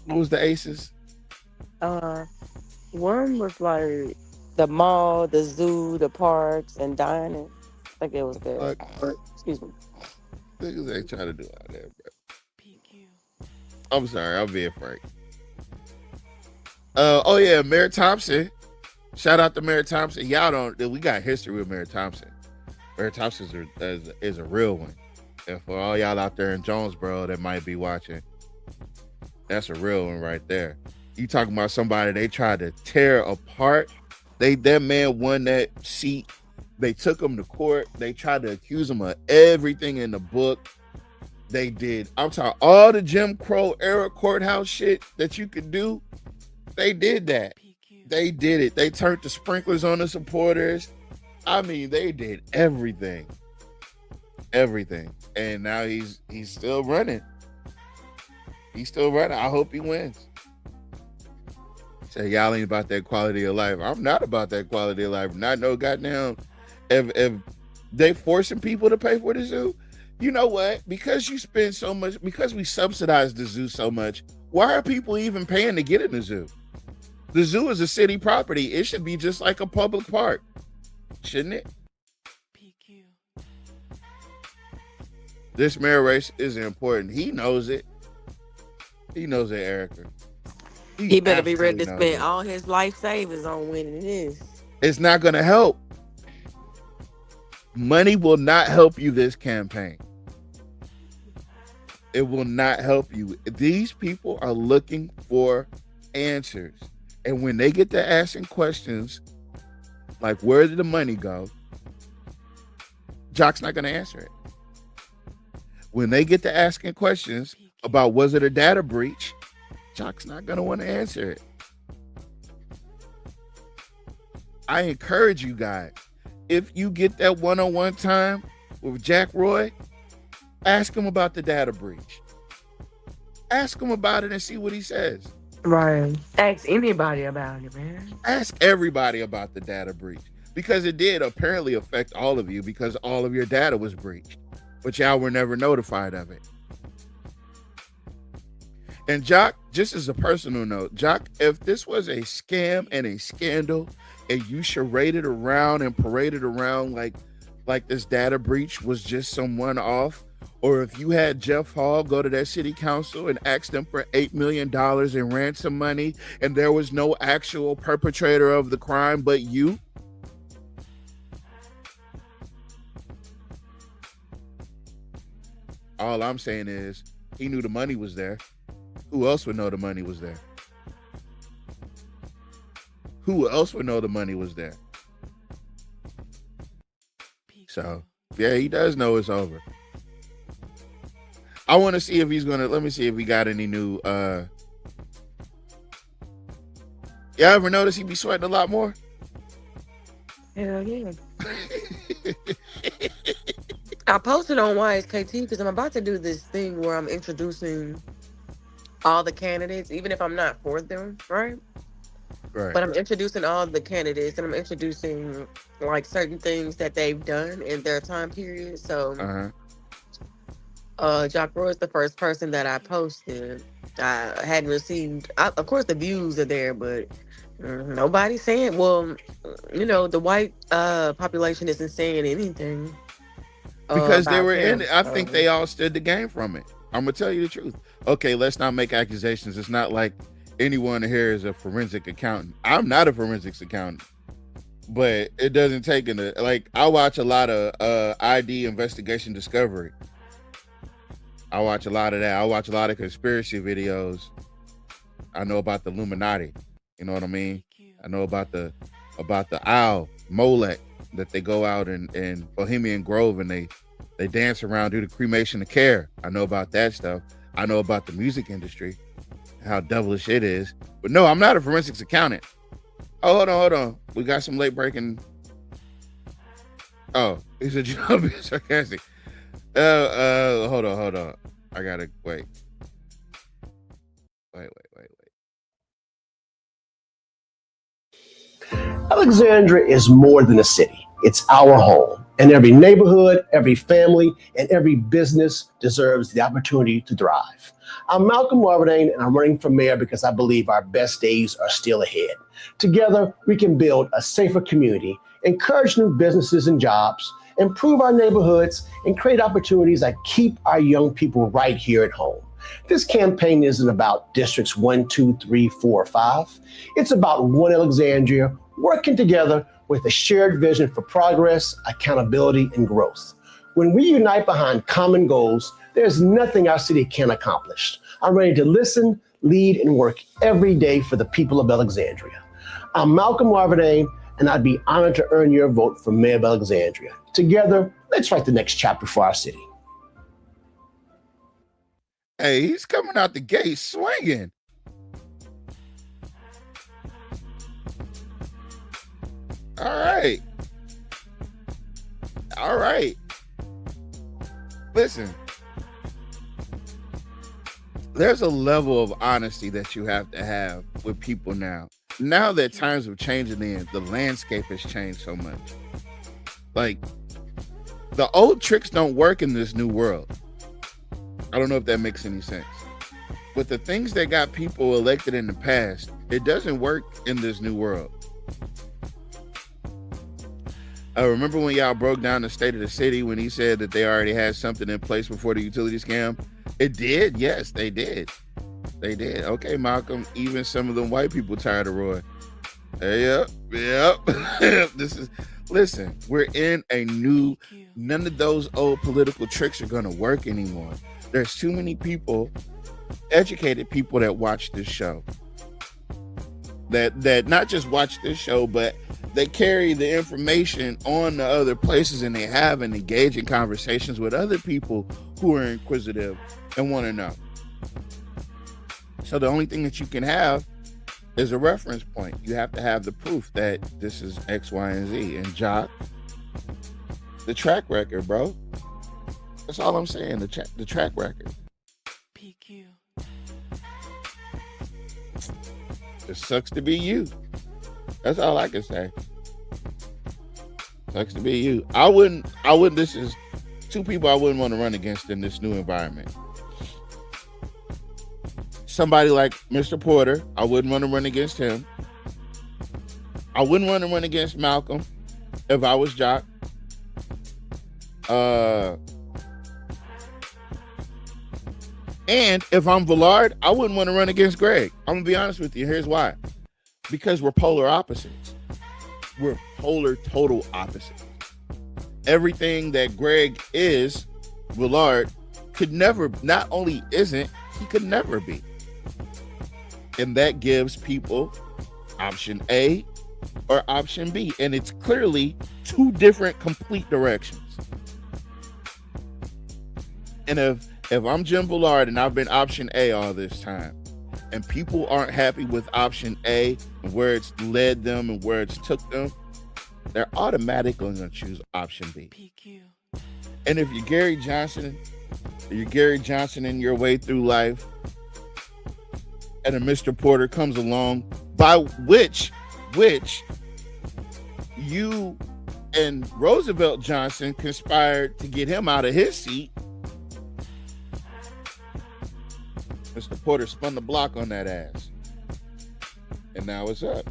What was the aces? One was like the mall, the zoo, the parks, and dining. I think it was good. Excuse me. Niggas ain't trying to do all that, bro. I'm sorry, I'm being frank. Oh yeah, Mayor Thompson. Shout out to Mayor Thompson. Y'all don't. We got history with Mayor Thompson. Mayor Thompson is a real one. And for all y'all out there in Jonesboro that might be watching, that's a real one right there. You talking about somebody they tried to tear apart? That man won that seat. They took him to court. They tried to accuse him of everything in the book. They did. I'm talking all the Jim Crow era courthouse shit that you could do. They did that. They did it. They turned the sprinklers on the supporters. I mean, they did everything. Everything. And now he's still running. He's still running. I hope he wins. Say y'all ain't about that quality of life. I'm not about that quality of life. Not no goddamn. If they forcing people to pay for the zoo, you know what? Because you spend so much, because we subsidize the zoo so much, why are people even paying to get in the zoo? The zoo is a city property. It should be just like a public park, shouldn't it? This mayor race is important. He knows it. He knows it, Erica. He better be ready to spend all his life savings on winning this. It's not going to help. Money will not help you this campaign. It will not help you. These people are looking for answers. And when they get to asking questions like, where did the money go? Jock's not going to answer it. When they get to asking questions about, was it a data breach? Jock's not going to want to answer it. I encourage you guys, if you get that one-on-one time with Jack Roy, ask him about the data breach. Ask him about it and see what he says. Right. Ask anybody about it, man. Ask everybody about the data breach, because it did apparently affect all of you because all of your data was breached, but y'all were never notified of it. And Jock, just as a personal note, Jock, if this was a scam and a scandal and you charaded around and paraded around like this data breach was just some one-off, or if you had Jeff Hall go to that city council and ask them for $8 million in ransom money and there was no actual perpetrator of the crime but you, all I'm saying is he knew the money was there. Who else would know the money was there? Who else would know the money was there? So, yeah, he does know it's over. I want to see if he's going to, let me see if he got any new, y'all ever notice he be sweating a lot more? Hell yeah. I posted on YSKT because I'm about to do this thing where I'm introducing all the candidates, even if I'm not for them, right? Right. But I'm introducing all the candidates and I'm introducing like certain things that they've done in their time period. So Jock Roy is the first person that I posted. I hadn't received, of course the views are there, but nobody's saying, well, you know, the white population isn't saying anything. Because they about were in him, it. I think they all stood the game from it. I'm going to tell you the truth. Okay, let's not make accusations. It's not like anyone here is a forensic accountant. I'm not a forensics accountant. But it doesn't take like, I watch a lot of ID investigation discovery. I watch a lot of that. I watch a lot of conspiracy videos. I know about the Illuminati. You know what I mean? I know about the owl, Molech, that they go out in Bohemian Grove and they dance around, do the cremation of care. I know about that stuff. I know about the music industry, how devilish it is. But no, I'm not a forensics accountant. Oh, hold on. We got some late breaking. Oh, it's a job. It's sarcastic. Hold on. I gotta wait. Alexandria is more than a city. It's our home. And every neighborhood, every family, and every business deserves the opportunity to thrive. I'm Malcolm Marverdane, and I'm running for mayor because I believe our best days are still ahead. Together, we can build a safer community, encourage new businesses and jobs, improve our neighborhoods, and create opportunities that keep our young people right here at home. This campaign isn't about districts 1, 2, 3, 4, 5. It's about one Alexandria working together with a shared vision for progress, accountability, and growth. When we unite behind common goals, there's nothing our city can't accomplish. I'm ready to listen, lead, and work every day for the people of Alexandria. I'm Malcolm Marverdane, and I'd be honored to earn your vote for Mayor of Alexandria. Together, let's write the next chapter for our city. Hey, he's coming out the gate swinging. All right. All right. Listen, there's a level of honesty that you have to have with people now. Now that times have changed and the landscape has changed so much. Like, the old tricks don't work in this new world. I don't know if that makes any sense. But the things that got people elected in the past, it doesn't work in this new world. I remember when y'all broke down the state of the city when he said that they already had something in place before the utility scam. It did. Yes, they did. They did. Okay, Malcolm, even some of them white people tired of Roy. Yep. Listen, we're in a new, none of those old political tricks are going to work anymore. There's too many people, educated people that watch this show. That not just watch this show, but they carry the information on to other places and they have and engage in conversations with other people who are inquisitive and want to know. So the only thing that you can have is a reference point. You have to have the proof that this is X, Y, and Z. And Jock, the track record, bro. That's all I'm saying, the track record. PQ. It sucks to be you. That's all I can say. Sucks to be you. I wouldn't, this is two people I wouldn't want to run against in this new environment. Somebody like Mr. Porter, I wouldn't want to run against him. I wouldn't want to run against Malcolm if I was Jock. And if I'm Villard, I wouldn't want to run against Greg. I'm going to be honest with you. Here's why. Because we're polar opposites. We're polar total opposites. Everything that Greg is, Villard could never, not only isn't, he could never be. And that gives people option A or option B. And it's clearly two different complete directions. And if I'm Jim Villard and I've been option A all this time, and people aren't happy with option A and where it's led them and where it's took them, they're automatically going to choose option B. PQ. And if you're Gary Johnson in your way through life, and a Mr. Porter comes along, by which you and Roosevelt Johnson conspired to get him out of his seat, Mr. Porter spun the block on that ass. And now it's up.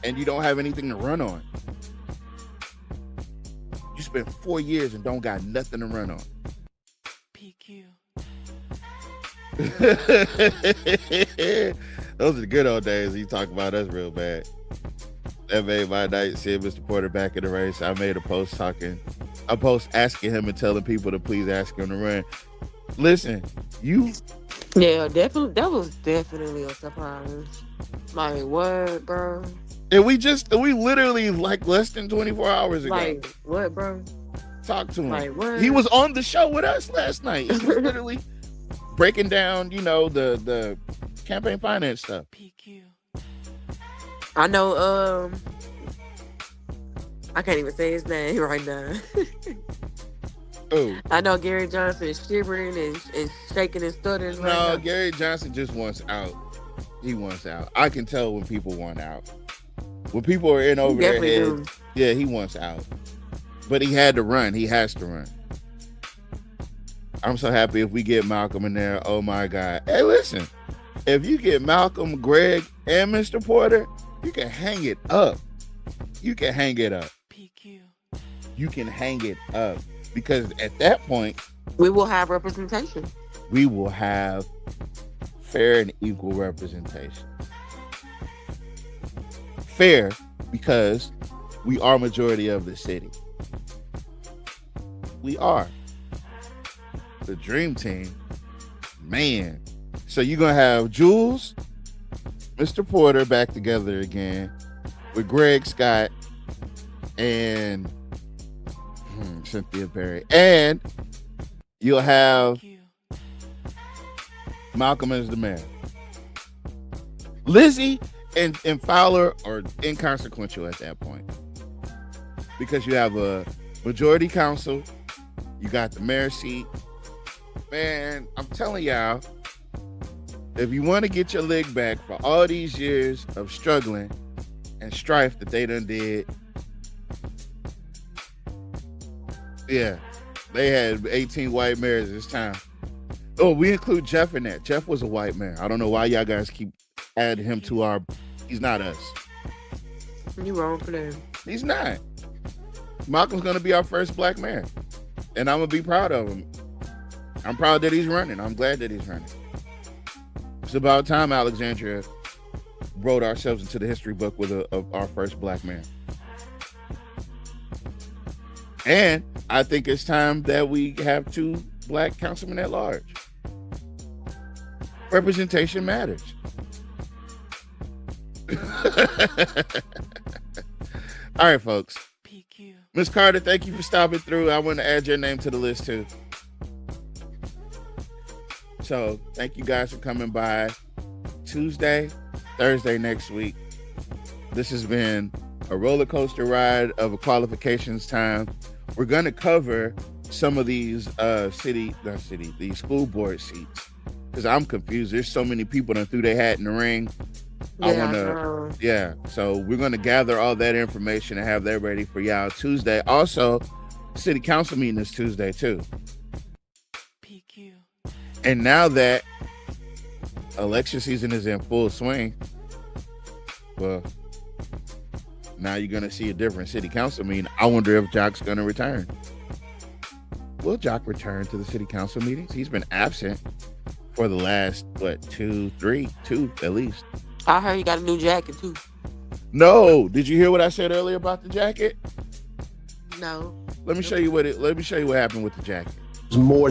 And you don't have anything to run on. You spent 4 years and don't got nothing to run on. PQ. Those are the good old days. You talk about us real bad. That made my night seeing Mr. Porter back in the race. I made a post asking him and telling people to please ask him to run. Listen, Yeah, definitely. That was definitely a surprise. Like, what, bro? And we literally like less than 24 hours ago. Like, what, bro? Talk to him. Like, what? He was on the show with us last night. He was literally breaking down, the campaign finance stuff. PQ. I know, I can't even say his name right now. Oh. I know Gary Johnson is shivering and shaking and stuttering right now. No, Gary Johnson just wants out. He wants out. I can tell when people want out. When people are in over their heads, Yeah, he wants out. But he had to run. He has to run. I'm so happy if we get Malcolm in there. Oh my God. Hey, listen. If you get Malcolm, Greg, and Mr. Porter, you can hang it up. You can hang it up. You can hang it up. Because at that point, we will have representation. We will have fair and equal representation. Fair because we are majority of the city. We are. The dream team. Man. So you're going to have Jules, Mr. Porter back together again with Greg Scott and Cynthia Berry. And you'll have Malcolm as the mayor. Lizzie and Fowler are inconsequential at that point because you have a majority council. You got the mayor seat. Man, I'm telling y'all, if you want to get your leg back for all these years of struggling and strife that they done did, yeah, they had 18 white mayors this time. Oh, we include Jeff in that. Jeff was a white mayor. I don't know why y'all guys keep adding him to our... He's not us. You wrong for that. He's not. Malcolm's going to be our first black mayor. And I'm going to be proud of him. I'm proud that he's running. I'm glad that he's running. It's about time Alexandria wrote ourselves into the history book with our first black mayor. And I think it's time that we have 2 black councilmen at large. Representation matters. All right, folks. Ms. Carter, thank you for stopping through. I want to add your name to the list too. So thank you guys for coming by. Tuesday, Thursday next week. This has been a roller coaster ride of a qualifications time. We're going to cover some of these these school board seats because I'm confused. There's so many people that threw their hat in the ring. So we're going to gather all that information and have that ready for y'all Tuesday. Also, city council meeting is Tuesday too. And now that election season is in full swing, well, now you're going to see a different city council meeting. I wonder if Jock's going to return. Will Jock return to the city council meetings? He's been absent for the last, two at least. I heard you got a new jacket too. No, did you hear what I said earlier about the jacket? No. Let me show you what happened with the jacket. It's more.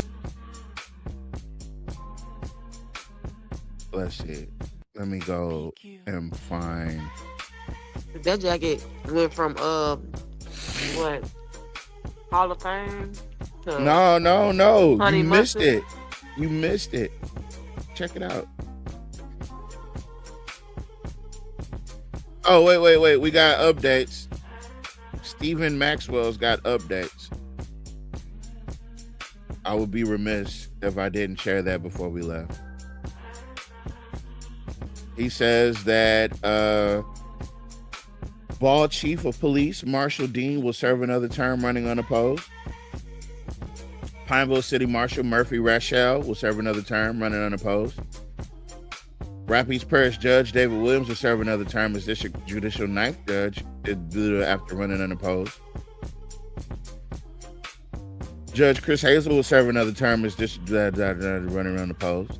Let's see. Let me go and find. That jacket went from what? Hall of Fame to No. Honey You missed Mustard? it. You missed it. Check it out. Oh, wait. We got updates. Stephen Maxwell's got updates. I would be remiss if I didn't share that before we left. He says that Ball Chief of Police Marshall Dean will serve another term running unopposed. Pineville City Marshal Murphy Rachel will serve another term running unopposed. Rapides Parish Judge David Williams will serve another term as District Judicial Ninth Judge after running unopposed. Judge Chris Hazel will serve another term as District Judge running unopposed.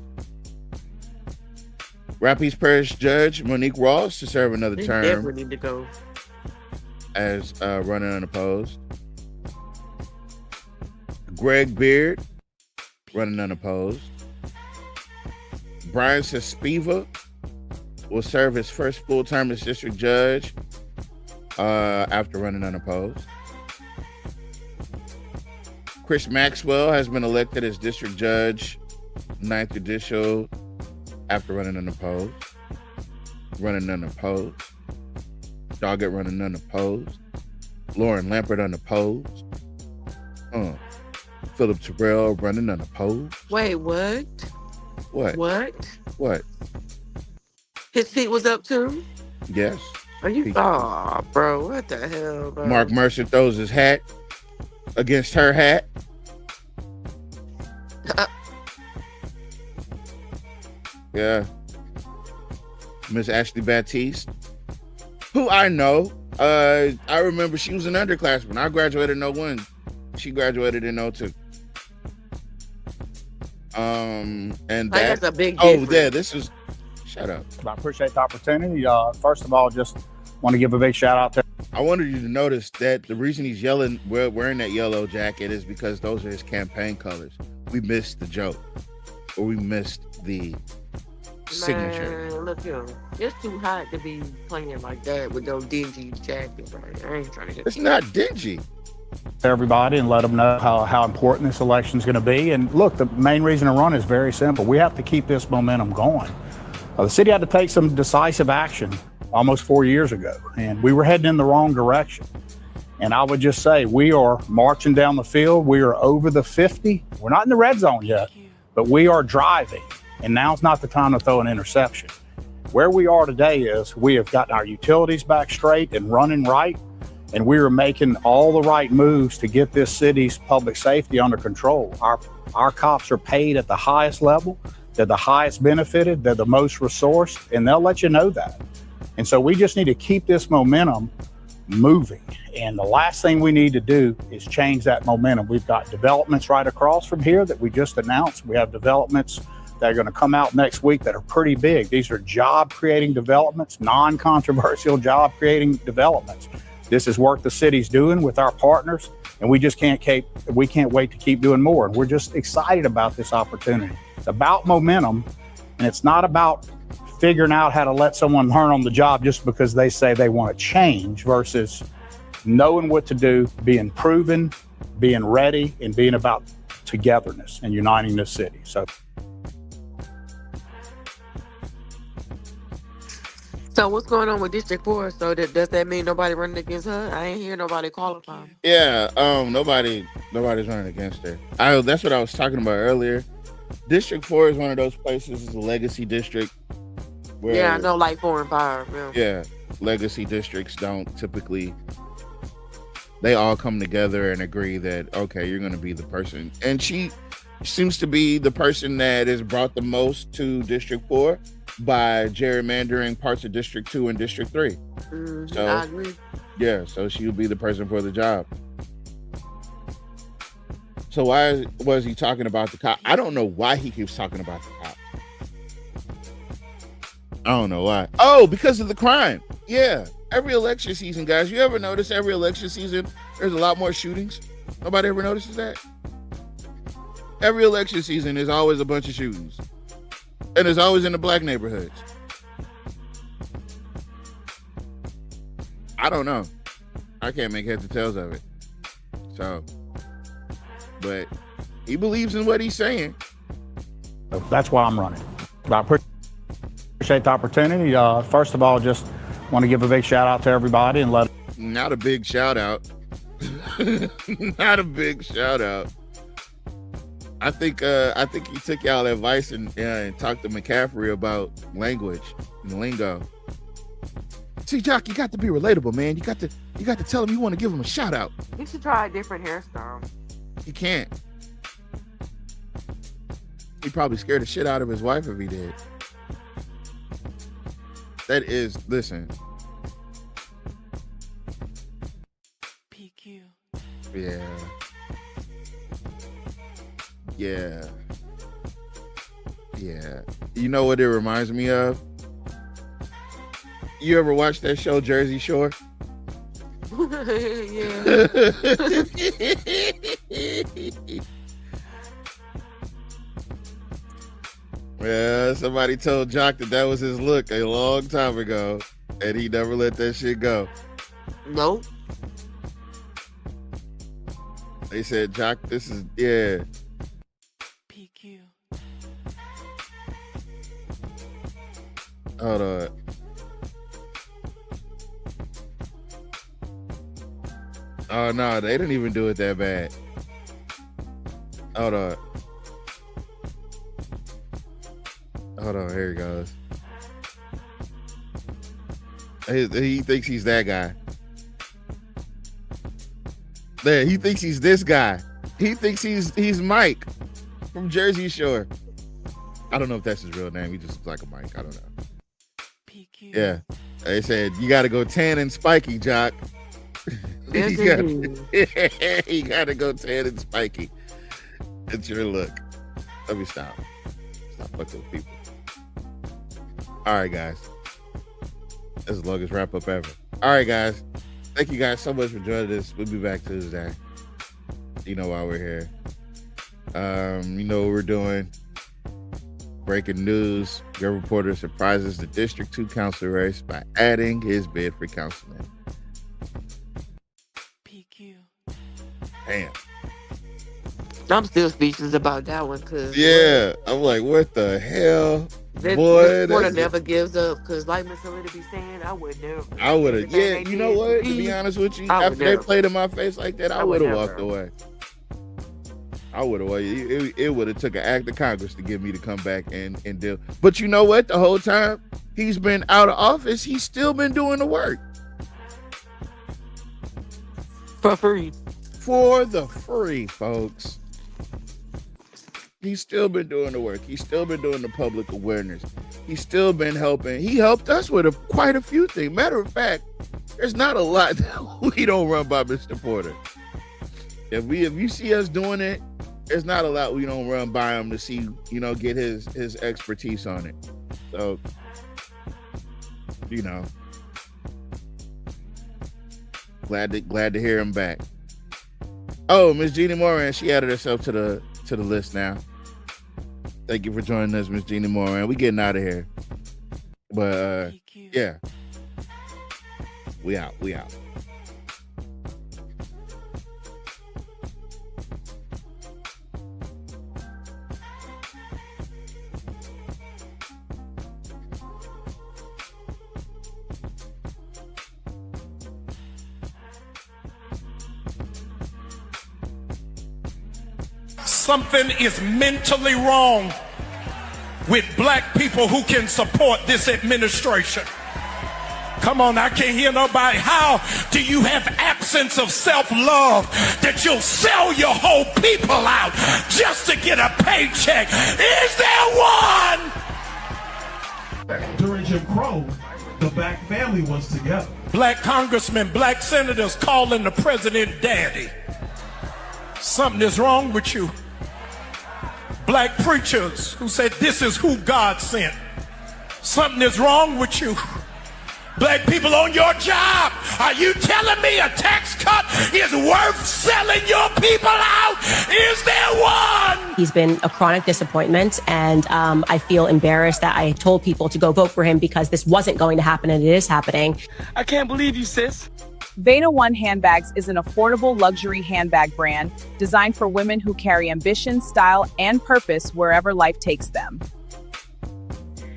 Rapides Parish Judge Monique Ross to serve another term. Definitely need to go as running unopposed. Greg Beard running unopposed. Brian Sespiva will serve his first full term as district judge after running unopposed. Chris Maxwell has been elected as district judge, 9th Judicial, after running unopposed. Doggett running unopposed. Lauren Lampert unopposed. Philip Terrell running unopposed. Wait, what? What? What? What? His seat was up too? Yes. Are you? Oh, bro, what the hell, bro? Mark Mercer throws his hat against her hat. Yeah. Miss Ashley Baptiste, who I know. I remember she was an underclassman. I graduated in 01. She graduated in 02. And that's a big oh difference. yeah, this is shut up. I appreciate the opportunity. First of all, just want to give a big shout out to. I wanted you to notice that the reason he's wearing that yellow jacket is because those are his campaign colors. We missed the joke, or we missed the signature. Man, look here. It's too hot to be playing like that with those dingy jackets. Right? I ain't trying to get. It's not dingy. Everybody and let them know how important this election is going to be. And look, the main reason to run is very simple. We have to keep this momentum going. The city had to take some decisive action almost 4 years ago, and we were heading in the wrong direction. And I would just say we are marching down the field. We are over the 50. We're not in the red zone yet, but we are driving. And now's not the time to throw an interception. Where we are today is we have gotten our utilities back straight and running right. And we are making all the right moves to get this city's public safety under control. Our cops are paid at the highest level. They're the highest benefited. They're the most resourced, and they'll let you know that. And so we just need to keep this momentum moving. And the last thing we need to do is change that momentum. We've got developments right across from here that we just announced. We have developments that are going to come out next week that are pretty big. These are job-creating developments, non-controversial job-creating developments. This is work the city's doing with our partners, and we just can't wait to keep doing more. And we're just excited about this opportunity. It's about momentum, and it's not about figuring out how to let someone learn on the job just because they say they want to change versus knowing what to do, being proven, being ready, and being about togetherness and uniting this city. So what's going on with District 4? So does that mean nobody running against her? I ain't hear nobody qualify. Yeah, nobody's running against her. That's what I was talking about earlier. District 4 is one of those places, it's a legacy district. Where, yeah, I know, like 4 and 5. Yeah, legacy districts don't typically, they all come together and agree that, okay, you're going to be the person. And she seems to be the person that has brought the most to District 4 by gerrymandering parts of District 2 and District 3. So, I agree. Yeah, so she'll be the person for the job. So why was he talking about the cop? I don't know why he keeps talking about the cop. I don't know why. Oh, because of the crime. Yeah. Every election season, guys, you ever notice every election season, there's a lot more shootings? Nobody ever notices that? Every election season, there's always a bunch of shootings. And it's always in the black neighborhoods. I don't know. I can't make heads or tails of it. So, but he believes in what he's saying. That's why I'm running. I appreciate the opportunity. First of all, just want to give a big shout out to everybody and let. Not a big shout out. Not a big shout out. I think he took y'all advice and talked to McCaffrey about language and lingo. See, Jock, you got to be relatable, man. You got to tell him you want to give him a shout out. You should try a different hairstyle. He can't. He'd probably scare the shit out of his wife if he did. That is, listen. PQ. Yeah. Yeah. Yeah. You know what it reminds me of? You ever watch that show, Jersey Shore? Yeah. Yeah, somebody told Jock that was his look a long time ago, and he never let that shit go. Nope. They said, Jock, this is, yeah. PQ. Hold on. Oh, no, they didn't even do it that bad. Hold on. Hold on, here it goes. He thinks he's that guy. There, he thinks he's this guy. He thinks he's Mike from Jersey Shore. I don't know if that's his real name. He just looks like a Mike. I don't know. PQ. Yeah. They said you got to go tan and spiky, Jock. You got to go tan and spiky. It's your look. Let me stop. Stop fucking with people. All right, guys. That's the longest wrap up ever. All right, guys. Thank you guys so much for joining us. We'll be back Tuesday. You know why we're here. You know what we're doing. Breaking news. Your reporter surprises the District 2 council race by adding his bid for councilman. PQ. Damn. I'm still speechless about that one. Cause yeah, I'm like, what the hell? Boy, Porter never gives up. Because like Miss Celina be saying, I would never. I would have. Yeah, you know what? To be honest with you, after they played in my face like that, I would have walked away. I would have. It would have took an act of Congress to get me to come back and deal. But you know what? The whole time he's been out of office, he's still been doing the work for free. For the free, folks. He's still been doing the work. He's still been doing the public awareness. He's still been helping. He helped us with quite a few things. Matter of fact, there's not a lot that we don't run by Mr. Porter. If you see us doing it, there's not a lot we don't run by him to see, get his expertise on it. So, glad to hear him back. Oh, Miss Jeannie Moran, she added herself to the list now. Thank you for joining us, Miss Jeannie Moran. We getting out of here. But yeah. We out. Something is mentally wrong with black people who can support this administration. Come on, I can't hear nobody. How do you have absence of self-love that you'll sell your whole people out just to get a paycheck? Is there one? During Jim Crow, the black family was together. Black congressmen, black senators calling the president daddy. Something is wrong with you. Black preachers who said this is who God sent. Something is wrong with you. Black people on your job, are you telling me a tax cut is worth selling your people out? Is there one? He's been a chronic disappointment, and I feel embarrassed that I told people to go vote for him because this wasn't going to happen, and it is happening. I can't believe you, sis. Veda One Handbags is an affordable luxury handbag brand designed for women who carry ambition, style, and purpose wherever life takes them.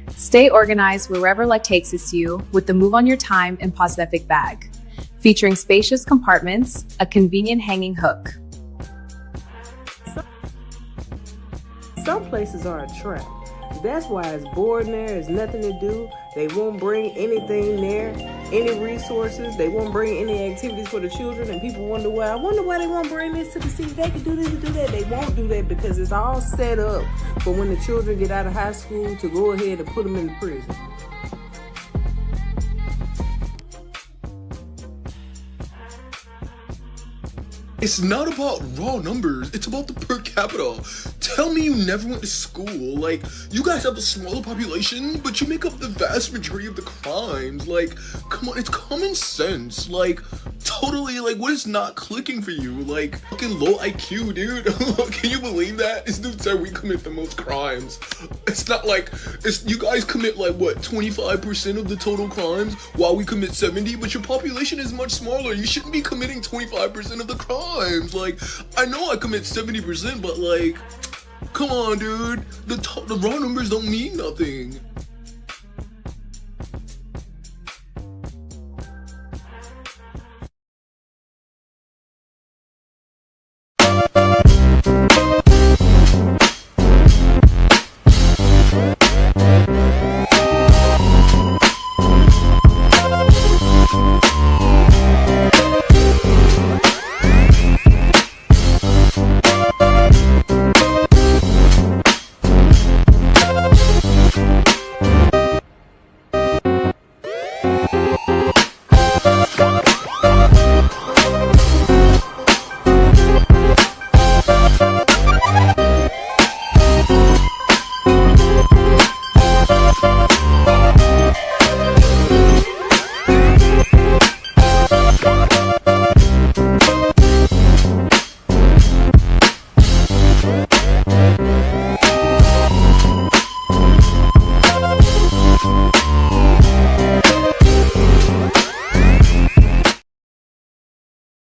Stay organized wherever life takes you with the Move On Your Time and Posnefic bag, featuring spacious compartments, a convenient hanging hook. Some places are a trap. That's why it's boring there, there's nothing to do. They won't bring anything there, any resources. They won't bring any activities for the children, and people wonder why. I wonder why they won't bring this to the city. They can do this and do that. They won't do that because it's all set up for when the children get out of high school to go ahead and put them in prison. It's not about raw numbers, it's about the per capita. Tell me you never went to school. Like, you guys have a smaller population, but you make up the vast majority of the crimes. Like, come on, it's common sense. Like, totally, like, what is not clicking for you? Like, fucking low IQ, dude. Can you believe that? This dude said we commit the most crimes. It's not like, you guys commit, like, what, 25% of the total crimes while we commit 70, but your population is much smaller. You shouldn't be committing 25% of the crimes. Like, I know I commit 70%, but like, come on, dude. The raw numbers don't mean nothing.